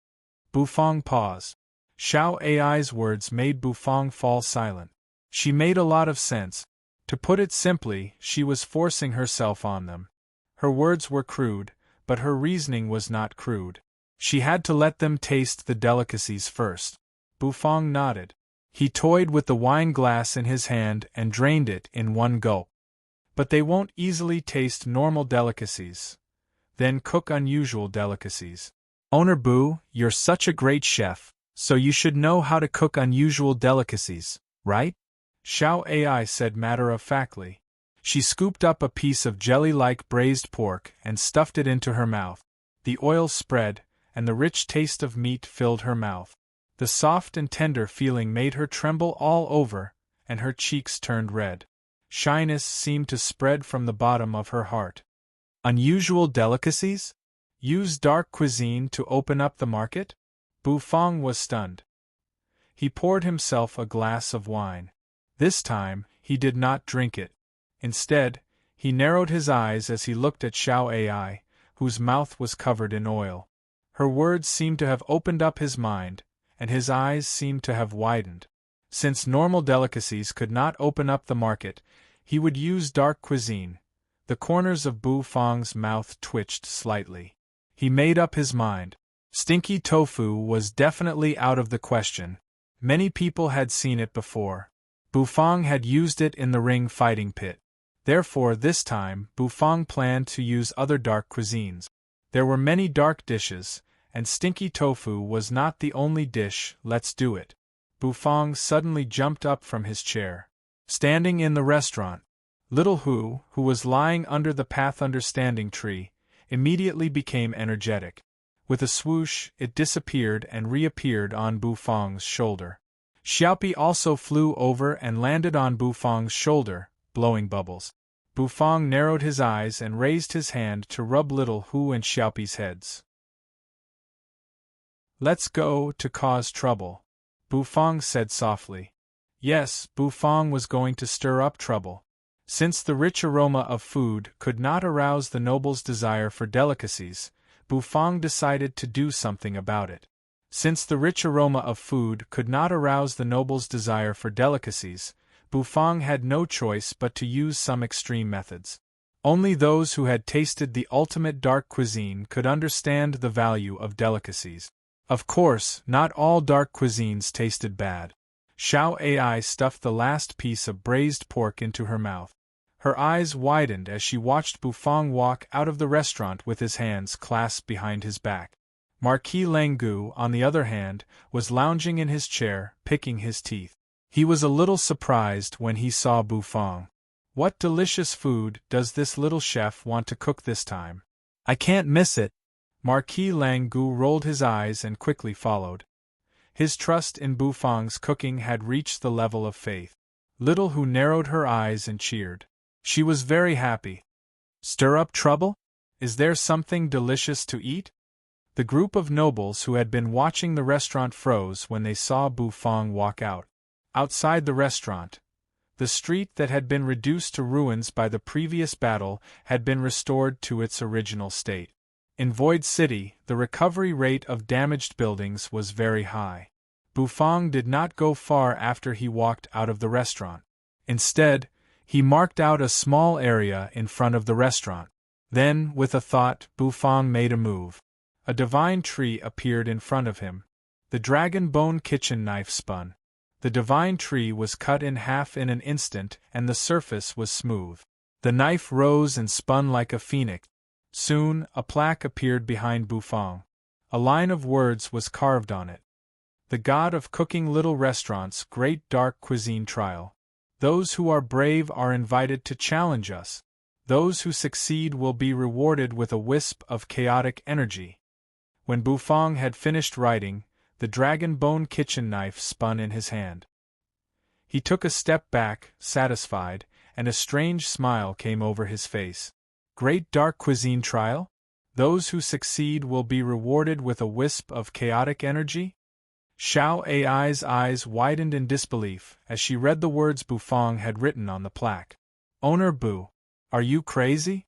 Bufang paused. Xiao Ai's words made Bufang fall silent. She made a lot of sense. To put it simply, she was forcing herself on them. Her words were crude, but her reasoning was not crude. She had to let them taste the delicacies first. Bufang nodded. He toyed with the wine glass in his hand and drained it in one gulp. "But they won't easily taste normal delicacies. Then cook unusual delicacies. Owner Bu, you're such a great chef, so you should know how to cook unusual delicacies, right?" Xiao Ai said matter-of-factly. She scooped up a piece of jelly-like braised pork and stuffed it into her mouth. The oil spread, and the rich taste of meat filled her mouth. The soft and tender feeling made her tremble all over, and her cheeks turned red. Shyness seemed to spread from the bottom of her heart. Unusual delicacies? Use dark cuisine to open up the market? Bufang was stunned. He poured himself a glass of wine. This time, he did not drink it. Instead, he narrowed his eyes as he looked at Xiao Ai, whose mouth was covered in oil. Her words seemed to have opened up his mind, and his eyes seemed to have widened. Since normal delicacies could not open up the market, he would use dark cuisine. The corners of Bufang's mouth twitched slightly. He made up his mind. Stinky tofu was definitely out of the question. Many people had seen it before. Bufang had used it in the ring fighting pit. Therefore, this time, Bufang planned to use other dark cuisines. There were many dark dishes, and stinky tofu was not the only dish. Let's do it. Bufang suddenly jumped up from his chair. Standing in the restaurant, Little Hu, who was lying under the path understanding tree, immediately became energetic. With a swoosh, it disappeared and reappeared on Bufang's shoulder. Xiaopi also flew over and landed on Bufang's shoulder, blowing bubbles. Bufang narrowed his eyes and raised his hand to rub Little Hu and Xiaopi's heads. "Let's go to cause trouble," Bufang said softly. Yes, Bufang was going to stir up trouble. Since the rich aroma of food could not arouse the noble's desire for delicacies, Bufang decided to do something about it. Since the rich aroma of food could not arouse the noble's desire for delicacies, Bufang had no choice but to use some extreme methods. Only those who had tasted the ultimate dark cuisine could understand the value of delicacies. Of course, not all dark cuisines tasted bad. Xiao Ai stuffed the last piece of braised pork into her mouth. Her eyes widened as she watched Bufang walk out of the restaurant with his hands clasped behind his back. Marquis Langgu, on the other hand, was lounging in his chair, picking his teeth. He was a little surprised when he saw Bufang. "What delicious food does this little chef want to cook this time? I can't miss it." Marquis Langgu rolled his eyes and quickly followed. His trust in Bufang's cooking had reached the level of faith. Little Hu narrowed her eyes and cheered. She was very happy. "Stir up trouble? Is there something delicious to eat?" The group of nobles who had been watching the restaurant froze when they saw Bufang walk out. Outside the restaurant, the street that had been reduced to ruins by the previous battle had been restored to its original state. In Void City, the recovery rate of damaged buildings was very high. Bufang did not go far after he walked out of the restaurant. Instead, he marked out a small area in front of the restaurant. Then, with a thought, Bufang made a move. A divine tree appeared in front of him. The dragon bone kitchen knife spun. The divine tree was cut in half in an instant, and the surface was smooth. The knife rose and spun like a phoenix. Soon, a plaque appeared behind Bufang. A line of words was carved on it. "The God of Cooking Little Restaurants Great Dark Cuisine Trial. Those who are brave are invited to challenge us. Those who succeed will be rewarded with a wisp of chaotic energy." When Bufang had finished writing, the dragon bone kitchen knife spun in his hand. He took a step back, satisfied, and a strange smile came over his face. "Great Dark Cuisine Trial? Those who succeed will be rewarded with a wisp of chaotic energy? Xiao Ai's eyes widened in disbelief as she read the words Bufang had written on the plaque. Owner Bu, are you crazy?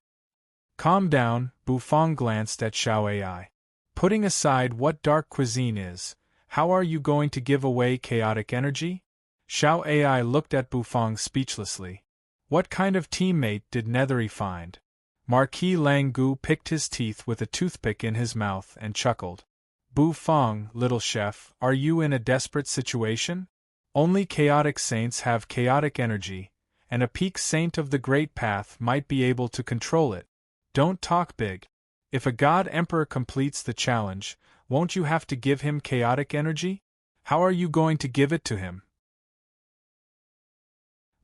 Calm down, Bufang glanced at Xiao Ai. Putting aside what dark cuisine is, how are you going to give away chaotic energy? Xiao Ai looked at Bufang speechlessly. What kind of teammate did Nethery find? Marquis Langgu picked his teeth with a toothpick in his mouth and chuckled. Bufang, little chef, are you in a desperate situation? Only chaotic saints have chaotic energy, and a peak saint of the Great Path might be able to control it. Don't talk big. If a god emperor completes the challenge, won't you have to give him chaotic energy? How are you going to give it to him?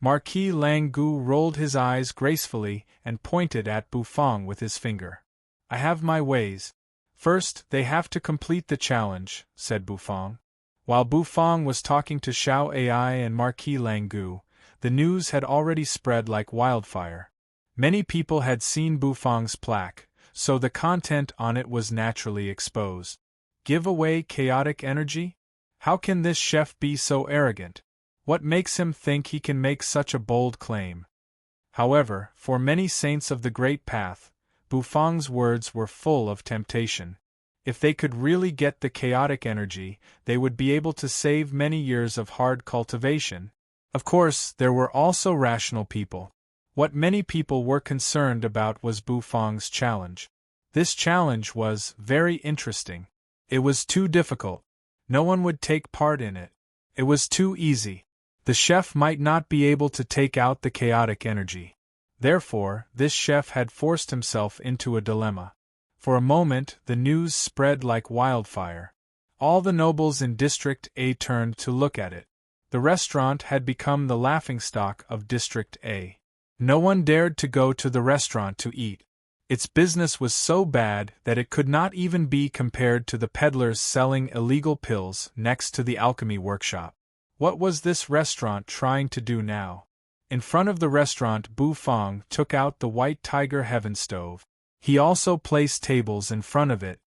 Marquis Langgu rolled his eyes gracefully and pointed at Bufang with his finger. I have my ways. First, they have to complete the challenge, said Bufang. While Bufang was talking to Xiao Ai and Marquis Langgu, the news had already spread like wildfire. Many people had seen Bufang's plaque, so the content on it was naturally exposed. Give away chaotic energy? How can this chef be so arrogant? What makes him think he can make such a bold claim? However, for many saints of the Great Path, Bufang's words were full of temptation. If they could really get the chaotic energy, they would be able to save many years of hard cultivation. Of course, there were also rational people. What many people were concerned about was Bufang's challenge. This challenge was very interesting. It was too difficult. No one would take part in it. It was too easy. The chef might not be able to take out the chaotic energy. Therefore, this chef had forced himself into a dilemma. For a moment, the news spread like wildfire. All the nobles in District A turned to look at it. The restaurant had become the laughingstock of District A. No one dared to go to the restaurant to eat. Its business was so bad that it could not even be compared to the peddlers selling illegal pills next to the alchemy workshop. What was this restaurant trying to do now? In front of the restaurant, Bufang took out the white tiger heaven stove. He also placed tables in front of it.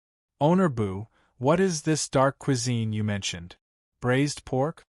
Owner Bu, what is this dark cuisine you mentioned? Braised pork?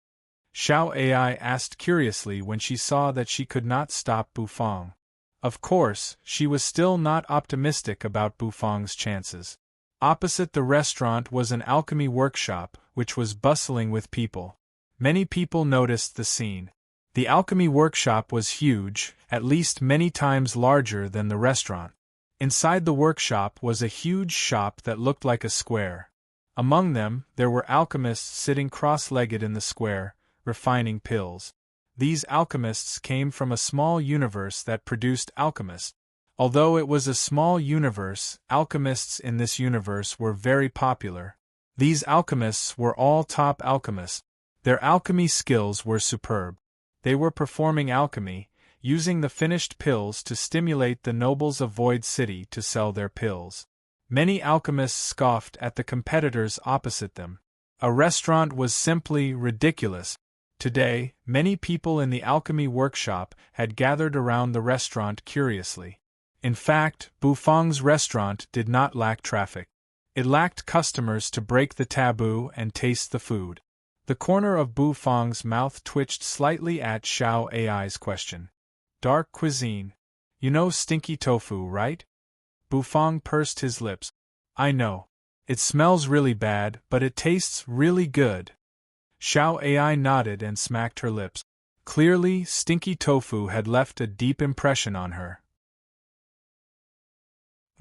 Xiao Ai asked curiously when she saw that she could not stop Bufang. Of course, she was still not optimistic about Bufang's chances. Opposite the restaurant was an alchemy workshop, which was bustling with people. Many people noticed the scene. The alchemy workshop was huge, at least many times larger than the restaurant. Inside the workshop was a huge shop that looked like a square. Among them, there were alchemists sitting cross-legged in the square, refining pills. These alchemists came from a small universe that produced alchemists. Although it was a small universe, alchemists in this universe were very popular. These alchemists were all top alchemists. Their alchemy skills were superb. They were performing alchemy, using the finished pills to stimulate the nobles of Void City to sell their pills. Many alchemists scoffed at the competitors opposite them. A restaurant was simply ridiculous. Today, many people in the alchemy workshop had gathered around the restaurant curiously. In fact, Bufang's restaurant did not lack traffic. It lacked customers to break the taboo and taste the food. The corner of Bufang's mouth twitched slightly at Xiao Ai's question. Dark cuisine. You know stinky tofu, right? Bufang pursed his lips. I know. It smells really bad, but it tastes really good. Xiao Ai nodded and smacked her lips. Clearly, stinky tofu had left a deep impression on her.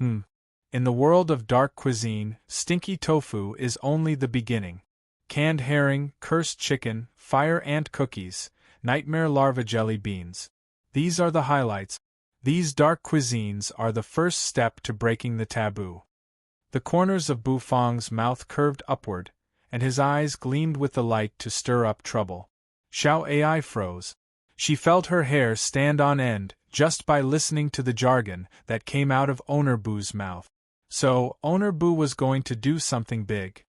In the world of dark cuisine, stinky tofu is only the beginning. Canned herring, cursed chicken, fire ant cookies, nightmare larva jelly beans. These are the highlights. These dark cuisines are the first step to breaking the taboo. The corners of Bufang's mouth curved upward, and his eyes gleamed with the light to stir up trouble. Xiao Ai froze. She felt her hair stand on end just by listening to the jargon that came out of Owner Bu's mouth. So, Owner Bu was going to do something big.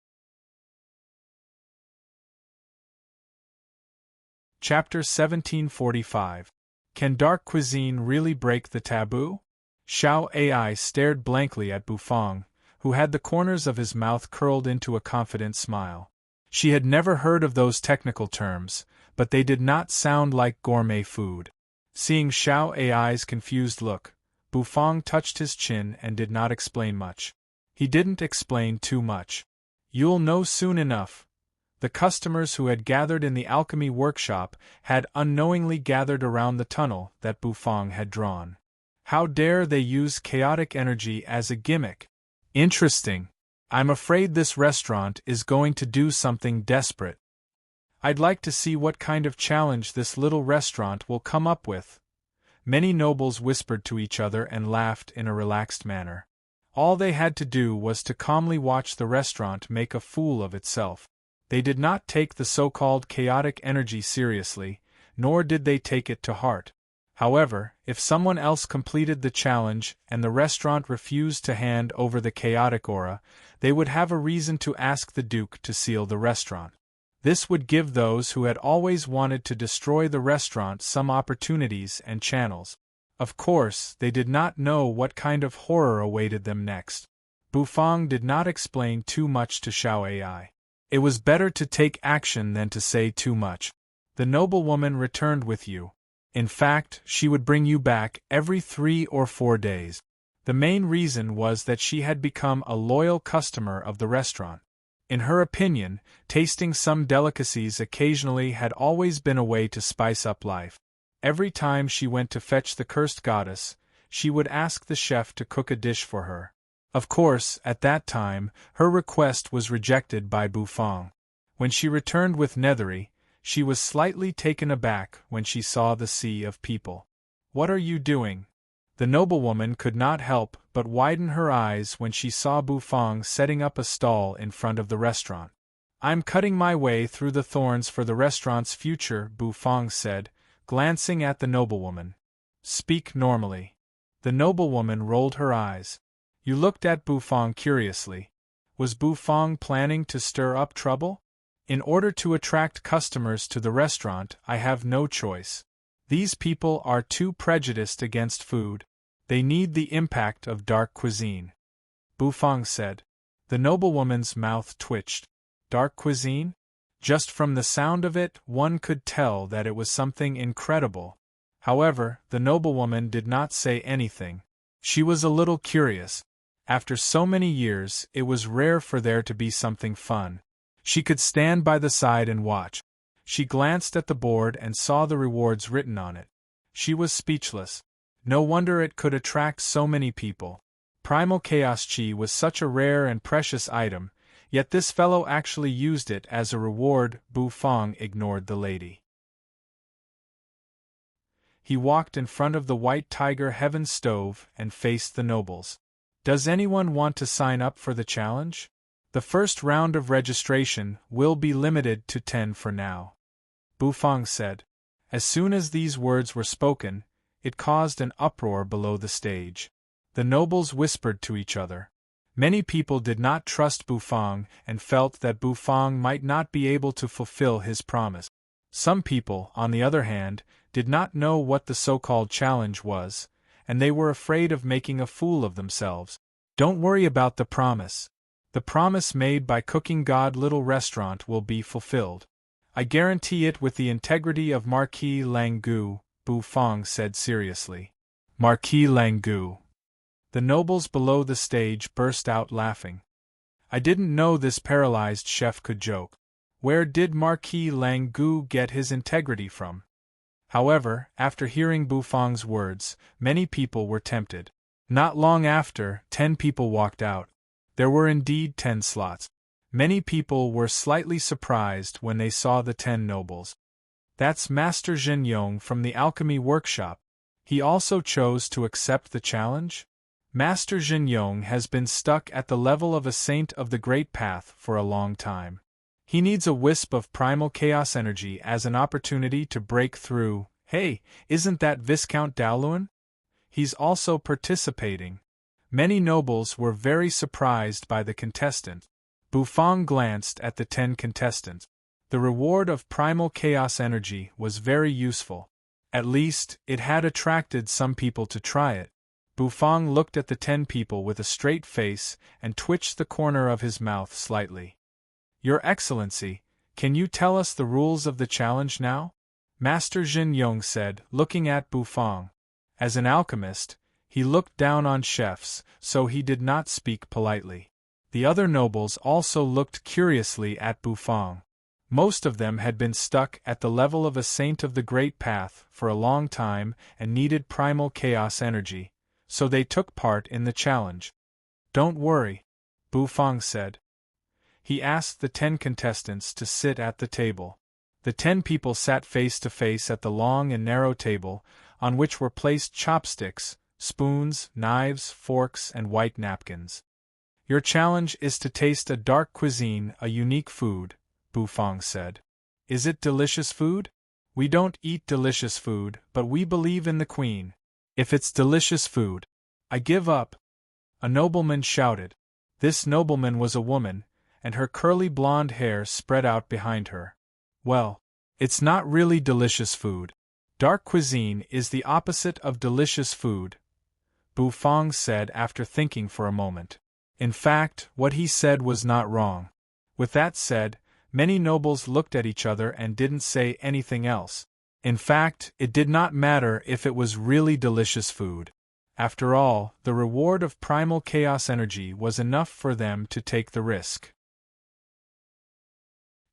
Chapter 1745. Can dark cuisine really break the taboo? Xiao Ai stared blankly at Bufang, who had the corners of his mouth curled into a confident smile. She had never heard of those technical terms, but they did not sound like gourmet food. Seeing Xiao Ai's confused look, Bufang touched his chin and did not explain much. He didn't explain too much. You'll know soon enough. The customers who had gathered in the alchemy workshop had unknowingly gathered around the tunnel that Bufang had drawn. How dare they use chaotic energy as a gimmick? Interesting. I'm afraid this restaurant is going to do something desperate. I'd like to see what kind of challenge this little restaurant will come up with. Many nobles whispered to each other and laughed in a relaxed manner. All they had to do was to calmly watch the restaurant make a fool of itself. They did not take the so-called chaotic energy seriously, nor did they take it to heart. However, if someone else completed the challenge and the restaurant refused to hand over the chaotic aura, they would have a reason to ask the Duke to seal the restaurant. This would give those who had always wanted to destroy the restaurant some opportunities and channels. Of course, they did not know what kind of horror awaited them next. Bufang did not explain too much to Xiao Ai. It was better to take action than to say too much. The noblewoman returned with you. In fact, she would bring you back every 3 or 4 days. The main reason was that she had become a loyal customer of the restaurant. In her opinion, tasting some delicacies occasionally had always been a way to spice up life. Every time she went to fetch the cursed goddess, she would ask the chef to cook a dish for her. Of course, at that time, her request was rejected by Bufang. When she returned with Nethery, she was slightly taken aback when she saw the sea of people. What are you doing? The noblewoman could not help but widen her eyes when she saw Bufang setting up a stall in front of the restaurant. I'm cutting my way through the thorns for the restaurant's future, Bufang said, glancing at the noblewoman. Speak normally. The noblewoman rolled her eyes. You looked at Bufang curiously. Was Bufang planning to stir up trouble? In order to attract customers to the restaurant, I have no choice. These people are too prejudiced against food. They need the impact of dark cuisine. Bufang said. The noblewoman's mouth twitched. Dark cuisine? Just from the sound of it, one could tell that it was something incredible. However, the noblewoman did not say anything. She was a little curious. After so many years, it was rare for there to be something fun. She could stand by the side and watch. She glanced at the board and saw the rewards written on it. She was speechless. No wonder it could attract so many people. Primal Chaos Chi was such a rare and precious item, yet this fellow actually used it as a reward. Bufang ignored the lady. He walked in front of the White Tiger Heaven stove and faced the nobles. Does anyone want to sign up for the challenge? The first round of registration will be limited to 10 for now. Bufang said. As soon as these words were spoken, it caused an uproar below the stage. The nobles whispered to each other. Many people did not trust Bufang and felt that Bufang might not be able to fulfill his promise. Some people, on the other hand, did not know what the so-called challenge was, and they were afraid of making a fool of themselves. Don't worry about the promise. The promise made by Cooking God Little Restaurant will be fulfilled. I guarantee it with the integrity of Marquis Langgu, Bufang said seriously. Marquis Langgu. The nobles below the stage burst out laughing. I didn't know this paralyzed chef could joke. Where did Marquis Langgu get his integrity from? However, after hearing Bufang's words, many people were tempted. Not long after, 10 people walked out. There were indeed 10 slots. Many people were slightly surprised when they saw the 10 nobles. That's Master Jin Yong from the alchemy workshop. He also chose to accept the challenge? Master Jin Yong has been stuck at the level of a saint of the Great Path for a long time. He needs a wisp of primal chaos energy as an opportunity to break through. Hey, isn't that Viscount Daoluan? He's also participating. Many nobles were very surprised by the contestant. Bufang glanced at the 10 contestants. The reward of primal chaos energy was very useful. At least, it had attracted some people to try it. Bufang looked at the 10 people with a straight face and twitched the corner of his mouth slightly. Your Excellency, can you tell us the rules of the challenge now? Master Jin Yong said, looking at Bufang. As an alchemist, he looked down on chefs, so he did not speak politely. The other nobles also looked curiously at Bufang. Most of them had been stuck at the level of a saint of the Great Path for a long time and needed primal chaos energy, so they took part in the challenge. Don't worry, Bufang said. He asked the 10 contestants to sit at the table. The 10 people sat face to face at the long and narrow table, on which were placed chopsticks, spoons, knives, forks, and white napkins. Your challenge is to taste a dark cuisine, a unique food, Bufang said. Is it delicious food? We don't eat delicious food, but we believe in the queen. If it's delicious food, I give up. A nobleman shouted. This nobleman was a woman, and her curly blonde hair spread out behind her. Well, it's not really delicious food. Dark cuisine is the opposite of delicious food, Bufang said after thinking for a moment. In fact, what he said was not wrong. With that said, many nobles looked at each other and didn't say anything else. In fact, it did not matter if it was really delicious food. After all, the reward of primal chaos energy was enough for them to take the risk.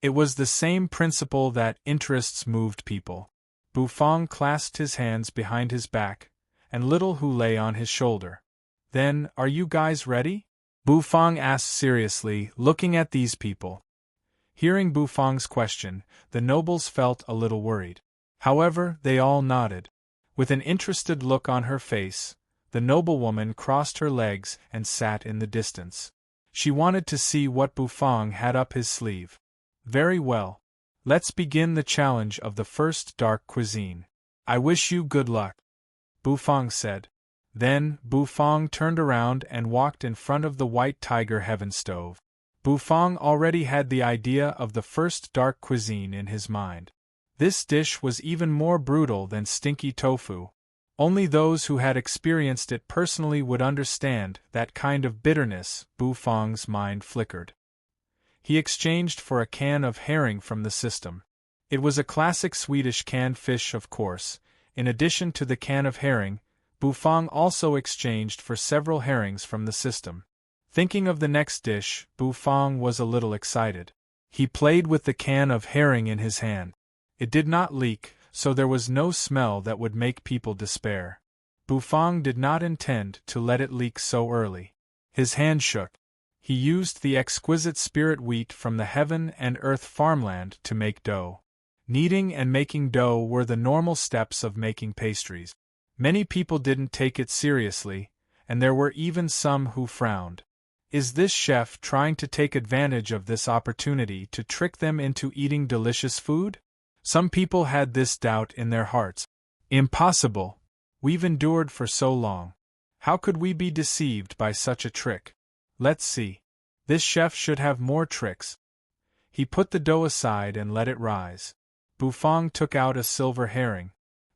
It was the same principle that interests moved people. Bufang clasped his hands behind his back, and Little Hu lay on his shoulder. Then, are you guys ready? Bufang asked seriously, looking at these people. Hearing Bufang's question, the nobles felt a little worried. However, they all nodded. With an interested look on her face, the noblewoman crossed her legs and sat in the distance. She wanted to see what Bufang had up his sleeve. Very well. Let's begin the challenge of the first dark cuisine. I wish you good luck, Bufang said. Then, Bufang turned around and walked in front of the white tiger heaven stove. Bufang already had the idea of the first dark cuisine in his mind. This dish was even more brutal than stinky tofu. Only those who had experienced it personally would understand that kind of bitterness. Bufang's mind flickered. He exchanged for a can of herring from the system. It was a classic Swedish canned fish, of course. In addition to the can of herring, Bufang also exchanged for several herrings from the system. Thinking of the next dish, Bufang was a little excited. He played with the can of herring in his hand. It did not leak, so there was no smell that would make people despair. Bufang did not intend to let it leak so early. His hand shook. He used the exquisite spirit wheat from the heaven and earth farmland to make dough. Kneading and making dough were the normal steps of making pastries. Many people didn't take it seriously, and there were even some who frowned. Is this chef trying to take advantage of this opportunity to trick them into eating delicious food? Some people had this doubt in their hearts. Impossible. We've endured for so long. How could we be deceived by such a trick? Let's see. This chef should have more tricks. He put the dough aside and let it rise. Bufang took out a silver herring.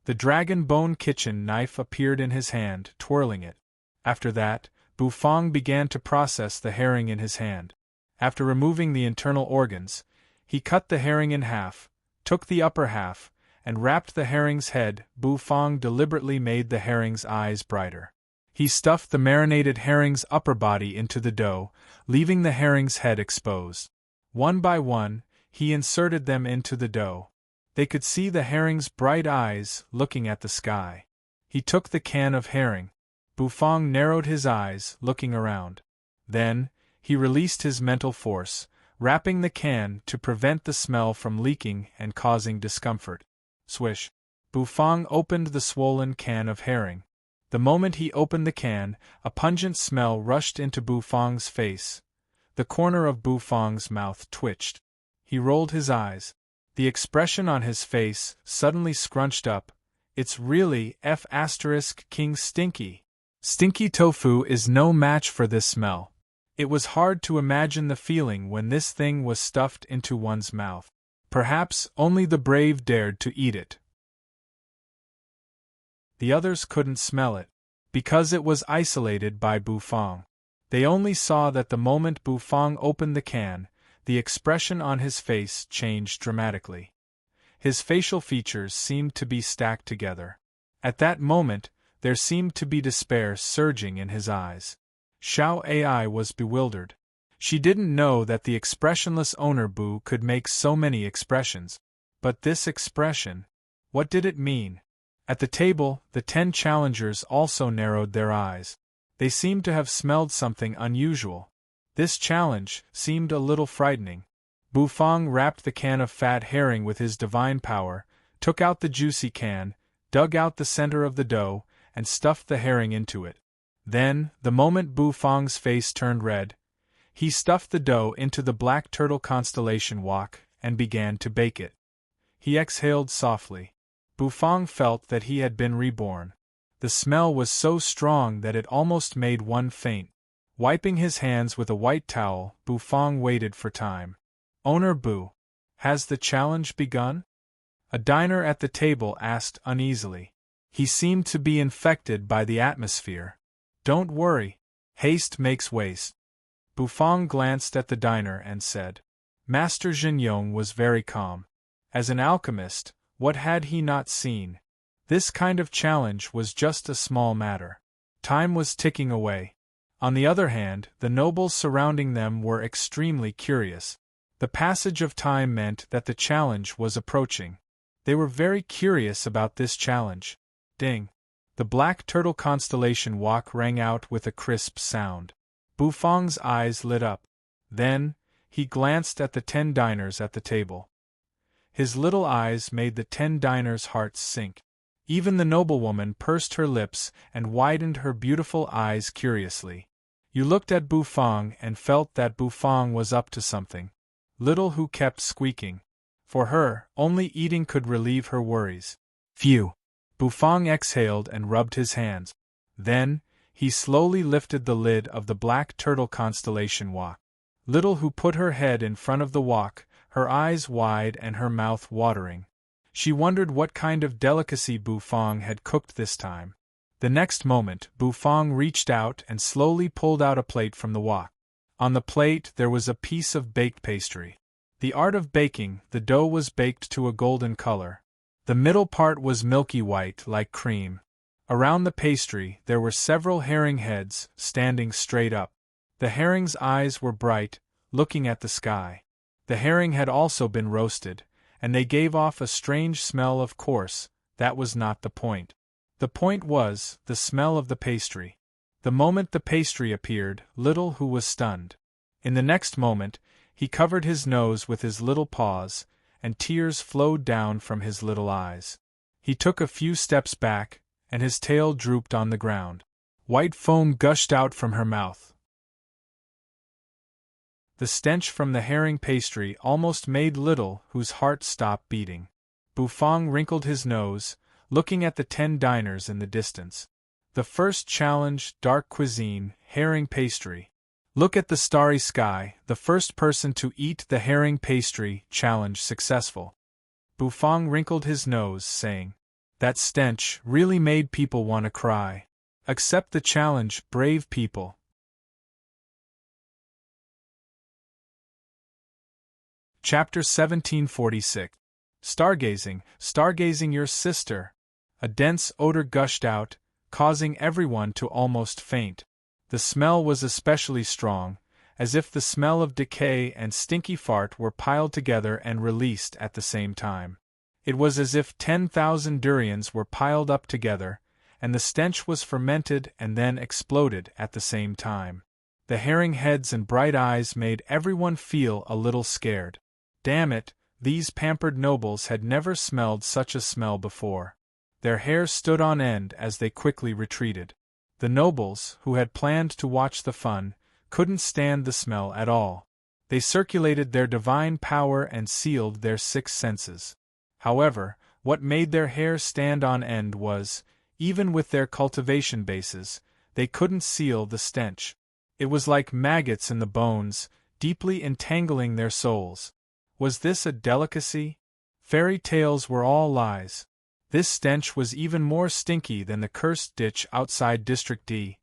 The dragon bone kitchen knife appeared in his hand, twirling it. After that, Bufang began to process the herring in his hand. After removing the internal organs, he cut the herring in half, took the upper half, and wrapped the herring's head. Bufang deliberately made the herring's eyes brighter. He stuffed the marinated herring's upper body into the dough, leaving the herring's head exposed. One by one, he inserted them into the dough. They could see the herring's bright eyes looking at the sky. He took the can of herring. Bufang narrowed his eyes, looking around. Then, he released his mental force, wrapping the can to prevent the smell from leaking and causing discomfort. Swish! Bufang opened the swollen can of herring. The moment he opened the can, a pungent smell rushed into Bufang's face. The corner of Bufang's mouth twitched. He rolled his eyes. The expression on his face suddenly scrunched up. It's really King Stinky. Stinky tofu is no match for this smell. It was hard to imagine the feeling when this thing was stuffed into one's mouth. Perhaps only the brave dared to eat it. The others couldn't smell it. because it was isolated by Bufang. They only saw that the moment Bufang opened the can, the expression on his face changed dramatically. His facial features seemed to be stacked together. At that moment, there seemed to be despair surging in his eyes. Xiao Ai was bewildered. She didn't know that the expressionless owner Bu could make so many expressions. But this expression, what did it mean? At the table, the 10 challengers also narrowed their eyes. They seemed to have smelled something unusual. This challenge seemed a little frightening. Bufang wrapped the can of fat herring with his divine power, took out the juicy can, dug out the center of the dough, and stuffed the herring into it. Then, the moment Bufang's face turned red, he stuffed the dough into the black turtle constellation wok and began to bake it. He exhaled softly. Bufang felt that he had been reborn. The smell was so strong that it almost made one faint. Wiping his hands with a white towel, Bufang waited for time. Owner Bu, has the challenge begun? A diner at the table asked uneasily. He seemed to be infected by the atmosphere. Don't worry. Haste makes waste. Bufang glanced at the diner and said. Master Jinyong was very calm. As an alchemist, what had he not seen? This kind of challenge was just a small matter. Time was ticking away. On the other hand, the nobles surrounding them were extremely curious. The passage of time meant that the challenge was approaching. They were very curious about this challenge. Ding! The black turtle constellation wok rang out with a crisp sound. Bufang's eyes lit up. Then, he glanced at the 10 diners at the table. His little eyes made the 10 diners' hearts sink. Even the noblewoman pursed her lips and widened her beautiful eyes curiously. You looked at Bufang and felt that Bufang was up to something. Little Hu kept squeaking. For her, only eating could relieve her worries. Phew! Bufang exhaled and rubbed his hands. Then, he slowly lifted the lid of the black turtle constellation wok. Little Hu put her head in front of the wok, her eyes wide and her mouth watering. She wondered what kind of delicacy Bufang had cooked this time. The next moment, Bufang reached out and slowly pulled out a plate from the wok. On the plate there was a piece of baked pastry. The art of baking, the dough was baked to a golden color. The middle part was milky white like cream. Around the pastry there were several herring heads, standing straight up. The herring's eyes were bright, looking at the sky. The herring had also been roasted, and they gave off a strange smell. Of course, that was not the point. The point was the smell of the pastry. The moment the pastry appeared, Little Hu was stunned. In the next moment, he covered his nose with his little paws, and tears flowed down from his little eyes. He took a few steps back, and his tail drooped on the ground. White foam gushed out from her mouth. The stench from the herring pastry almost made Little Hu's heart stop beating. Bufang wrinkled his nose, looking at the 10 diners in the distance. The first challenge, dark cuisine, herring pastry. Look at the starry sky, the first person to eat the herring pastry, challenge successful. Bufang wrinkled his nose, saying, that stench really made people want to cry. Accept the challenge, brave people. Chapter 1746. Stargazing, stargazing your sister. A dense odor gushed out, causing everyone to almost faint. The smell was especially strong, as if the smell of decay and stinky fart were piled together and released at the same time. It was as if 10,000 durians were piled up together, and the stench was fermented and then exploded at the same time. The herring heads and bright eyes made everyone feel a little scared. Damn it, these pampered nobles had never smelled such a smell before. Their hair stood on end as they quickly retreated. The nobles, who had planned to watch the fun, couldn't stand the smell at all. They circulated their divine power and sealed their 6 senses. However, what made their hair stand on end was, even with their cultivation bases, they couldn't seal the stench. It was like maggots in the bones, deeply entangling their souls. Was this a delicacy? Fairy tales were all lies. This stench was even more stinky than the cursed ditch outside District D.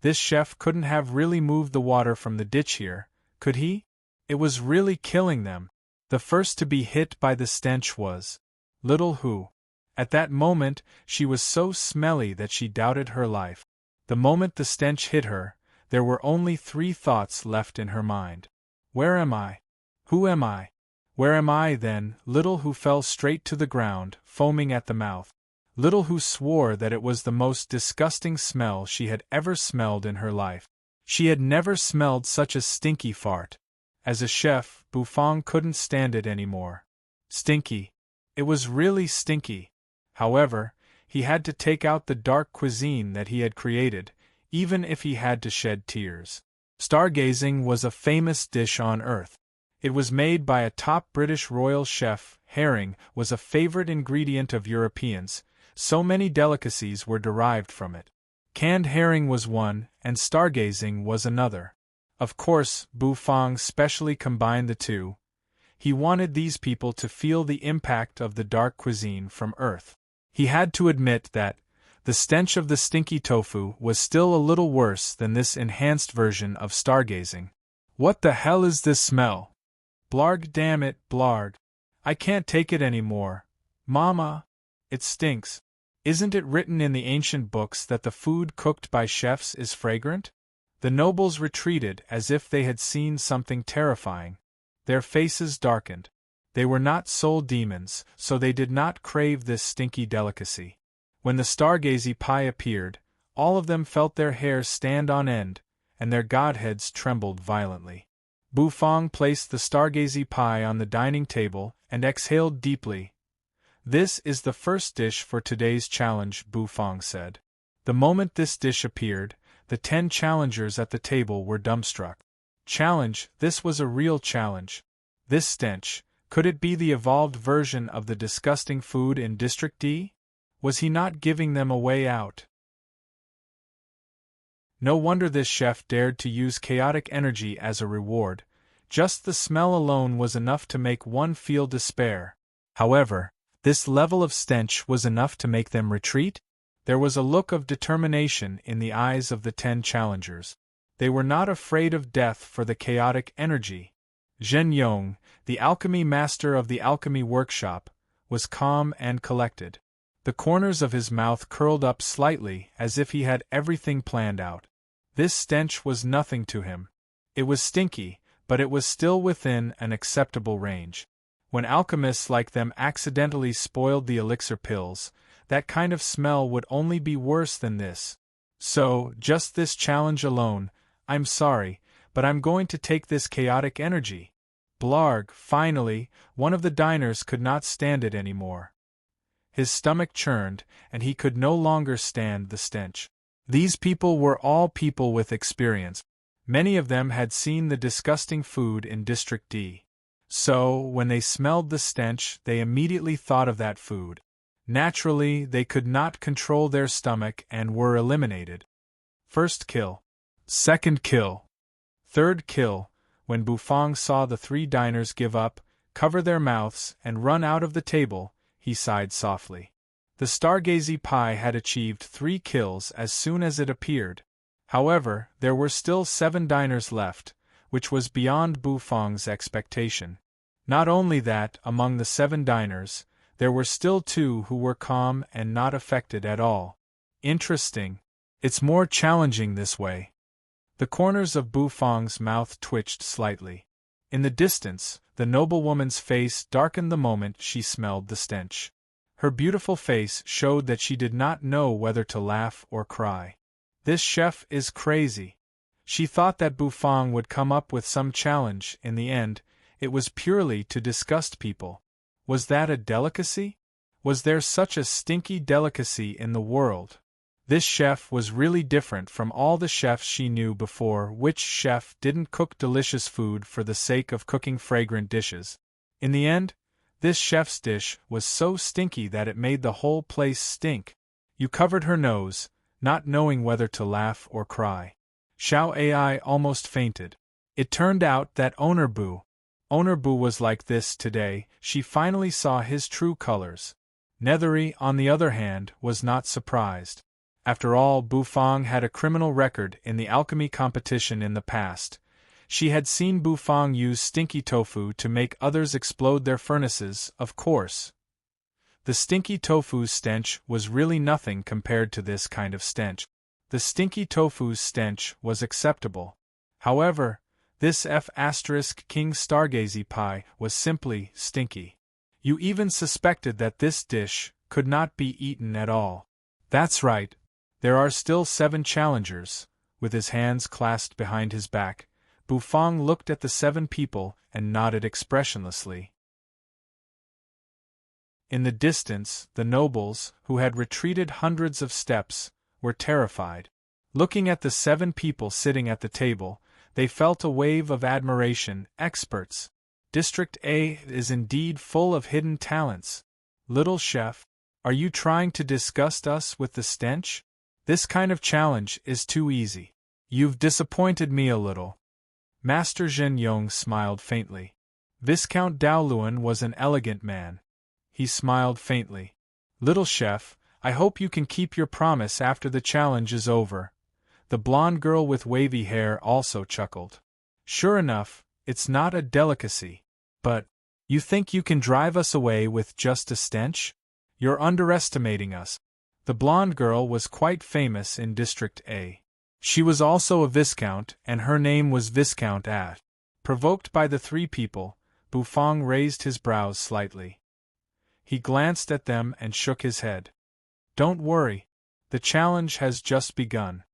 This chef couldn't have really moved the water from the ditch here, could he? It was really killing them. The first to be hit by the stench was Little Who. At that moment, she was so smelly that she doubted her life. The moment the stench hit her, there were only 3 thoughts left in her mind. Where am I? Who am I? Where am I then? Little Who fell straight to the ground, foaming at the mouth. Little Who swore that it was the most disgusting smell she had ever smelled in her life. She had never smelled such a stinky fart. As a chef, Bufang couldn't stand it anymore. Stinky. It was really stinky. However, he had to take out the dark cuisine that he had created, even if he had to shed tears. Stargazing was a famous dish on Earth. It was made by a top British royal chef. Herring was a favorite ingredient of Europeans, so many delicacies were derived from it. Canned herring was one, and stargazing was another. Of course, Bufang specially combined the two. He wanted these people to feel the impact of the dark cuisine from Earth. He had to admit that the stench of the stinky tofu was still a little worse than this enhanced version of stargazing. What the hell is this smell? Blarg, damn it, blarg. I can't take it anymore. Mama! It stinks. Isn't it written in the ancient books that the food cooked by chefs is fragrant? The nobles retreated as if they had seen something terrifying. Their faces darkened. They were not soul demons, so they did not crave this stinky delicacy. When the stargazy pie appeared, all of them felt their hair stand on end, and their godheads trembled violently. Bufang placed the stargazy pie on the dining table and exhaled deeply. This is the first dish for today's challenge, Bufang said. The moment this dish appeared, the 10 challengers at the table were dumbstruck. Challenge, this was a real challenge. This stench, could it be the evolved version of the disgusting food in District D? Was he not giving them a way out? No wonder this chef dared to use chaotic energy as a reward. Just the smell alone was enough to make one feel despair. However, this level of stench was enough to make them retreat? There was a look of determination in the eyes of the 10 challengers. They were not afraid of death for the chaotic energy. Zhen Yong, the alchemy master of the alchemy workshop, was calm and collected. The corners of his mouth curled up slightly as if he had everything planned out. This stench was nothing to him. It was stinky, but it was still within an acceptable range. When alchemists like them accidentally spoiled the elixir pills, that kind of smell would only be worse than this. So, just this challenge alone, I'm sorry, but I'm going to take this chaotic energy. Blarg, finally, one of the diners could not stand it anymore. His stomach churned, and he could no longer stand the stench. These people were all people with experience. Many of them had seen the disgusting food in District D. So, when they smelled the stench, they immediately thought of that food. Naturally, they could not control their stomach and were eliminated. First kill. Second kill. Third kill. When Bufang saw the 3 diners give up, cover their mouths, and run out of the table, he sighed softly. The stargazy pie had achieved 3 kills as soon as it appeared. However, there were still 7 diners left, which was beyond Bufang's expectation. Not only that, among the 7 diners, there were still 2 who were calm and not affected at all. Interesting. It's more challenging this way. The corners of Bufang's mouth twitched slightly. In the distance, the noblewoman's face darkened the moment she smelled the stench. Her beautiful face showed that she did not know whether to laugh or cry. This chef is crazy. She thought that Bufang would come up with some challenge. In the end, it was purely to disgust people. Was that a delicacy? Was there such a stinky delicacy in the world? This chef was really different from all the chefs she knew before. Which chef didn't cook delicious food for the sake of cooking fragrant dishes? In the end, this chef's dish was so stinky that it made the whole place stink. You covered her nose, not knowing whether to laugh or cry. Xiao Ai almost fainted. It turned out that Owner Bu was like this today. She finally saw his true colors. Nethery, on the other hand, was not surprised. After all, Bufang had a criminal record in the alchemy competition in the past. She had seen Bufang use stinky tofu to make others explode their furnaces, of course. The stinky tofu's stench was really nothing compared to this kind of stench. The stinky tofu's stench was acceptable. However, this King stargazy pie was simply stinky. You even suspected that this dish could not be eaten at all. That's right. There are still 7 challengers. With his hands clasped behind his back, Bufang looked at the 7 people and nodded expressionlessly. In the distance, the nobles, who had retreated hundreds of steps, were terrified. Looking at the 7 people sitting at the table, they felt a wave of admiration. Experts. District A is indeed full of hidden talents. Little chef, are you trying to disgust us with the stench? This kind of challenge is too easy. You've disappointed me a little. Master Zhen Yong smiled faintly. Viscount Daoluan was an elegant man. He smiled faintly. Little chef, I hope you can keep your promise after the challenge is over. The blonde girl with wavy hair also chuckled. Sure enough, it's not a delicacy. But, you think you can drive us away with just a stench? You're underestimating us. The blonde girl was quite famous in District A. She was also a viscount, and her name was Viscount At. Provoked by the 3 people, Bufang raised his brows slightly. He glanced at them and shook his head. Don't worry. The challenge has just begun,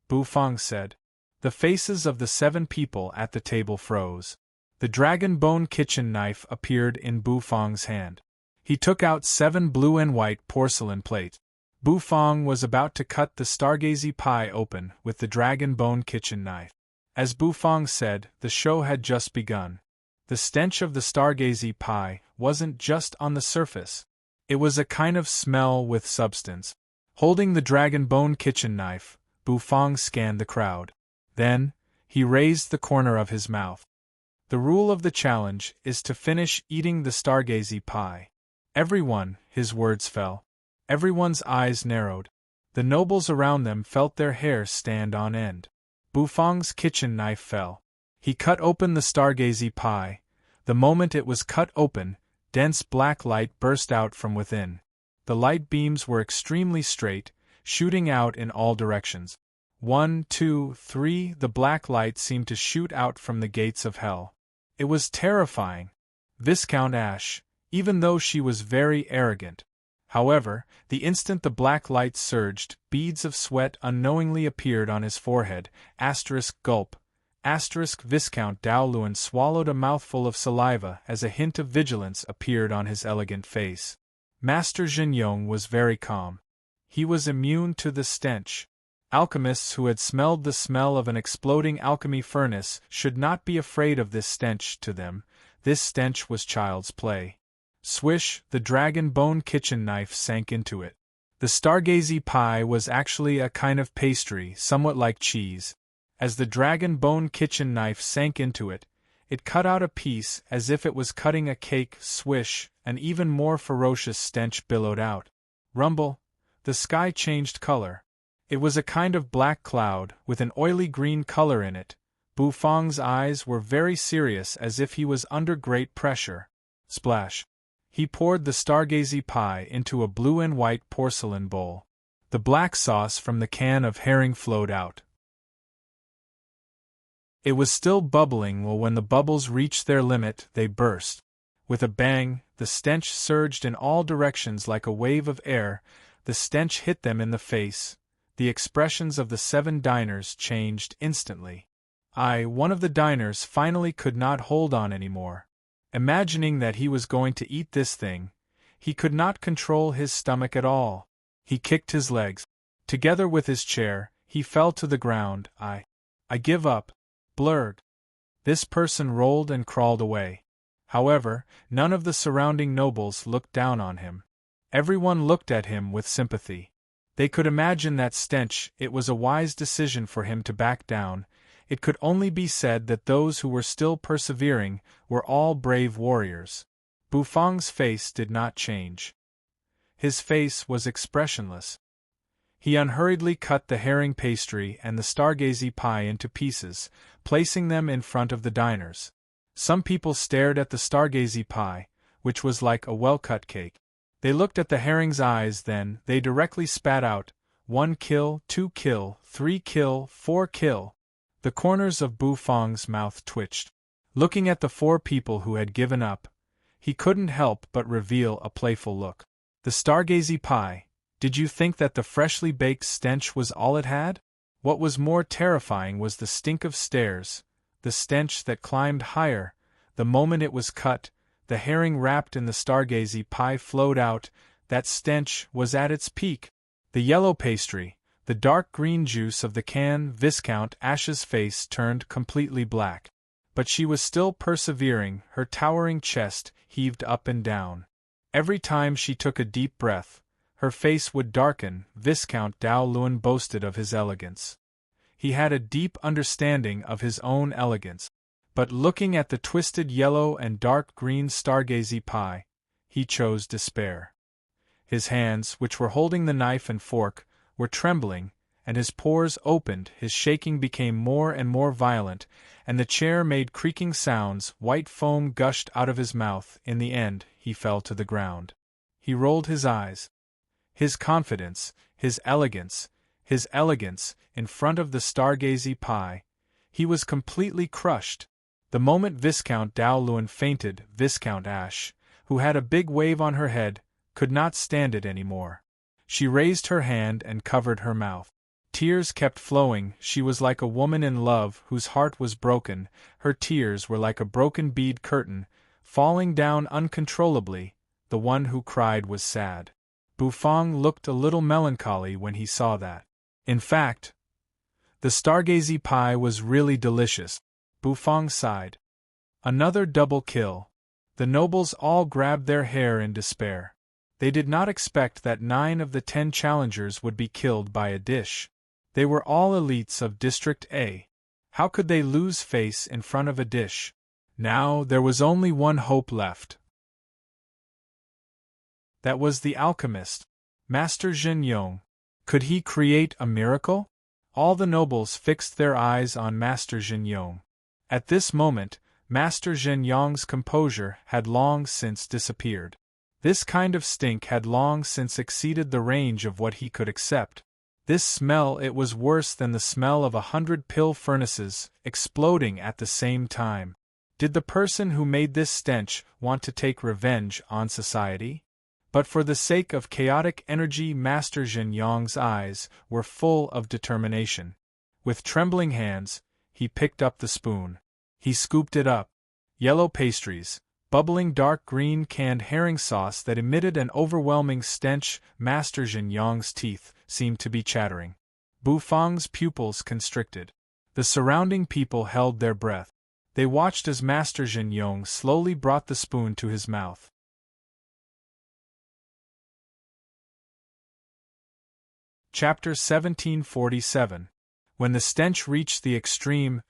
Bufang said. The faces of the 7 people at the table froze. The dragon bone kitchen knife appeared in Bufang's hand. He took out 7 blue and white porcelain plates. Bufang was about to cut the stargazy pie open with the dragon bone kitchen knife. As Bufang said, the show had just begun. The stench of the stargazy pie wasn't just on the surface. It was a kind of smell with substance. Holding the dragon bone kitchen knife, Bufang scanned the crowd. Then, he raised the corner of his mouth. The rule of the challenge is to finish eating the stargazy pie. Everyone, his words fell. Everyone's eyes narrowed. The nobles around them felt their hair stand on end. Bufang's kitchen knife fell. He cut open the stargazy pie. The moment it was cut open, dense black light burst out from within. The light beams were extremely straight, shooting out in all directions. 1, 2, 3, the black light seemed to shoot out from the gates of hell. It was terrifying. Viscount Ash, even though she was very arrogant. However, the instant the black light surged, beads of sweat unknowingly appeared on his forehead. Gulp. Viscount Daoluan swallowed a mouthful of saliva as a hint of vigilance appeared on his elegant face. Master Zhen Yong was very calm. He was immune to the stench. Alchemists who had smelled the smell of an exploding alchemy furnace should not be afraid of this stench to them. This stench was child's play. Swish, the dragon bone kitchen knife sank into it. The stargazy pie was actually a kind of pastry, somewhat like cheese. As the dragon bone kitchen knife sank into it, it cut out a piece as if it was cutting a cake. Swish, an even more ferocious stench billowed out. Rumble, the sky changed color. It was a kind of black cloud, with an oily green color in it. Bufang's eyes were very serious as if he was under great pressure. Splash. He poured the stargazy pie into a blue and white porcelain bowl. The black sauce from the can of herring flowed out. It was still bubbling, while when the bubbles reached their limit, they burst. With a bang, the stench surged in all directions like a wave of air. The stench hit them in the face. The expressions of the 7 diners changed instantly. One of the diners finally could not hold on anymore. Imagining that he was going to eat this thing, he could not control his stomach at all. He kicked his legs. Together with his chair, he fell to the ground. I give up. Blurred. This person rolled and crawled away. However, none of the surrounding nobles looked down on him. Everyone looked at him with sympathy. They could imagine that stench. It was a wise decision for him to back down. It could only be said that those who were still persevering were all brave warriors. Bufang's face did not change. His face was expressionless. He unhurriedly cut the herring pastry and the stargazy pie into pieces, placing them in front of the diners. Some people stared at the stargazy pie, which was like a well-cut cake. They looked at the herring's eyes, then they directly spat out, 1 kill, 2 kill, 3 kill, 4 kill. The corners of Bu Fang's mouth twitched. Looking at the 4 people who had given up, he couldn't help but reveal a playful look. The stargazy pie, did you think that the freshly baked stench was all it had? What was more terrifying was the stink of stairs, the stench that climbed higher. The moment it was cut, the herring wrapped in the stargazy pie flowed out. That stench was at its peak. The yellow pastry, the dark green juice of the can. Viscount Ash's face turned completely black. But she was still persevering, her towering chest heaved up and down. Every time she took a deep breath, her face would darken. Viscount Dao Luan boasted of his elegance. He had a deep understanding of his own elegance. But looking at the twisted yellow and dark green stargazy pie, he chose despair. His hands, which were holding the knife and fork, were trembling, and his pores opened. His shaking became more and more violent, and the chair made creaking sounds. White foam gushed out of his mouth. In the end, he fell to the ground. He rolled his eyes. His confidence, his elegance, in front of the stargazy pie. He was completely crushed. The moment Viscount Dao Luan fainted, Viscount Ash, who had a big wave on her head, could not stand it any more. She raised her hand and covered her mouth. Tears kept flowing. She was like a woman in love whose heart was broken. Her tears were like a broken bead curtain, falling down uncontrollably. The one who cried was sad. Bu Fang looked a little melancholy when he saw that. In fact, the stargazy pie was really delicious. Bu Fang sighed. Another double kill. The nobles all grabbed their hair in despair. They did not expect that 9 of the 10 challengers would be killed by a dish. They were all elites of District A. How could they lose face in front of a dish? Now there was only one hope left. That was the alchemist, Master Zhen Yong. Could he create a miracle? All the nobles fixed their eyes on Master Zhen Yong. At this moment, Master Zhen Yong's composure had long since disappeared. This kind of stink had long since exceeded the range of what he could accept. This smell, it was worse than the smell of 100 pill furnaces exploding at the same time. Did the person who made this stench want to take revenge on society? But for the sake of chaotic energy, Master Zhen Yong's eyes were full of determination. With trembling hands, he picked up the spoon. He scooped it up. Yellow pastries, bubbling dark green canned herring sauce that emitted an overwhelming stench. Master Zhen Yong's teeth seemed to be chattering. Bu Fang's pupils constricted. The surrounding people held their breath. They watched as Master Zhen Yong slowly brought the spoon to his mouth. Chapter 1747. When the stench reached the extreme,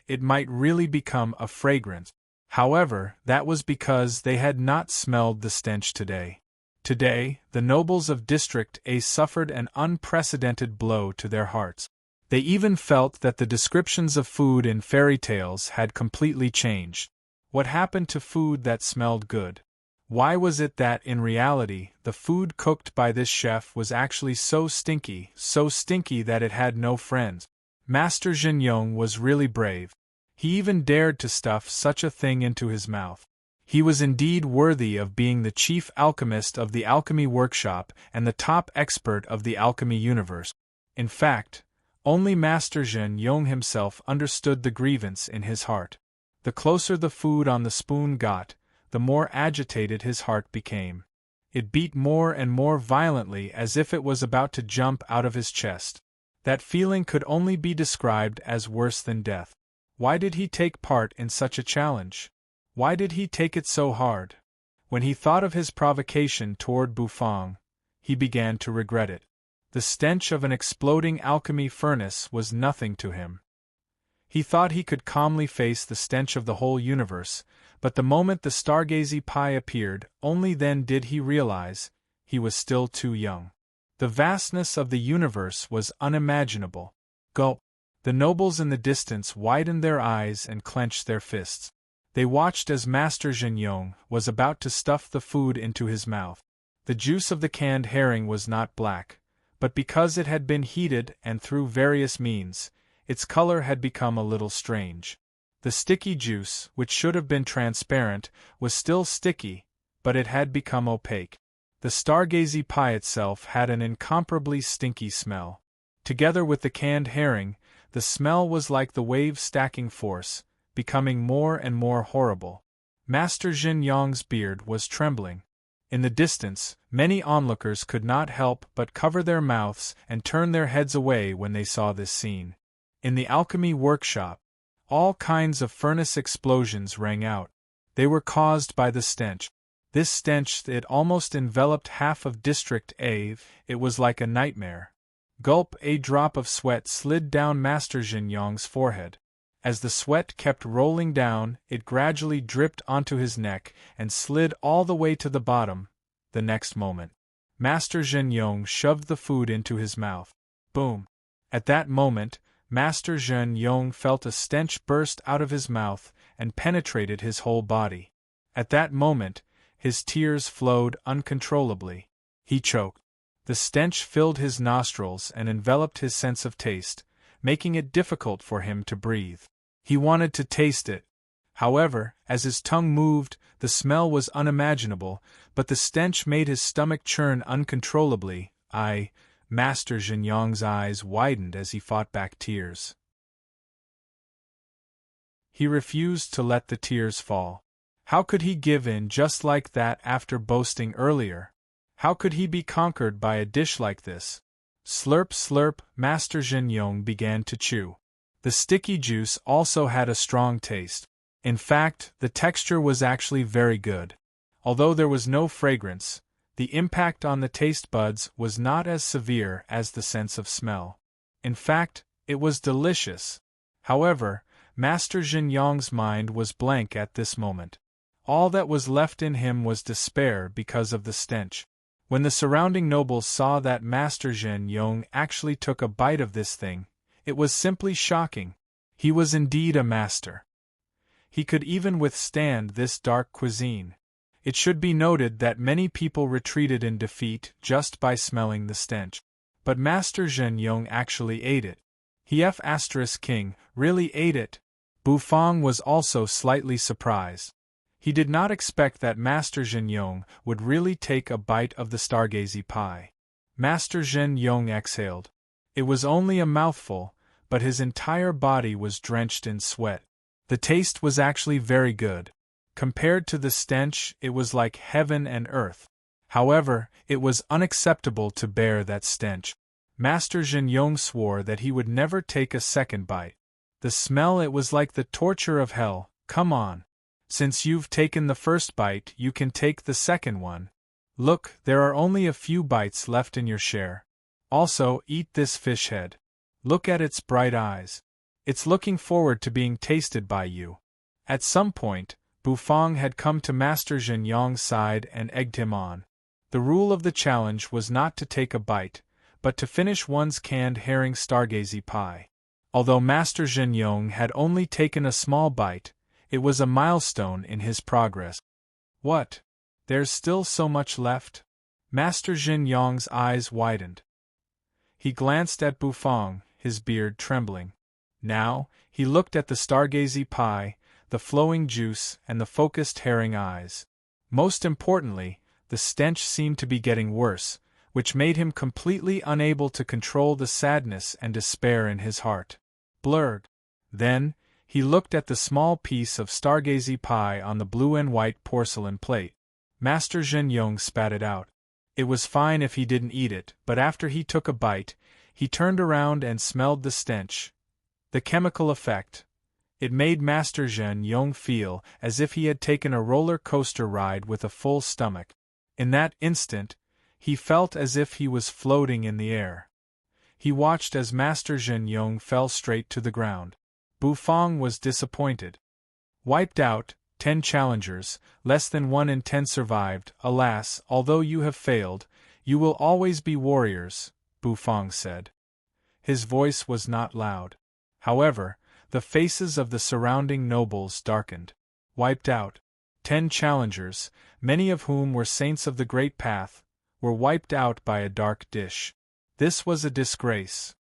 it might really become a fragrance. However, that was because they had not smelled the stench today. Today, the nobles of District A suffered an unprecedented blow to their hearts. They even felt that the descriptions of food in fairy tales had completely changed. What happened to food that smelled good? Why was it that, in reality, the food cooked by this chef was actually so stinky that it had no friends? Master Zhen Yong was really brave. He even dared to stuff such a thing into his mouth. He was indeed worthy of being the chief alchemist of the alchemy workshop and the top expert of the alchemy universe. In fact, only Master Zhen Yong himself understood the grievance in his heart. The closer the food on the spoon got, the more agitated his heart became. It beat more and more violently as if it was about to jump out of his chest. That feeling could only be described as worse than death. Why did he take part in such a challenge? Why did he take it so hard? When he thought of his provocation toward Bu Fang, he began to regret it. The stench of an exploding alchemy furnace was nothing to him. He thought he could calmly face the stench of the whole universe, but the moment the stargazy pie appeared, only then did he realize he was still too young. The vastness of the universe was unimaginable. Gulp! The nobles in the distance widened their eyes and clenched their fists. They watched as Master Zhen Yong was about to stuff the food into his mouth. The juice of the canned herring was not black, but because it had been heated and through various means, its color had become a little strange. The sticky juice, which should have been transparent, was still sticky, but it had become opaque. The stargazy pie itself had an incomparably stinky smell. Together with the canned herring, the smell was like the wave stacking force, becoming more and more horrible. Master Zhen Yong's beard was trembling. In the distance, many onlookers could not help but cover their mouths and turn their heads away when they saw this scene. In the alchemy workshop, all kinds of furnace explosions rang out. They were caused by the stench. This stench it almost enveloped half of District A. It was like a nightmare. Gulp! A drop of sweat slid down Master Zhen Yong's forehead. As the sweat kept rolling down, it gradually dripped onto his neck and slid all the way to the bottom. The next moment, Master Zhen Yong shoved the food into his mouth. Boom! At that moment, Master Zhen Yong felt a stench burst out of his mouth and penetrated his whole body. At that moment, his tears flowed uncontrollably. He choked. The stench filled his nostrils and enveloped his sense of taste, making it difficult for him to breathe. He wanted to taste it. However, as his tongue moved, the smell was unimaginable, but the stench made his stomach churn uncontrollably. Master Zhen Yong's eyes widened as he fought back tears. He refused to let the tears fall. How could he give in just like that after boasting earlier? How could he be conquered by a dish like this? Slurp slurp, Master Zhen Yong began to chew. The sticky juice also had a strong taste. In fact, the texture was actually very good. Although there was no fragrance, the impact on the taste buds was not as severe as the sense of smell. In fact, it was delicious. However, Master Zhen Yong's mind was blank at this moment. All that was left in him was despair because of the stench. When the surrounding nobles saw that Master Zhen Yong actually took a bite of this thing, it was simply shocking. He was indeed a master. He could even withstand this dark cuisine. It should be noted that many people retreated in defeat just by smelling the stench. But Master Zhen Yong actually ate it. He King really ate it. Bufang was also slightly surprised. He did not expect that Master Zhen Yong would really take a bite of the stargazy pie. Master Zhen Yong exhaled. It was only a mouthful, but his entire body was drenched in sweat. The taste was actually very good. Compared to the stench, it was like heaven and earth. However, it was unacceptable to bear that stench. Master Zhen Yong swore that he would never take a second bite. The smell, it was like the torture of hell. Come on. Since you've taken the first bite, you can take the second one. Look, there are only a few bites left in your share. Also, eat this fish head. Look at its bright eyes. It's looking forward to being tasted by you. At some point, Bufang had come to Master Zhen Yong's side and egged him on. The rule of the challenge was not to take a bite, but to finish one's canned herring stargazy pie. Although Master Zhen Yong had only taken a small bite, it was a milestone in his progress. What? There's still so much left? Master Zhen Yong's eyes widened. He glanced at Bufang, his beard trembling. Now, he looked at the stargazy pie, the flowing juice, and the focused herring eyes. Most importantly, the stench seemed to be getting worse, which made him completely unable to control the sadness and despair in his heart. Blurg. Then, he looked at the small piece of stargazy pie on the blue and white porcelain plate. Master Zhen Yong spat it out. It was fine if he didn't eat it, but after he took a bite, he turned around and smelled the stench. The chemical effect. It made Master Zhen Yong feel as if he had taken a roller coaster ride with a full stomach. In that instant, he felt as if he was floating in the air. He watched as Master Zhen Yong fell straight to the ground. Bufang was disappointed. Wiped out, 10 challengers, less than 1 in 10 survived. Alas, although you have failed, You will always be warriors, Bufang said. His voice was not loud. However, the faces of the surrounding nobles darkened. Wiped out. 10 challengers, many of whom were saints of the Great Path, were wiped out by a dark dish. This was a disgrace.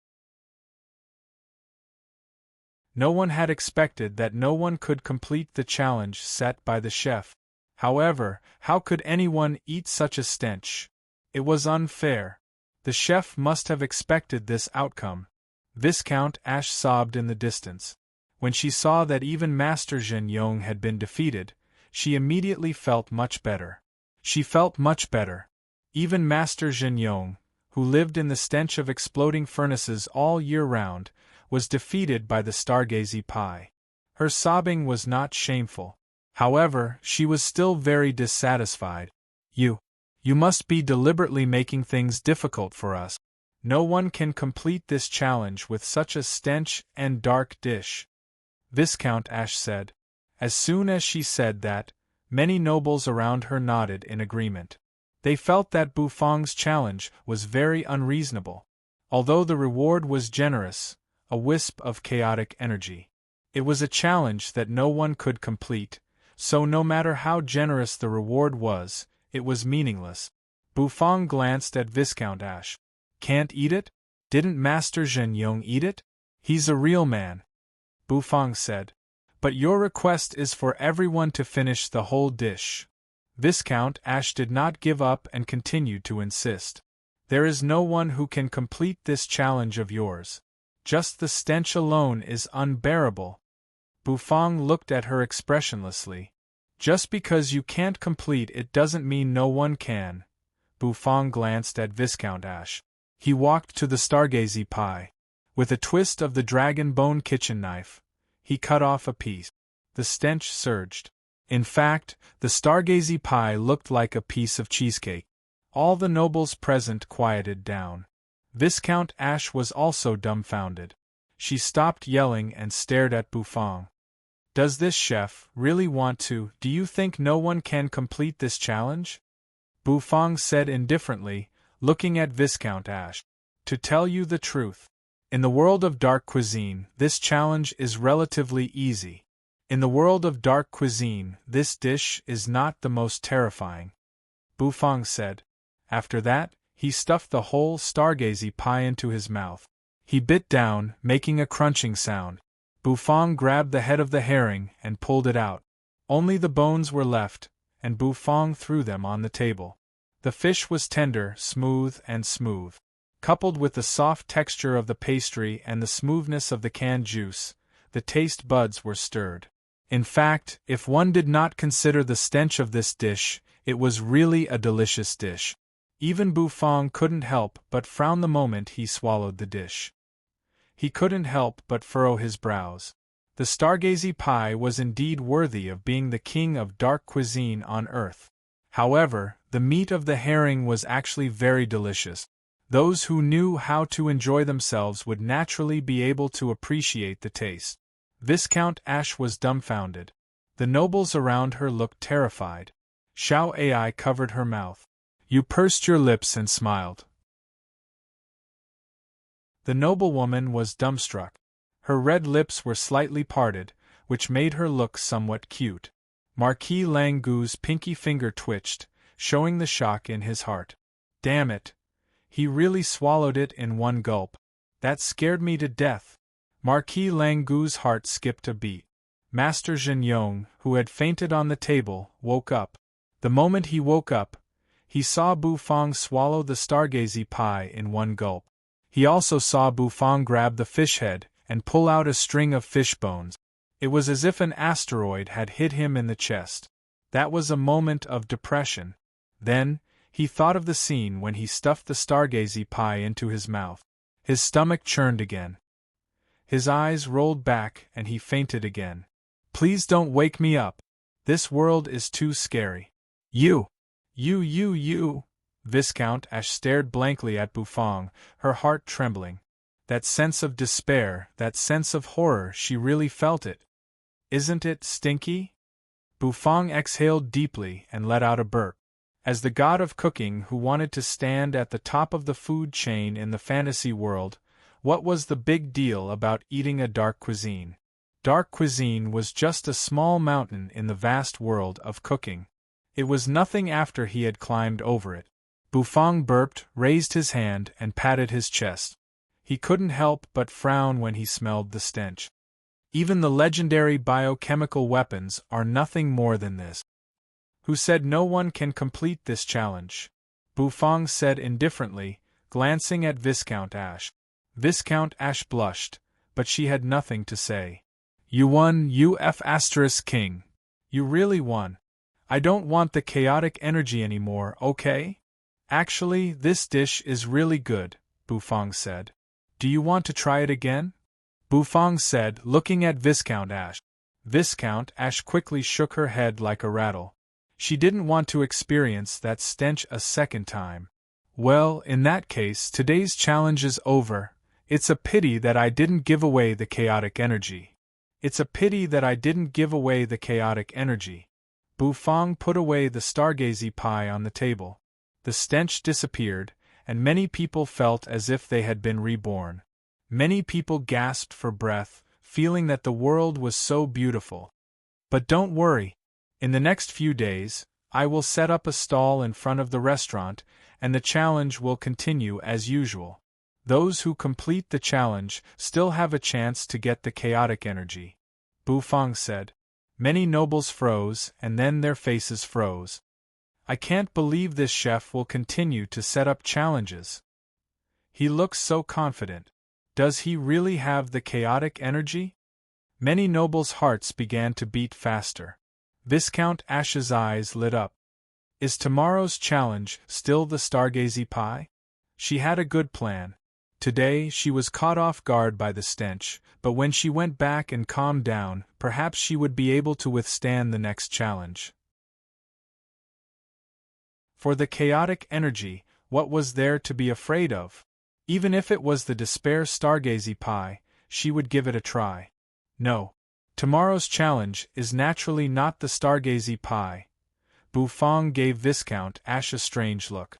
No one had expected that no one could complete the challenge set by the chef. However, how could anyone eat such a stench? It was unfair. The chef must have expected this outcome. Viscount Ash sobbed in the distance. When she saw that even Master Zhen Yong had been defeated, she immediately felt much better. She felt much better. Even Master Zhen Yong, who lived in the stench of exploding furnaces all year round, was defeated by the stargazy pie. Her sobbing was not shameful. However, she was still very dissatisfied. You must be deliberately making things difficult for us. No one can complete this challenge with such a stench and dark dish, Viscount Ash said. As soon as she said that, many nobles around her nodded in agreement. They felt that Bufang's challenge was very unreasonable. Although the reward was generous, a wisp of chaotic energy. It was a challenge that no one could complete, so no matter how generous the reward was, it was meaningless. Bufang glanced at Viscount Ash. Can't eat it? Didn't Master Zhen Yong eat it? He's a real man, Bufang said. But your request is for everyone to finish the whole dish. Viscount Ash did not give up and continued to insist. There is no one who can complete this challenge of yours. Just the stench alone is unbearable. Bufang looked at her expressionlessly. Just because you can't complete it doesn't mean no one can. Bufang glanced at Viscount Ash. He walked to the stargazy pie. With a twist of the dragon bone kitchen knife, he cut off a piece. The stench surged. In fact, the stargazy pie looked like a piece of cheesecake. All the nobles present quieted down. Viscount Ash was also dumbfounded. She stopped yelling and stared at Bufang. Does this chef really want to? Do you think no one can complete this challenge? Bufang said indifferently, looking at Viscount Ash. To tell you the truth, in the world of dark cuisine, this challenge is relatively easy. In the world of dark cuisine, this dish is not the most terrifying, Bufang said. After that, he stuffed the whole stargazy pie into his mouth. He bit down, making a crunching sound. Bufang grabbed the head of the herring and pulled it out. Only the bones were left, and Bufang threw them on the table. The fish was tender, smooth. Coupled with the soft texture of the pastry and the smoothness of the canned juice, the taste buds were stirred. In fact, if one did not consider the stench of this dish, it was really a delicious dish. Even Bufang couldn't help but frown the moment he swallowed the dish. He couldn't help but furrow his brows. The stargazy pie was indeed worthy of being the king of dark cuisine on earth. However, the meat of the herring was actually very delicious. Those who knew how to enjoy themselves would naturally be able to appreciate the taste. Viscount Ash was dumbfounded. The nobles around her looked terrified. Xiao Ai covered her mouth. You pursed your lips and smiled. The noblewoman was dumbstruck. Her red lips were slightly parted, which made her look somewhat cute. Marquis Langgu's pinky finger twitched, showing the shock in his heart. Damn it! He really swallowed it in one gulp. That scared me to death. Marquis Langgu's heart skipped a beat. Master Zhen Yong, who had fainted on the table, woke up. The moment he woke up, he saw Bufang swallow the stargazy pie in one gulp. He also saw Bufang grab the fish head and pull out a string of fish bones. It was as if an asteroid had hit him in the chest. That was a moment of depression. Then, he thought of the scene when he stuffed the stargazy pie into his mouth. His stomach churned again. His eyes rolled back and he fainted again. Please don't wake me up. This world is too scary. You! Viscount Ash stared blankly at Bufang, her heart trembling. That sense of despair, that sense of horror, she really felt it. Isn't it stinky? Bufang exhaled deeply and let out a burp. As the god of cooking who wanted to stand at the top of the food chain in the fantasy world, what was the big deal about eating a dark cuisine? Dark cuisine was just a small mountain in the vast world of cooking. It was nothing after he had climbed over it. Bufang burped, raised his hand, and patted his chest. He couldn't help but frown when he smelled the stench. Even the legendary biochemical weapons are nothing more than this. Who said no one can complete this challenge? Bufang said indifferently, glancing at Viscount Ash. Viscount Ash blushed, but she had nothing to say. You won, King. You really won. I don't want the chaotic energy anymore, okay? Actually, this dish is really good, Bufang said. Do you want to try it again? Bufang said, looking at Viscount Ash. Viscount Ash quickly shook her head like a rattle. She didn't want to experience that stench a second time. Well, in that case, today's challenge is over. It's a pity that I didn't give away the chaotic energy. It's a pity that I didn't give away the chaotic energy. Bufang put away the stargazy pie on the table. The stench disappeared, and many people felt as if they had been reborn. Many people gasped for breath, feeling that the world was so beautiful. But don't worry. In the next few days, I will set up a stall in front of the restaurant, and the challenge will continue as usual. Those who complete the challenge still have a chance to get the chaotic energy. Bufang said. Many nobles froze, and then their faces froze. I can't believe this chef will continue to set up challenges. He looks so confident. Does he really have the chaotic energy? Many nobles' hearts began to beat faster. Viscount Ash's eyes lit up. Is tomorrow's challenge still the stargazy pie? She had a good plan. Today she was caught off guard by the stench, but when she went back and calmed down, perhaps she would be able to withstand the next challenge. For the chaotic energy, what was there to be afraid of? Even if it was the despair stargazy pie, she would give it a try. No. Tomorrow's challenge is naturally not the stargazy pie. Bufang gave Viscount Ash a strange look.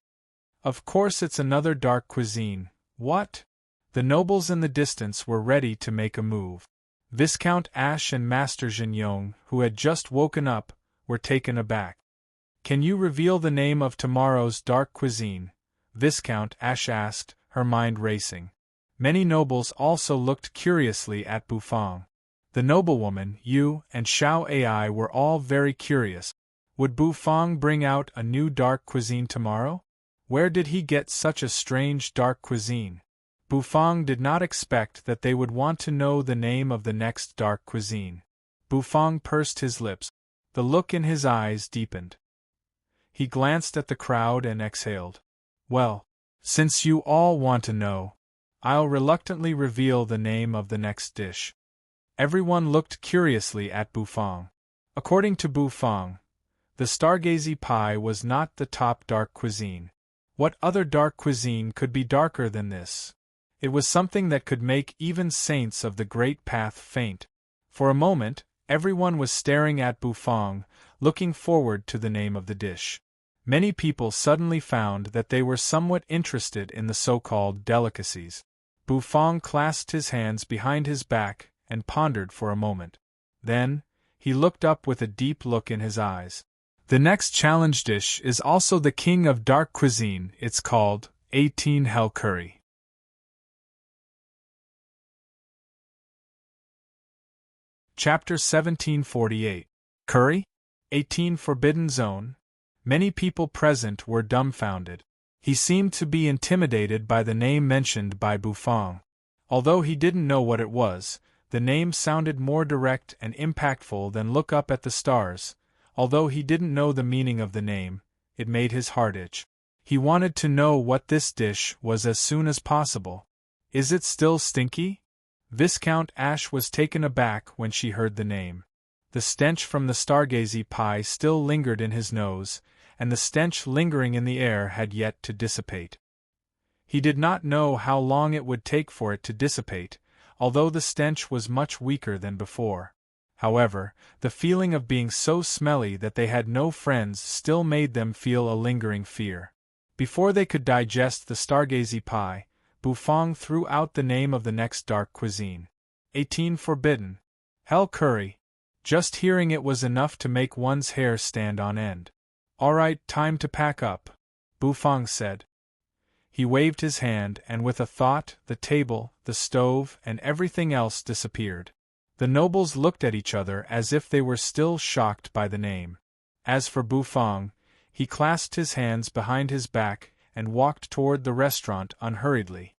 Of course it's another dark cuisine. What? The nobles in the distance were ready to make a move. Viscount Ash and Master Jinyong, who had just woken up, were taken aback. Can you reveal the name of tomorrow's dark cuisine? Viscount Ash asked, her mind racing. Many nobles also looked curiously at Bufang. The noblewoman, Yu, and Xiao Ai were all very curious. Would Bufang bring out a new dark cuisine tomorrow? Where did he get such a strange dark cuisine? Bufang did not expect that they would want to know the name of the next dark cuisine. Bufang pursed his lips. The look in his eyes deepened. He glanced at the crowd and exhaled. Well, since you all want to know, I'll reluctantly reveal the name of the next dish. Everyone looked curiously at Bufang. According to Bufang, the stargazy pie was not the top dark cuisine. What other dark cuisine could be darker than this? It was something that could make even saints of the Great Path faint. For a moment, everyone was staring at Bufang, looking forward to the name of the dish. Many people suddenly found that they were somewhat interested in the so-called delicacies. Bufang clasped his hands behind his back and pondered for a moment. Then, he looked up with a deep look in his eyes. The next challenge dish is also the king of dark cuisine. It's called 18 Hell Curry. Chapter 1748. Curry? 18 Forbidden Zone? Many people present were dumbfounded. He seemed to be intimidated by the name mentioned by Bufang. Although he didn't know what it was, the name sounded more direct and impactful than Look Up at the Stars. Although he didn't know the meaning of the name, it made his heart itch. He wanted to know what this dish was as soon as possible. Is it still stinky? Viscount Ash was taken aback when she heard the name. The stench from the stargazy pie still lingered in his nose, and the stench lingering in the air had yet to dissipate. He did not know how long it would take for it to dissipate, although the stench was much weaker than before. However, the feeling of being so smelly that they had no friends still made them feel a lingering fear. Before they could digest the stargazy pie, Bufang threw out the name of the next dark cuisine. 18 Forbidden. Hell curry. Just hearing it was enough to make one's hair stand on end. Alright, time to pack up, Bufang said. He waved his hand, and with a thought, the table, the stove, and everything else disappeared. The nobles looked at each other as if they were still shocked by the name. As for Bufang, he clasped his hands behind his back and walked toward the restaurant unhurriedly.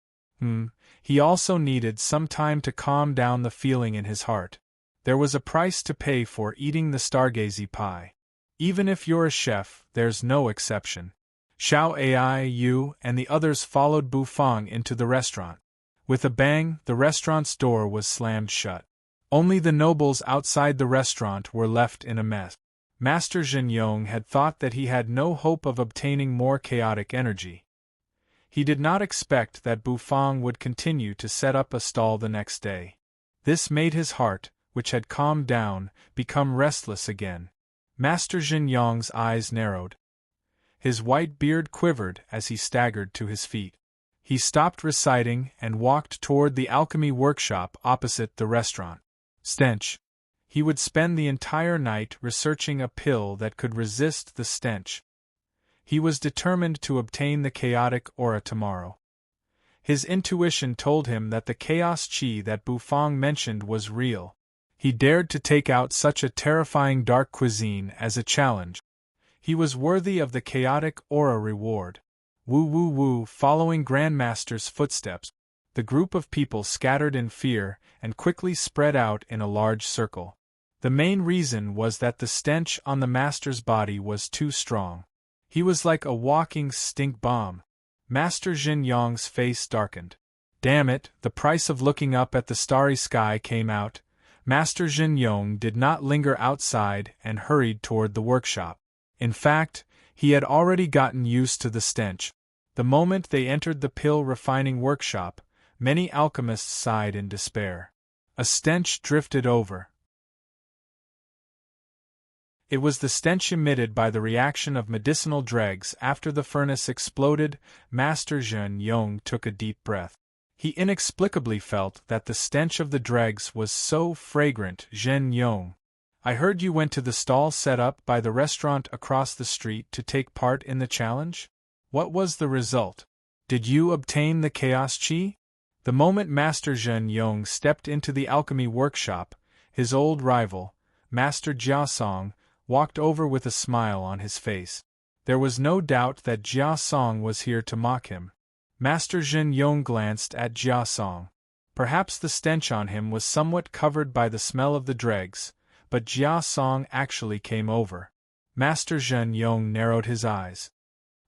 He also needed some time to calm down the feeling in his heart. There was a price to pay for eating the stargazy pie. Even if you're a chef, there's no exception. Xiao Ai, Yu, and the others followed Bufang into the restaurant. With a bang, the restaurant's door was slammed shut. Only the nobles outside the restaurant were left in a mess. Master Zhen Yong had thought that he had no hope of obtaining more chaotic energy. He did not expect that Bufang would continue to set up a stall the next day. This made his heart, which had calmed down, become restless again. Master Zhen Yong's eyes narrowed. His white beard quivered as he staggered to his feet. He stopped reciting and walked toward the alchemy workshop opposite the restaurant. Stench. He would spend the entire night researching a pill that could resist the stench. He was determined to obtain the chaotic aura tomorrow. His intuition told him that the chaos chi that Bufang mentioned was real. He dared to take out such a terrifying dark cuisine as a challenge. He was worthy of the chaotic aura reward. Woo woo woo. Following Grandmaster's footsteps, the group of people scattered in fear and quickly spread out in a large circle. The main reason was that the stench on the master's body was too strong. He was like a walking stink bomb. Master Zhen Yong's face darkened. Damn it, the price of looking up at the starry sky came out. Master Zhen Yong did not linger outside and hurried toward the workshop. In fact, he had already gotten used to the stench. The moment they entered the pill refining workshop, many alchemists sighed in despair. A stench drifted over. It was the stench emitted by the reaction of medicinal dregs after the furnace exploded. Master Zhen Yong took a deep breath. He inexplicably felt that the stench of the dregs was so fragrant. Zhen Yong, I heard you went to the stall set up by the restaurant across the street to take part in the challenge? What was the result? Did you obtain the chaos chi? The moment Master Zhen Yong stepped into the alchemy workshop, his old rival, Master Jia Song, walked over with a smile on his face. There was no doubt that Jia Song was here to mock him. Master Zhen Yong glanced at Jia Song. Perhaps the stench on him was somewhat covered by the smell of the dregs, but Jia Song actually came over. Master Zhen Yong narrowed his eyes.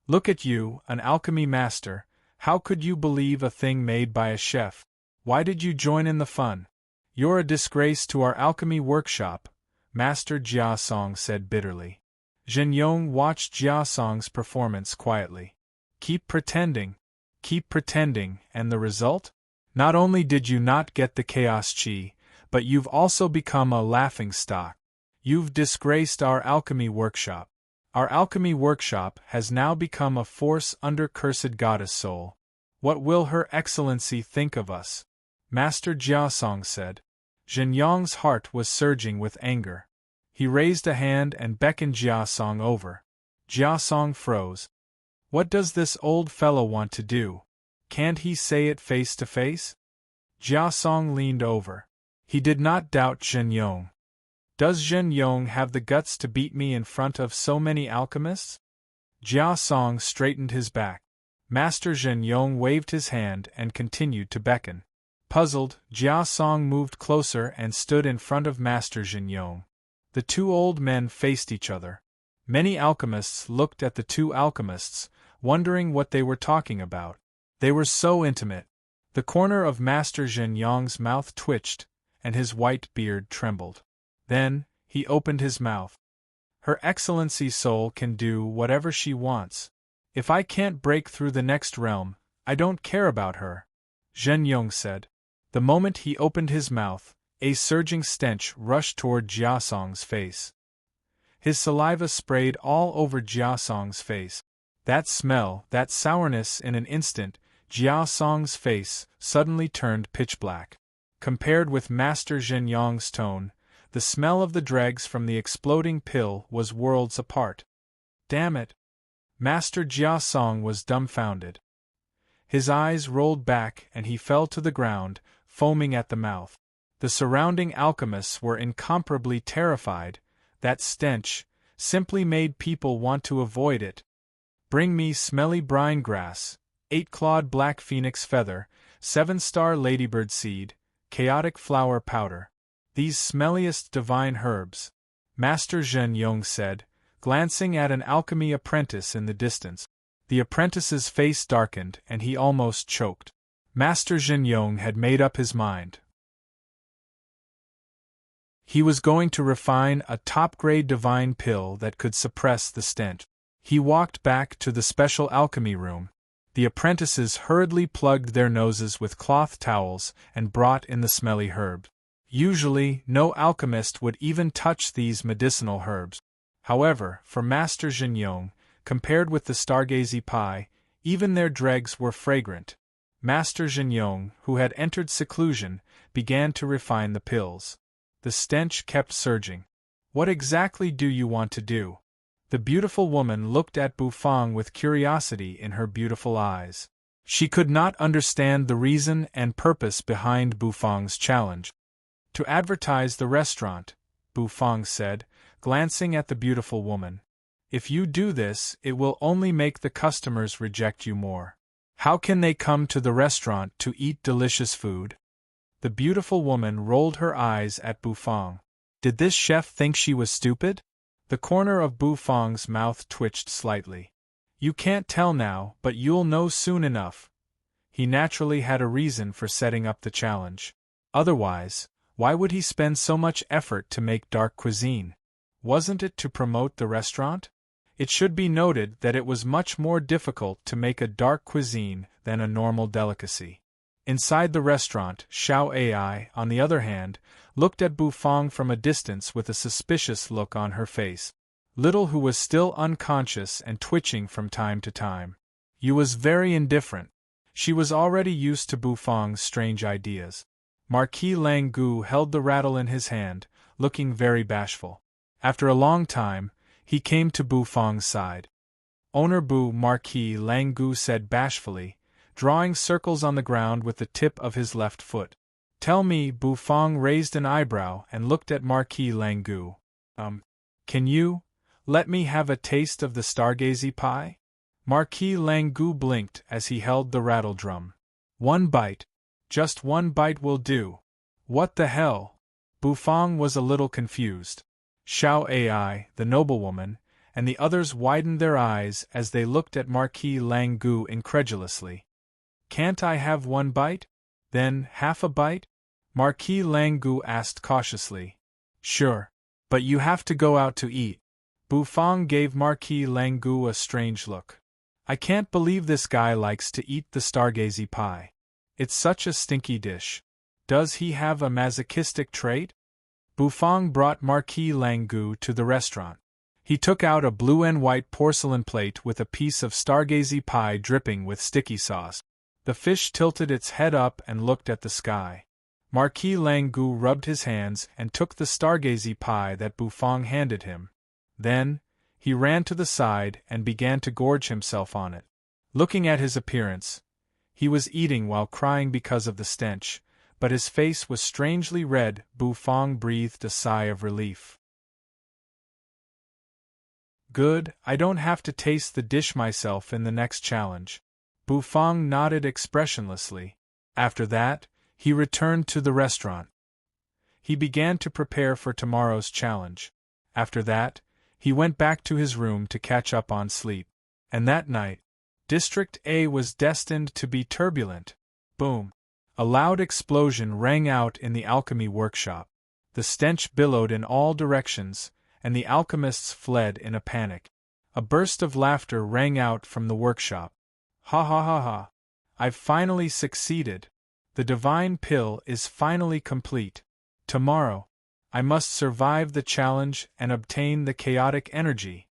Look at you, an alchemy master. How could you believe a thing made by a chef? Why did you join in the fun? You're a disgrace to our alchemy workshop, Master Jia Song said bitterly. Zhen Yong watched Jia Song's performance quietly. Keep pretending, and the result? Not only did you not get the chaos chi, but you've also become a laughingstock. You've disgraced our alchemy workshop. Our alchemy workshop has now become a force under cursed goddess soul. What will Her Excellency think of us? Master Jia Song said. Zhen Yong's heart was surging with anger. He raised a hand and beckoned Jia Song over. Jia Song froze. What does this old fellow want to do? Can't he say it face to face? Jia Song leaned over. He did not doubt Zhen Yong. Does Zhen Yong have the guts to beat me in front of so many alchemists? Jia Song straightened his back. Master Zhen Yong waved his hand and continued to beckon. Puzzled, Jia Song moved closer and stood in front of Master Zhen Yong. The two old men faced each other. Many alchemists looked at the two alchemists, wondering what they were talking about. They were so intimate. The corner of Master Zhen Yong's mouth twitched, and his white beard trembled. Then, he opened his mouth. Her Excellency's soul can do whatever she wants. If I can't break through the next realm, I don't care about her, Zhen Yong said. The moment he opened his mouth, A surging stench rushed toward Jiasong's face. His saliva sprayed all over Jiasong's face. That smell, that sourness, in an instant, Jiasong's face suddenly turned pitch black. Compared with Master Zhenyong's tone, the smell of the dregs from the exploding pill was worlds apart. Damn it! Master Jiasong was dumbfounded. His eyes rolled back and he fell to the ground, foaming at the mouth. The surrounding alchemists were incomparably terrified. That stench simply made people want to avoid it. Bring me smelly brine grass, 8-clawed black phoenix feather, 7-star ladybird seed, chaotic flower powder. These smelliest divine herbs, Master Zhenyong said, glancing at an alchemy apprentice in the distance. The apprentice's face darkened and he almost choked. Master Zhenyong had made up his mind. He was going to refine a top-grade divine pill that could suppress the stench. He walked back to the special alchemy room. The apprentices hurriedly plugged their noses with cloth towels and brought in the smelly herb. Usually, no alchemist would even touch these medicinal herbs. However, for Master Zhenyong, compared with the stargazy pie, even their dregs were fragrant. Master Zhenyong, who had entered seclusion, began to refine the pills. The stench kept surging. What exactly do you want to do? The beautiful woman looked at Bufang with curiosity in her beautiful eyes. She could not understand the reason and purpose behind Bufang's challenge. To advertise the restaurant, Bufang said, glancing at the beautiful woman. If you do this, it will only make the customers reject you more. How can they come to the restaurant to eat delicious food? The beautiful woman rolled her eyes at Bufang. Did this chef think she was stupid? The corner of Bufang's mouth twitched slightly. You can't tell now, but you'll know soon enough. He naturally had a reason for setting up the challenge. Otherwise, why would he spend so much effort to make dark cuisine? Wasn't it to promote the restaurant? It should be noted that it was much more difficult to make a dark cuisine than a normal delicacy. Inside the restaurant, Xiao Ai, on the other hand, looked at Bufang from a distance with a suspicious look on her face. Little Hu was still unconscious and twitching from time to time. Yu was very indifferent. She was already used to Bufang's strange ideas. Marquis Lang Gu held the rattle in his hand, looking very bashful. After a long time, he came to Bufang's side. Owner Bu, Marquis Lang Gu said bashfully, drawing circles on the ground with the tip of his left foot. Tell me, Bufang raised an eyebrow and looked at Marquis Lang Gu. Can you let me have a taste of the stargazy pie? Marquis Lang Gu blinked as he held the rattle drum. One bite. Just one bite will do. What the hell? Bufang was a little confused. Xiao Ai, the noblewoman, and the others widened their eyes as they looked at Marquis Lang Gu incredulously. Can't I have one bite? Then half a bite? Marquis Lang Gu asked cautiously. Sure. But you have to go out to eat. Bufang gave Marquis Lang Gu a strange look. I can't believe this guy likes to eat the stargazy pie. It's such a stinky dish. Does he have a masochistic trait? Bufang brought Marquis Lang Gu to the restaurant. He took out a blue and white porcelain plate with a piece of stargazy pie dripping with sticky sauce. The fish tilted its head up and looked at the sky. Marquis Lang Gu rubbed his hands and took the stargazy pie that Bufang handed him. Then, he ran to the side and began to gorge himself on it. Looking at his appearance, he was eating while crying because of the stench, but his face was strangely red. Bufang breathed a sigh of relief. Good, I don't have to taste the dish myself in the next challenge. Bufang nodded expressionlessly. After that, he returned to the restaurant. He began to prepare for tomorrow's challenge. After that, he went back to his room to catch up on sleep. And that night, District A was destined to be turbulent. Boom! A loud explosion rang out in the alchemy workshop. The stench billowed in all directions, and the alchemists fled in a panic. A burst of laughter rang out from the workshop. Ha ha ha ha! I've finally succeeded. The divine pill is finally complete. Tomorrow, I must survive the challenge and obtain the chaotic energy.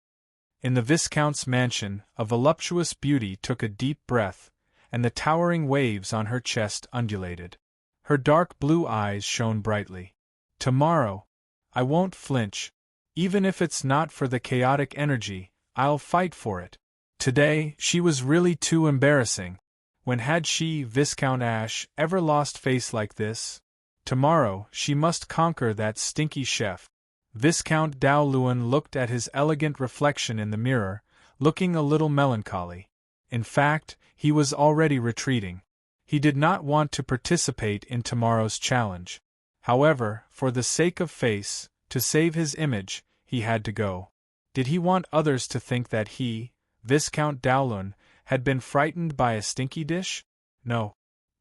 In the Viscount's mansion, a voluptuous beauty took a deep breath, and the towering waves on her chest undulated. Her dark blue eyes shone brightly. Tomorrow, I won't flinch. Even if it's not for the chaotic energy, I'll fight for it. Today, she was really too embarrassing. When had she, Viscount Ashe, ever lost face like this? Tomorrow, she must conquer that stinky chef. Viscount Douwluin looked at his elegant reflection in the mirror, looking a little melancholy. In fact, he was already retreating. He did not want to participate in tomorrow's challenge. However, for the sake of face, to save his image, he had to go. Did he want others to think that he, Viscount Douwluin, had been frightened by a stinky dish? No.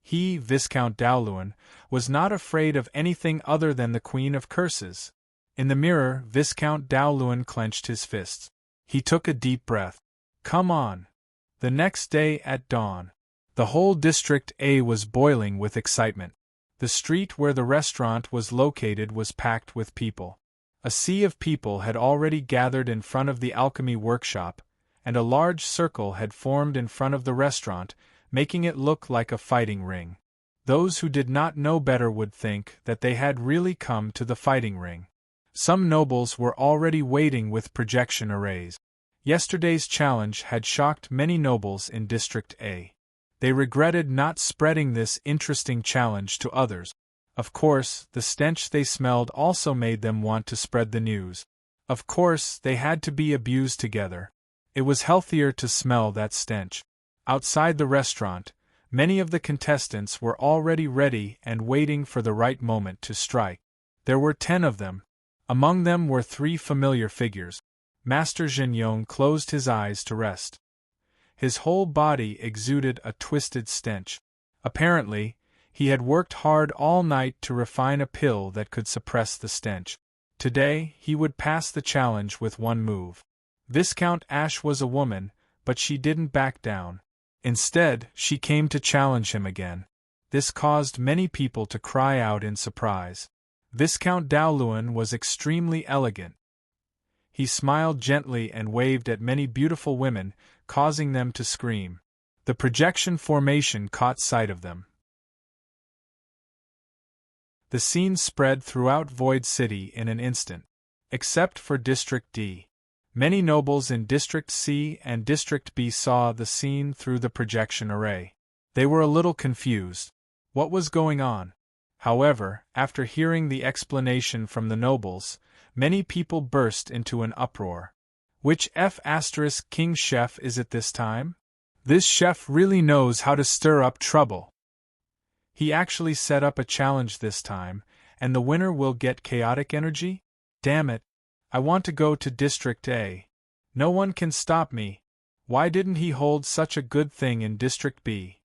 He, Viscount Douwluin, was not afraid of anything other than the Queen of Curses. In the mirror, Viscount Douwluin clenched his fists. He took a deep breath. Come on. The next day at dawn, the whole District A was boiling with excitement. The street where the restaurant was located was packed with people. A sea of people had already gathered in front of the alchemy workshop, and a large circle had formed in front of the restaurant, making it look like a fighting ring. Those who did not know better would think that they had really come to the fighting ring. Some nobles were already waiting with projection arrays. Yesterday's challenge had shocked many nobles in District A. They regretted not spreading this interesting challenge to others. Of course, the stench they smelled also made them want to spread the news. Of course, they had to be abused together. It was healthier to smell that stench. Outside the restaurant, many of the contestants were already ready and waiting for the right moment to strike. There were 10 of them. Among them were 3 familiar figures. Master Jinyong closed his eyes to rest. His whole body exuded a twisted stench. Apparently, he had worked hard all night to refine a pill that could suppress the stench. Today, he would pass the challenge with one move. Viscount Ashe was a woman, but she didn't back down. Instead, she came to challenge him again. This caused many people to cry out in surprise. Viscount Douwluin was extremely elegant. He smiled gently and waved at many beautiful women, causing them to scream. The projection formation caught sight of them. The scene spread throughout Void City in an instant. Except for District D. Many nobles in District C and District B saw the scene through the projection array. They were a little confused. What was going on? However, after hearing the explanation from the nobles, many people burst into an uproar. Which King chef is it this time? This chef really knows how to stir up trouble. He actually set up a challenge this time, and the winner will get chaotic energy? Damn it! I want to go to District A. No one can stop me. Why didn't he hold such a good thing in District B?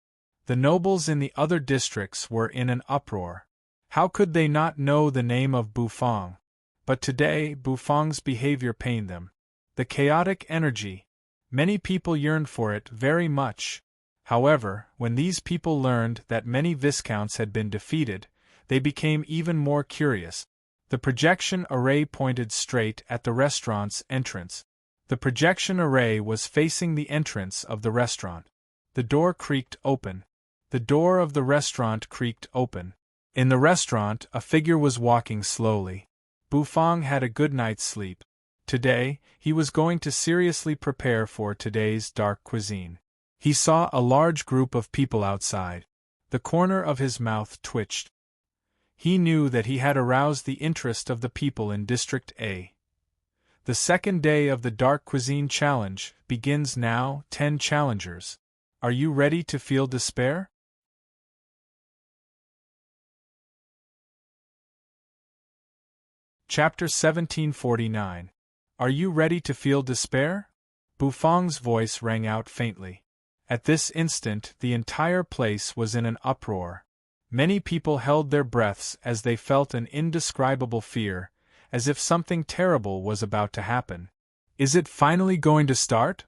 The nobles in the other districts were in an uproar. How could they not know the name of Bufang? But today, Bufang's behavior pained them. The chaotic energy. Many people yearned for it very much. However, when these people learned that many viscounts had been defeated, they became even more curious. The projection array pointed straight at the restaurant's entrance. The projection array was facing the entrance of the restaurant. The door creaked open. The door of the restaurant creaked open. In the restaurant, a figure was walking slowly. Bufang had a good night's sleep. Today, he was going to seriously prepare for today's dark cuisine. He saw a large group of people outside. The corner of his mouth twitched. He knew that he had aroused the interest of the people in District A. The second day of the Dark Cuisine Challenge begins now. 10 challengers. Are you ready to feel despair? Chapter 1749. Are you ready to feel despair? Bufang's voice rang out faintly. At this instant, the entire place was in an uproar. Many people held their breaths as they felt an indescribable fear, as if something terrible was about to happen. Is it finally going to start?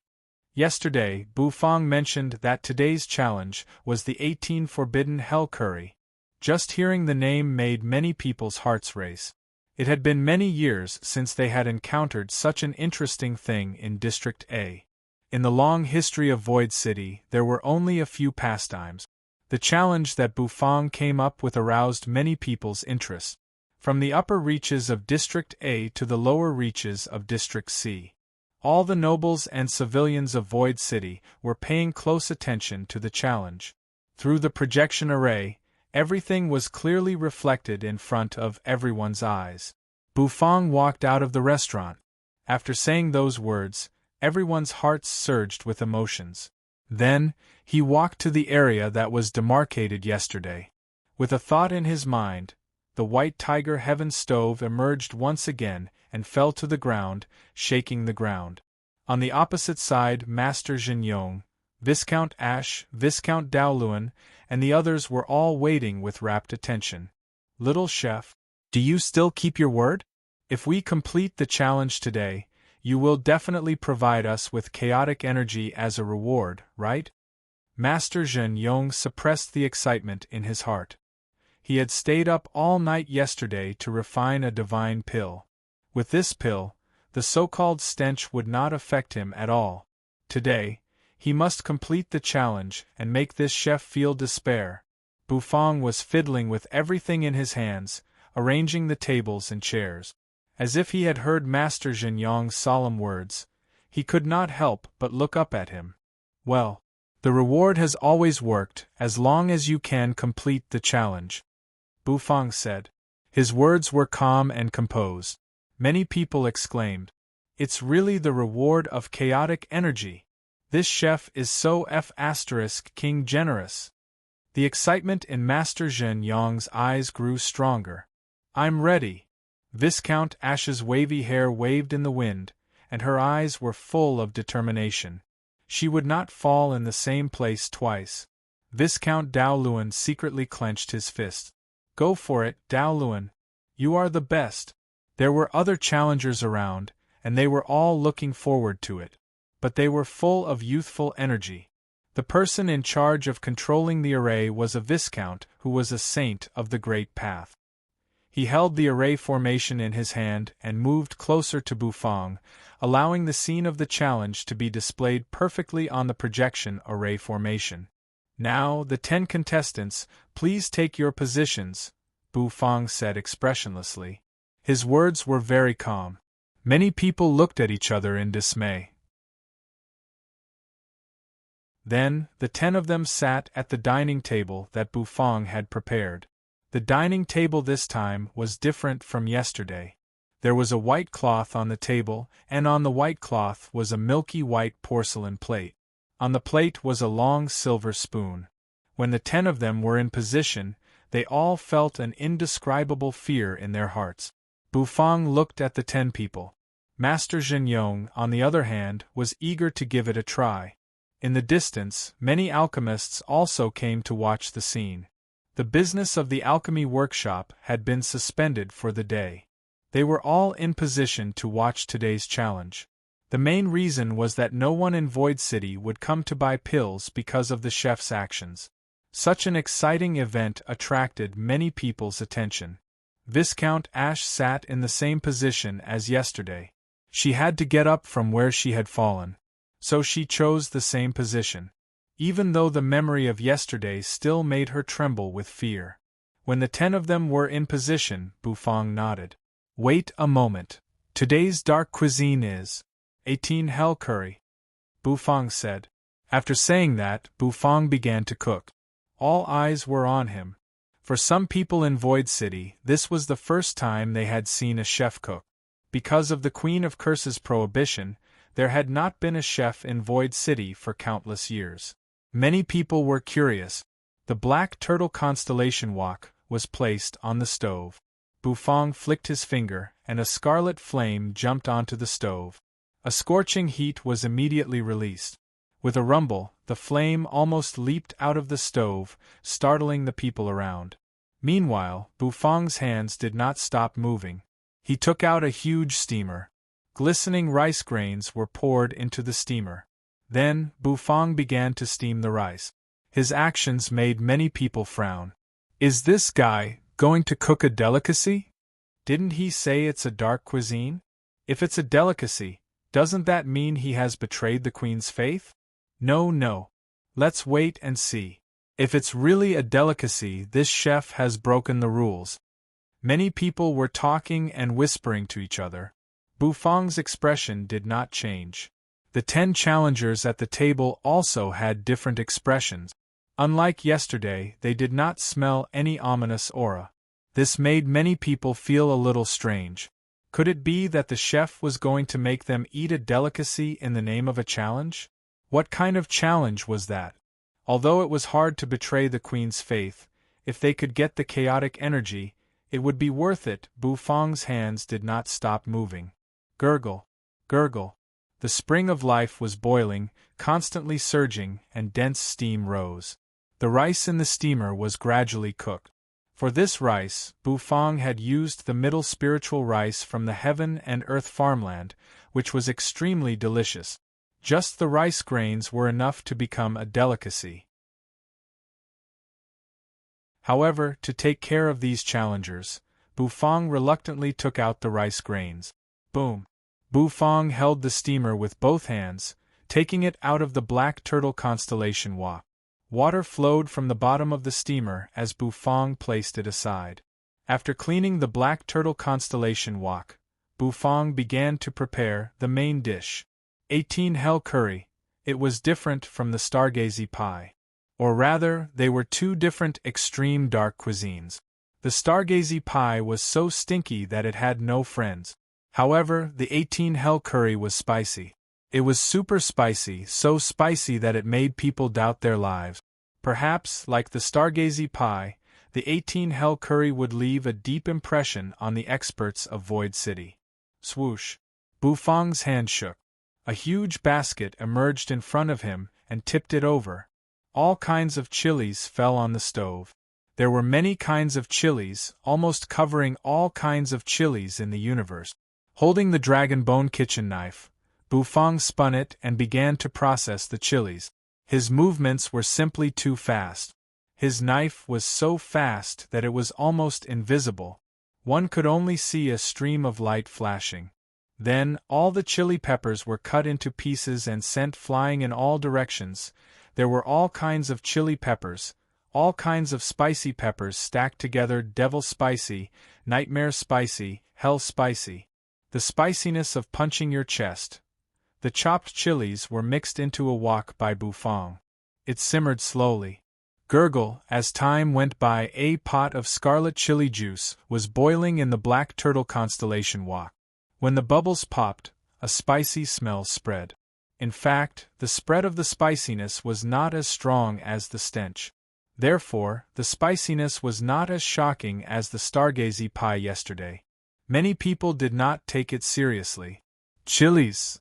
Yesterday, Bufang mentioned that today's challenge was the 18 forbidden hell curry. Just hearing the name made many people's hearts race. It had been many years since they had encountered such an interesting thing in District A. In the long history of Void City, there were only a few pastimes. The challenge that Bufang came up with aroused many people's interest. From the upper reaches of District A to the lower reaches of District C. All the nobles and civilians of Void City were paying close attention to the challenge. Through the projection array, everything was clearly reflected in front of everyone's eyes. Bufang walked out of the restaurant. After saying those words, everyone's hearts surged with emotions. Then, he walked to the area that was demarcated yesterday. With a thought in his mind, the white tiger heaven stove emerged once again and fell to the ground, shaking the ground. On the opposite side, Master Zhenyong, Viscount Ash, Viscount Daoluan, and the others were all waiting with rapt attention. Little chef, do you still keep your word? If we complete the challenge today, you will definitely provide us with chaotic energy as a reward, right? Master Zhenyong suppressed the excitement in his heart. He had stayed up all night yesterday to refine a divine pill. With this pill, the so-called stench would not affect him at all. Today, he must complete the challenge and make this chef feel despair. Bufang was fiddling with everything in his hands, arranging the tables and chairs. As if he had heard Master Zhenyong's solemn words, he could not help but look up at him. Well, the reward has always worked as long as you can complete the challenge, Bufang said. His words were calm and composed. Many people exclaimed, "It's really the reward of chaotic energy. This chef is so King generous." The excitement in Master Zhenyong's eyes grew stronger. "I'm ready." Viscount Ash's wavy hair waved in the wind, and her eyes were full of determination. She would not fall in the same place twice. Viscount Daoluan secretly clenched his fist. "Go for it, Daoluan. You are the best." There were other challengers around, and they were all looking forward to it. But they were full of youthful energy. The person in charge of controlling the array was a viscount who was a saint of the Great Path. He held the array formation in his hand and moved closer to Bufang, allowing the scene of the challenge to be displayed perfectly on the projection array formation. "Now, the 10 contestants, please take your positions," Bufang said expressionlessly. His words were very calm. Many people looked at each other in dismay. Then, the 10 of them sat at the dining table that Bufang had prepared. The dining table this time was different from yesterday. There was a white cloth on the table, and on the white cloth was a milky white porcelain plate. On the plate was a long silver spoon. When the 10 of them were in position, they all felt an indescribable fear in their hearts. Bufang looked at the 10 people. Master Zhenyong, on the other hand, was eager to give it a try. In the distance, many alchemists also came to watch the scene. The business of the alchemy workshop had been suspended for the day. They were all in position to watch today's challenge. The main reason was that no one in Void City would come to buy pills because of the chef's actions. Such an exciting event attracted many people's attention. Viscount Ash sat in the same position as yesterday. She had to get up from where she had fallen. So she chose the same position. Even though the memory of yesterday still made her tremble with fear. When the 10 of them were in position, Bufang nodded. "Wait a moment. Today's dark cuisine is 18 hell curry," Bufang said. After saying that, Bufang began to cook. All eyes were on him. For some people in Void City, this was the first time they had seen a chef cook. Because of the Queen of Curses prohibition, there had not been a chef in Void City for countless years. Many people were curious. The black turtle constellation wok was placed on the stove. Bufang flicked his finger, and a scarlet flame jumped onto the stove. A scorching heat was immediately released. With a rumble, the flame almost leaped out of the stove, startling the people around. Meanwhile, Bufang's hands did not stop moving. He took out a huge steamer. Glistening rice grains were poured into the steamer. Then, Bufang began to steam the rice. His actions made many people frown. Is this guy going to cook a delicacy? Didn't he say it's a dark cuisine? If it's a delicacy, doesn't that mean he has betrayed the queen's faith? No, no. Let's wait and see. If it's really a delicacy, this chef has broken the rules. Many people were talking and whispering to each other. Bufang's expression did not change. The 10 challengers at the table also had different expressions. Unlike yesterday, they did not smell any ominous aura. This made many people feel a little strange. Could it be that the chef was going to make them eat a delicacy in the name of a challenge? What kind of challenge was that? Although it was hard to betray the queen's faith, if they could get the chaotic energy, it would be worth it. Bufang's hands did not stop moving. Gurgle, gurgle. The spring of life was boiling, constantly surging, and dense steam rose. The rice in the steamer was gradually cooked. For this rice, Bufang had used the middle spiritual rice from the heaven and earth farmland, which was extremely delicious. Just the rice grains were enough to become a delicacy. However, to take care of these challengers, Bufang reluctantly took out the rice grains. Boom! Bufang held the steamer with both hands, taking it out of the Black Turtle constellation wok. Water flowed from the bottom of the steamer as Bufang placed it aside. After cleaning the Black Turtle constellation wok, Bufang began to prepare the main dish. 18 Hell Curry. It was different from the Stargazy pie. Or rather, they were two different extreme dark cuisines. The Stargazy pie was so stinky that it had no friends. However, the 18 Hell Curry was spicy. It was super spicy, so spicy that it made people doubt their lives. Perhaps, like the Stargazy pie, the 18 Hell Curry would leave a deep impression on the experts of Void City. Swoosh! Bufang's hand shook. A huge basket emerged in front of him and tipped it over. All kinds of chilies fell on the stove. There were many kinds of chilies, almost covering all kinds of chilies in the universe. Holding the dragon bone kitchen knife, Bufang spun it and began to process the chilies. His movements were simply too fast. His knife was so fast that it was almost invisible. One could only see a stream of light flashing. Then, all the chili peppers were cut into pieces and sent flying in all directions. There were all kinds of chili peppers, all kinds of spicy peppers stacked together: devil spicy, nightmare spicy, hell spicy. The spiciness of punching your chest. The chopped chilies were mixed into a wok by Bufang. It simmered slowly. Gurgle, as time went by. A pot of scarlet chili juice was boiling in the Black Turtle constellation wok. When the bubbles popped, a spicy smell spread. In fact, the spread of the spiciness was not as strong as the stench. Therefore, the spiciness was not as shocking as the Stargazy pie yesterday. Many people did not take it seriously. Chilies!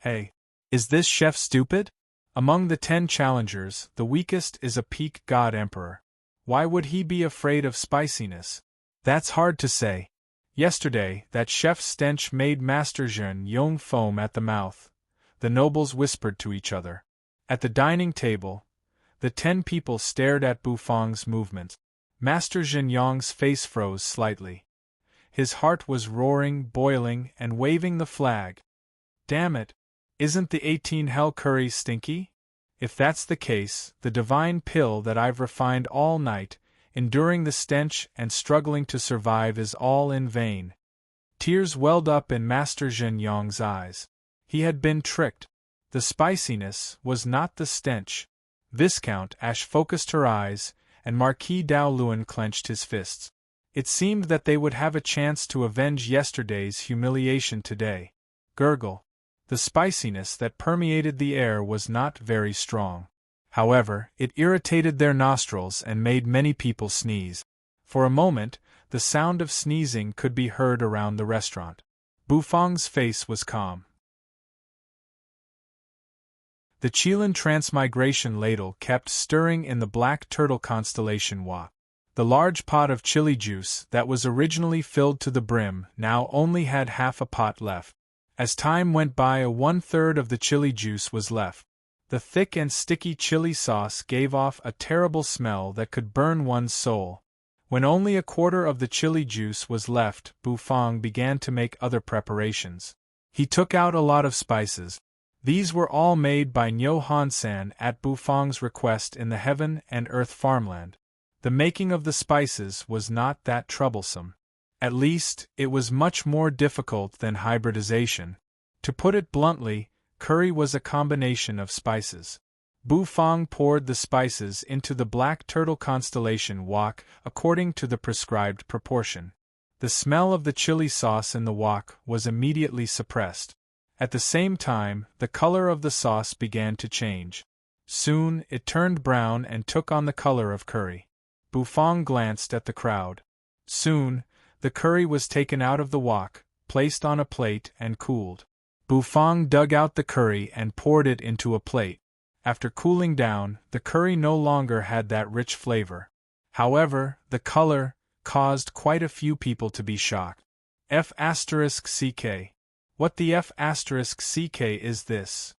Hey, is this chef stupid? Among the 10 challengers, the weakest is a peak god emperor. Why would he be afraid of spiciness? That's hard to say. Yesterday, that chef's stench made Master Zhen Yong foam at the mouth. The nobles whispered to each other. At the dining table, the 10 people stared at Bufang's movements. Master Zhen Yong's face froze slightly. His heart was roaring, boiling, and waving the flag. Damn it! Isn't the 18 Hell Curry stinky? If that's the case, the divine pill that I've refined all night, enduring the stench and struggling to survive, is all in vain. Tears welled up in Master Zhen Yong's eyes. He had been tricked. The spiciness was not the stench. Viscount Ash focused her eyes, and Marquis Dao Luan clenched his fists. It seemed that they would have a chance to avenge yesterday's humiliation today. Gurgle. The spiciness that permeated the air was not very strong. However, it irritated their nostrils and made many people sneeze. For a moment, the sound of sneezing could be heard around the restaurant. Bufang's face was calm. The Chilan transmigration ladle kept stirring in the Black Turtle constellation wok. The large pot of chili juice that was originally filled to the brim now only had half a pot left. As time went by, 1/3 of the chili juice was left. The thick and sticky chili sauce gave off a terrible smell that could burn one's soul. When only a quarter of the chili juice was left, Bufang began to make other preparations. He took out a lot of spices. These were all made by Nyo Han-san at Bufang's request in the Heaven and Earth farmland. The making of the spices was not that troublesome. At least, it was much more difficult than hybridization. To put it bluntly, curry was a combination of spices. Bufang poured the spices into the black turtle constellation wok according to the prescribed proportion. The smell of the chili sauce in the wok was immediately suppressed. At the same time, the color of the sauce began to change. Soon, it turned brown and took on the color of curry. Bufang glanced at the crowd. Soon, the curry was taken out of the wok, placed on a plate and cooled. Bufang dug out the curry and poured it into a plate. After cooling down, the curry no longer had that rich flavor. However, the color caused quite a few people to be shocked. F***ck. What the F***ck is this?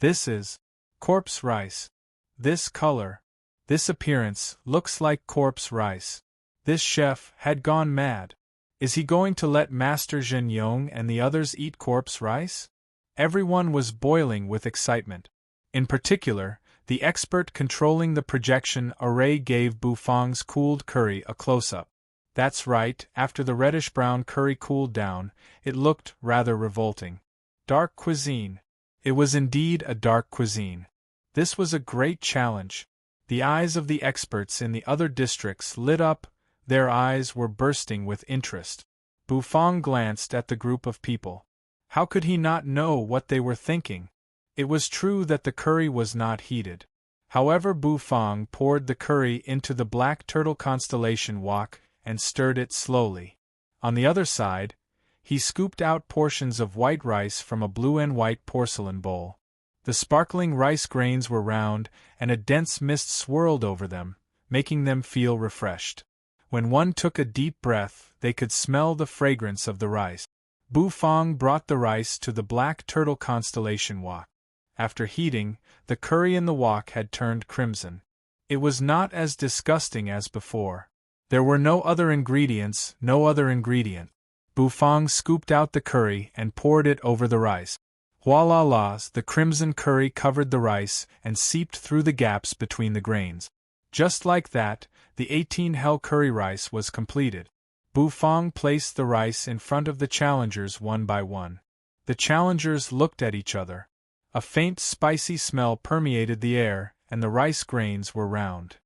This is corpse rice. This color, this appearance, looks like corpse rice. This chef had gone mad. Is he going to let Master Zhen Yong and the others eat corpse rice? Everyone was boiling with excitement. In particular, the expert controlling the projection array gave Bufang's cooled curry a close-up. That's right, after the reddish-brown curry cooled down, it looked rather revolting. Dark cuisine. It was indeed a dark cuisine. This was a great challenge. The eyes of the experts in the other districts lit up, their eyes were bursting with interest. Bufang glanced at the group of people. How could he not know what they were thinking? It was true that the curry was not heated. However, Bufang poured the curry into the black turtle constellation wok and stirred it slowly. On the other side, he scooped out portions of white rice from a blue and white porcelain bowl. The sparkling rice grains were round, and a dense mist swirled over them, making them feel refreshed. When one took a deep breath, they could smell the fragrance of the rice. Bufang brought the rice to the black turtle constellation wok. After heating, the curry in the wok had turned crimson. It was not as disgusting as before. There were no other ingredients, no other ingredient. Bufang scooped out the curry and poured it over the rice. Voila! The crimson curry covered the rice and seeped through the gaps between the grains. Just like that, the 18-hell curry rice was completed. Bufang placed the rice in front of the challengers one by one. The challengers looked at each other. A faint spicy smell permeated the air, and the rice grains were round.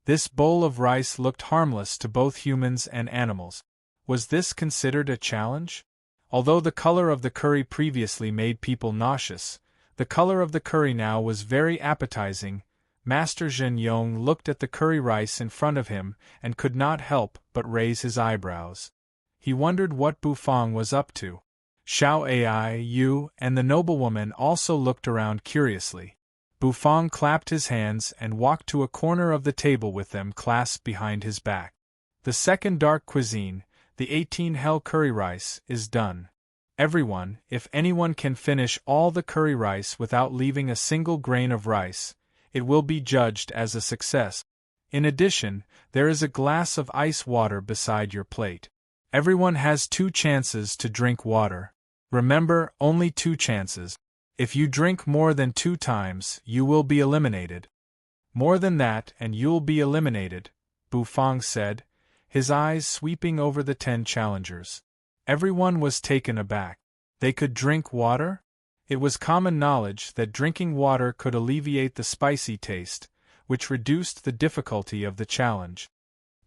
This bowl of rice looked harmless to both humans and animals. Was this considered a challenge? Although the color of the curry previously made people nauseous, the color of the curry now was very appetizing. Master Zhen Yong looked at the curry rice in front of him and could not help but raise his eyebrows. He wondered what Bufang was up to. Xiao Ai Yu and the noblewoman also looked around curiously. Bufang clapped his hands and walked to a corner of the table with them clasped behind his back. The second dark cuisine, the 18-hell curry rice, is done. Everyone, if anyone can finish all the curry rice without leaving a single grain of rice, it will be judged as a success. In addition, there is a glass of ice water beside your plate. Everyone has 2 chances to drink water. Remember, only 2 chances. If you drink more than 2 times, you will be eliminated. More than that and you'll be eliminated, Bufang said, his eyes sweeping over the 10 challengers. Everyone was taken aback. They could drink water? It was common knowledge that drinking water could alleviate the spicy taste, which reduced the difficulty of the challenge.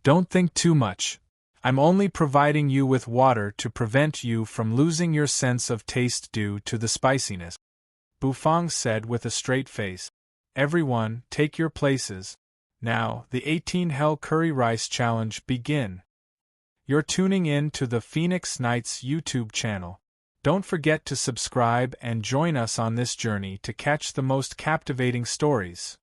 Don't think too much. I'm only providing you with water to prevent you from losing your sense of taste due to the spiciness. Bufang said with a straight face. Everyone, take your places. Now, the 18-hell curry rice challenge begin. You're tuning in to the Phoenix Knights YouTube channel. Don't forget to subscribe and join us on this journey to catch the most captivating stories.